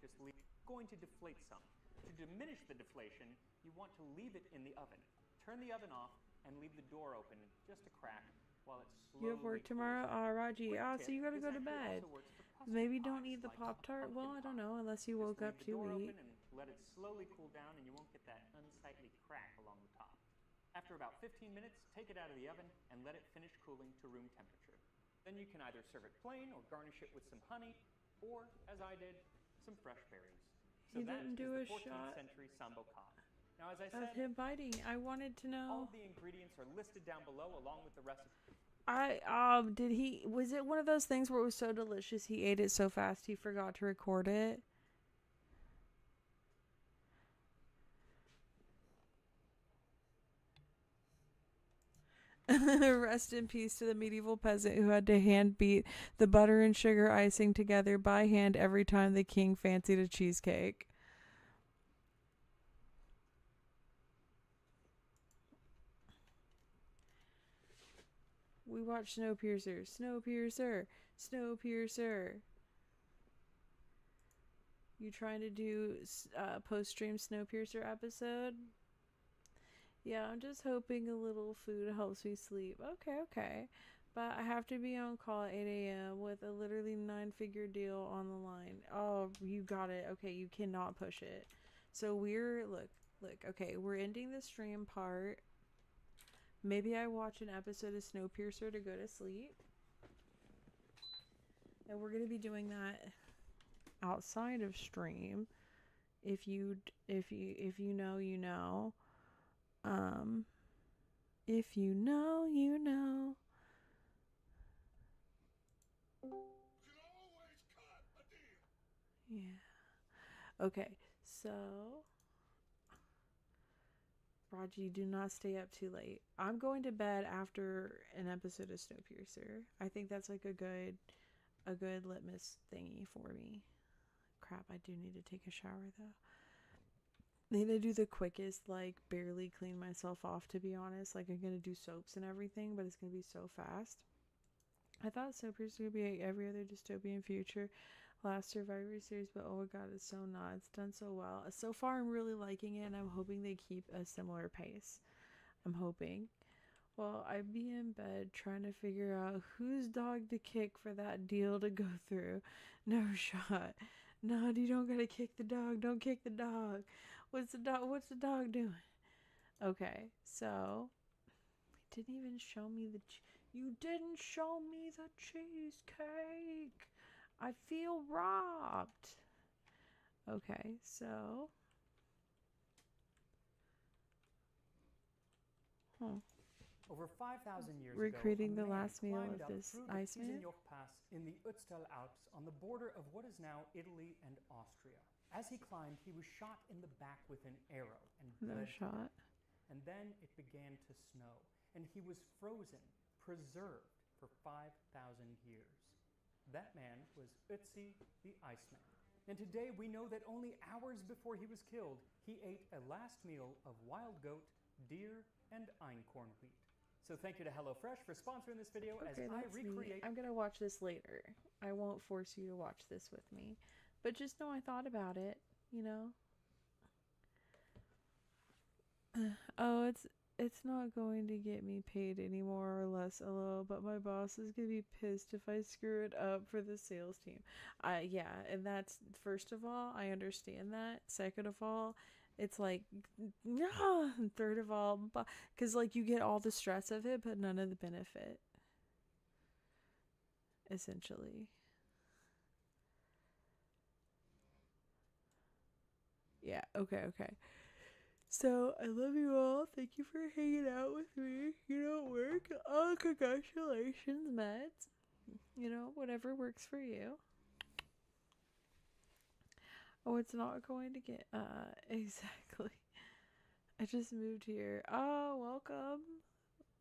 S10: Just leave. Going to deflate some. To diminish the deflation, you want to leave it in the oven. Turn the oven off and leave the door open just a crack while it slowly
S2: You have work
S10: cools
S2: tomorrow?
S10: down.
S2: Raji.
S10: Quick
S2: Oh,
S10: tip,
S2: so you gotta
S10: this
S2: go to
S10: actually
S2: bed.
S10: also works for custard
S2: Maybe don't
S10: pies,
S2: eat the
S10: like a
S2: Pop-Tart? Well, I
S10: pumpkin
S2: don't
S10: pie.
S2: know, unless you
S10: Just
S2: woke
S10: leave
S2: up
S10: the
S2: to
S10: door
S2: eat.
S10: open and let it slowly cool down, and you won't get that unsightly crack along the top. After about 15 minutes, take it out of the oven and let it finish cooling to room temperature. Then you can either serve it plain or garnish it with some honey, or, as I did, some fresh berries. So
S2: He
S10: that
S2: didn't
S10: is
S2: do
S10: the
S2: a
S10: 14th
S2: shot
S10: century sambo cod. Now, as I
S2: of
S10: said,
S2: him biting. I wanted to
S10: all
S2: know.
S10: of the ingredients are listed down below along with the recipe.
S2: Did he, was it one of those things where it was so delicious he ate it so fast he forgot to record it? Rest in peace to the medieval peasant who had to hand beat the butter and sugar icing together by hand every time the king fancied a cheesecake. We watched Snowpiercer. Snowpiercer. Snowpiercer. You trying to do post-stream Snowpiercer episode? Yeah, I'm just hoping a little food helps me sleep. Okay. But I have to be on call at 8 a.m. with a literally 9-figure deal on the line. Oh, you got it. Okay, you cannot push it. So look, okay, we're ending the stream part. Maybe I watch an episode of Snowpiercer to go to sleep. And we're going to be doing that outside of stream. If you know, you know. If you know, you know. Yeah. Okay, so Raji, do not stay up too late. I'm going to bed after an episode of Snowpiercer. I think that's like a good litmus thingy for me. Crap, I do need to take a shower though. I need to do the quickest, like barely clean myself off, to be honest. Like I'm gonna do soaps and everything, but it's gonna be so fast. I thought Snowpiercer would be like every other dystopian future last Survivor series, but oh my god, it's so not. It's done so well. So far, I'm really liking it, and I'm hoping they keep a similar pace. I'm hoping. Well, I'd be in bed trying to figure out whose dog to kick for that deal to go through. No shot. No, you don't gotta kick the dog. Don't kick the dog. What's the dog doing? Okay, so you didn't even show me you didn't show me the cheesecake. I feel robbed. Okay, so
S9: Over 5,000 years
S2: we're
S9: ago,
S2: creating the
S9: a man
S2: last meal
S9: climbed
S2: of
S9: up
S2: this
S9: through the
S2: Iceman.
S9: Pisanjok Pass in the Utstal Alps on the border of what is now Italy and Austria. As he climbed, he was shot in the back with an arrow and
S2: No
S9: bled to
S2: shot.
S9: death. And then it began to snow, and he was frozen, preserved for 5,000 years. That man was Ötzi the Iceman. And today we know that only hours before he was killed, he ate a last meal of wild goat, deer, and einkorn wheat. So thank you to HelloFresh for sponsoring this video as I recreate.
S2: I'm gonna watch this later. I won't force you to watch this with me, but just know I thought about it. You know. Oh, it's not going to get me paid any more or less, LOL, but my boss is gonna be pissed if I screw it up for the sales team. Yeah, and that's, first of all, I understand that. Second of all, it's like, and third of all, because like you get all the stress of it, but none of the benefit, essentially. Yeah, okay. So, I love you all. Thank you for hanging out with me. You know, at work. Oh, congratulations, Meds. You know, whatever works for you. Oh, it's not going to get, exactly. I just moved here. Oh,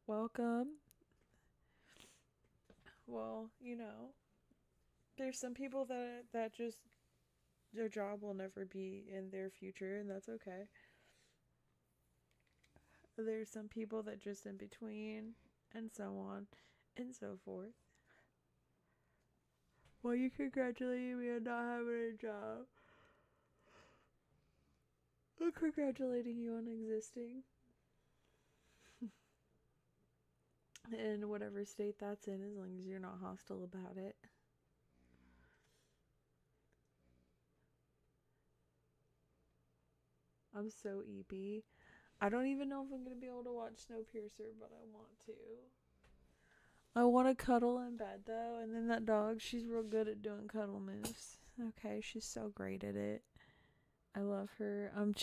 S2: welcome. Well, you know, there's some people that just, their job will never be in their future, and that's okay. There's some people that just in between, and so on, and so forth. Well, you congratulating me on not having a job. I'm congratulating you on existing. In whatever state that's in, as long as you're not hostile about it. I'm so EP. I don't even know if I'm going to be able to watch Snowpiercer, but I want to. I want to cuddle in bed, though. And then that dog, she's real good at doing cuddle moves. Okay, she's so great at it. I love her. I'm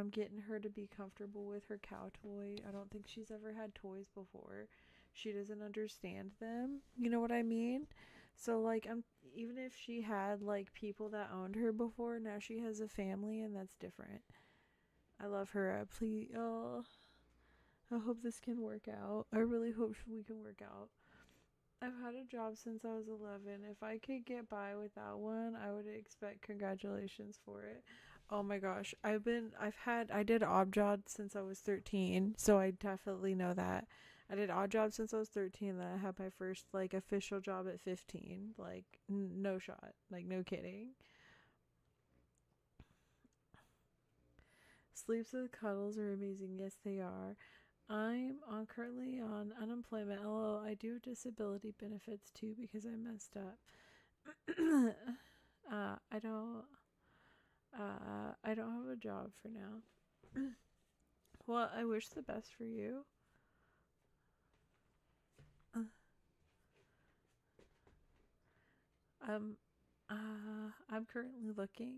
S2: getting her to be comfortable with her cow toy. I don't think she's ever had toys before. She doesn't understand them. You know what I mean? So, like, even if she had, like, people that owned her before, now she has a family, and that's different. I love her. Please, oh, I hope this can work out. I really hope we can work out. I've had a job since I was 11. If I could get by without one, I would expect congratulations for it. Oh my gosh. I did odd jobs since I was 13, so I definitely know that. I did odd jobs since I was 13, then I had my first, like, official job at 15. Like, no shot. Like, no kidding. Sleeps with cuddles are amazing. Yes, they are. Currently on unemployment. Although I do have disability benefits too because I messed up. I don't. I don't have a job for now. Well, I wish the best for you. Um, I'm currently looking.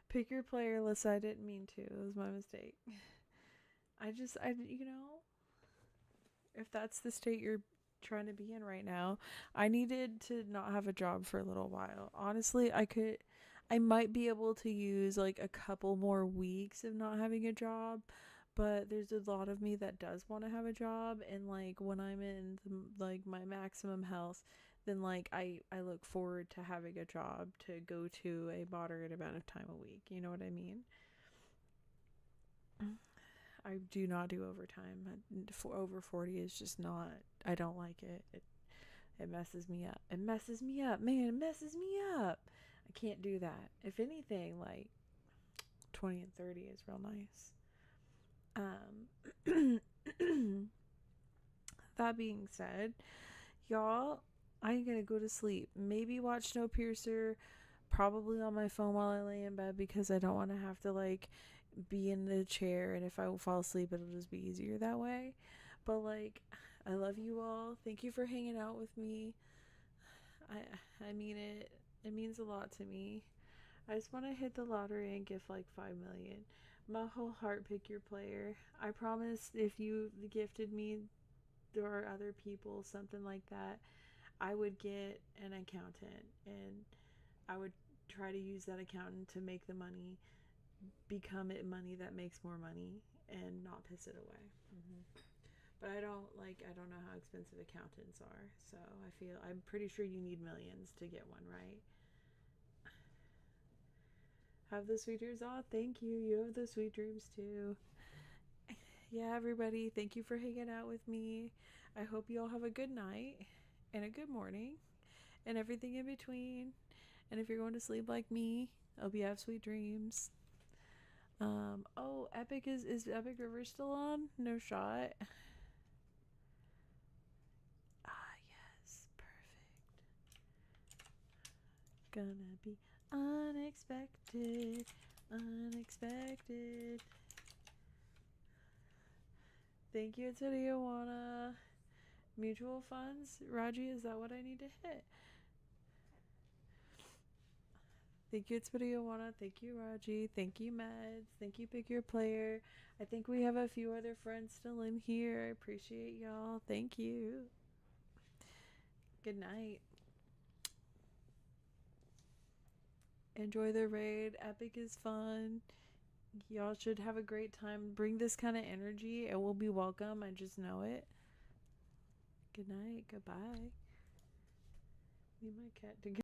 S2: Pick your player list. I didn't mean to. It was my mistake. If that's the state you're trying to be in right now, I needed to not have a job for a little while. Honestly, I might be able to use like a couple more weeks of not having a job, but there's a lot of me that does want to have a job, and like when I'm in my maximum health, then like I look forward to having a job to go to a moderate amount of time a week. You know what I mean? I do not do overtime. For over 40 is just not. I don't like it. It messes me up. It messes me up, man. It messes me up. I can't do that. If anything, like 20 and 30 is real nice. That being said, y'all, I'm gonna go to sleep. Maybe watch Snowpiercer, probably on my phone while I lay in bed because I don't want to have to like be in the chair, and if I fall asleep it'll just be easier that way. But like, I love you all. Thank you for hanging out with me. I mean it. It means a lot to me. I just want to hit the lottery and gift like 5 million. My whole heart, pick your player. I promise if you gifted me or other people something like that, I would get an accountant and I would try to use that accountant to make the money become it money that makes more money and not piss it away. But I don't know how expensive accountants are, so I'm pretty sure you need millions to get one, right? Have the sweet dreams. Oh, thank you. You have the sweet dreams too. Yeah, everybody, thank you for hanging out with me. I hope you all have a good night and a good morning and everything in between. And if you're going to sleep like me, I hope you have sweet dreams. Oh, Epic is Epic River still on? No shot. Ah, yes, perfect. Gonna be unexpected. Thank you, it's Wanna. Mutual funds? Raji, is that what I need to hit? Thank you, it's Wanna. Thank you, Raji. Thank you, Meds. Thank you, Pick Your Player. I think we have a few other friends still in here. I appreciate y'all. Thank you. Good night. Enjoy the raid. Epic is fun. Y'all should have a great time. Bring this kind of energy. It will be welcome. I just know it. Good night. Goodbye. Leave my cat to go.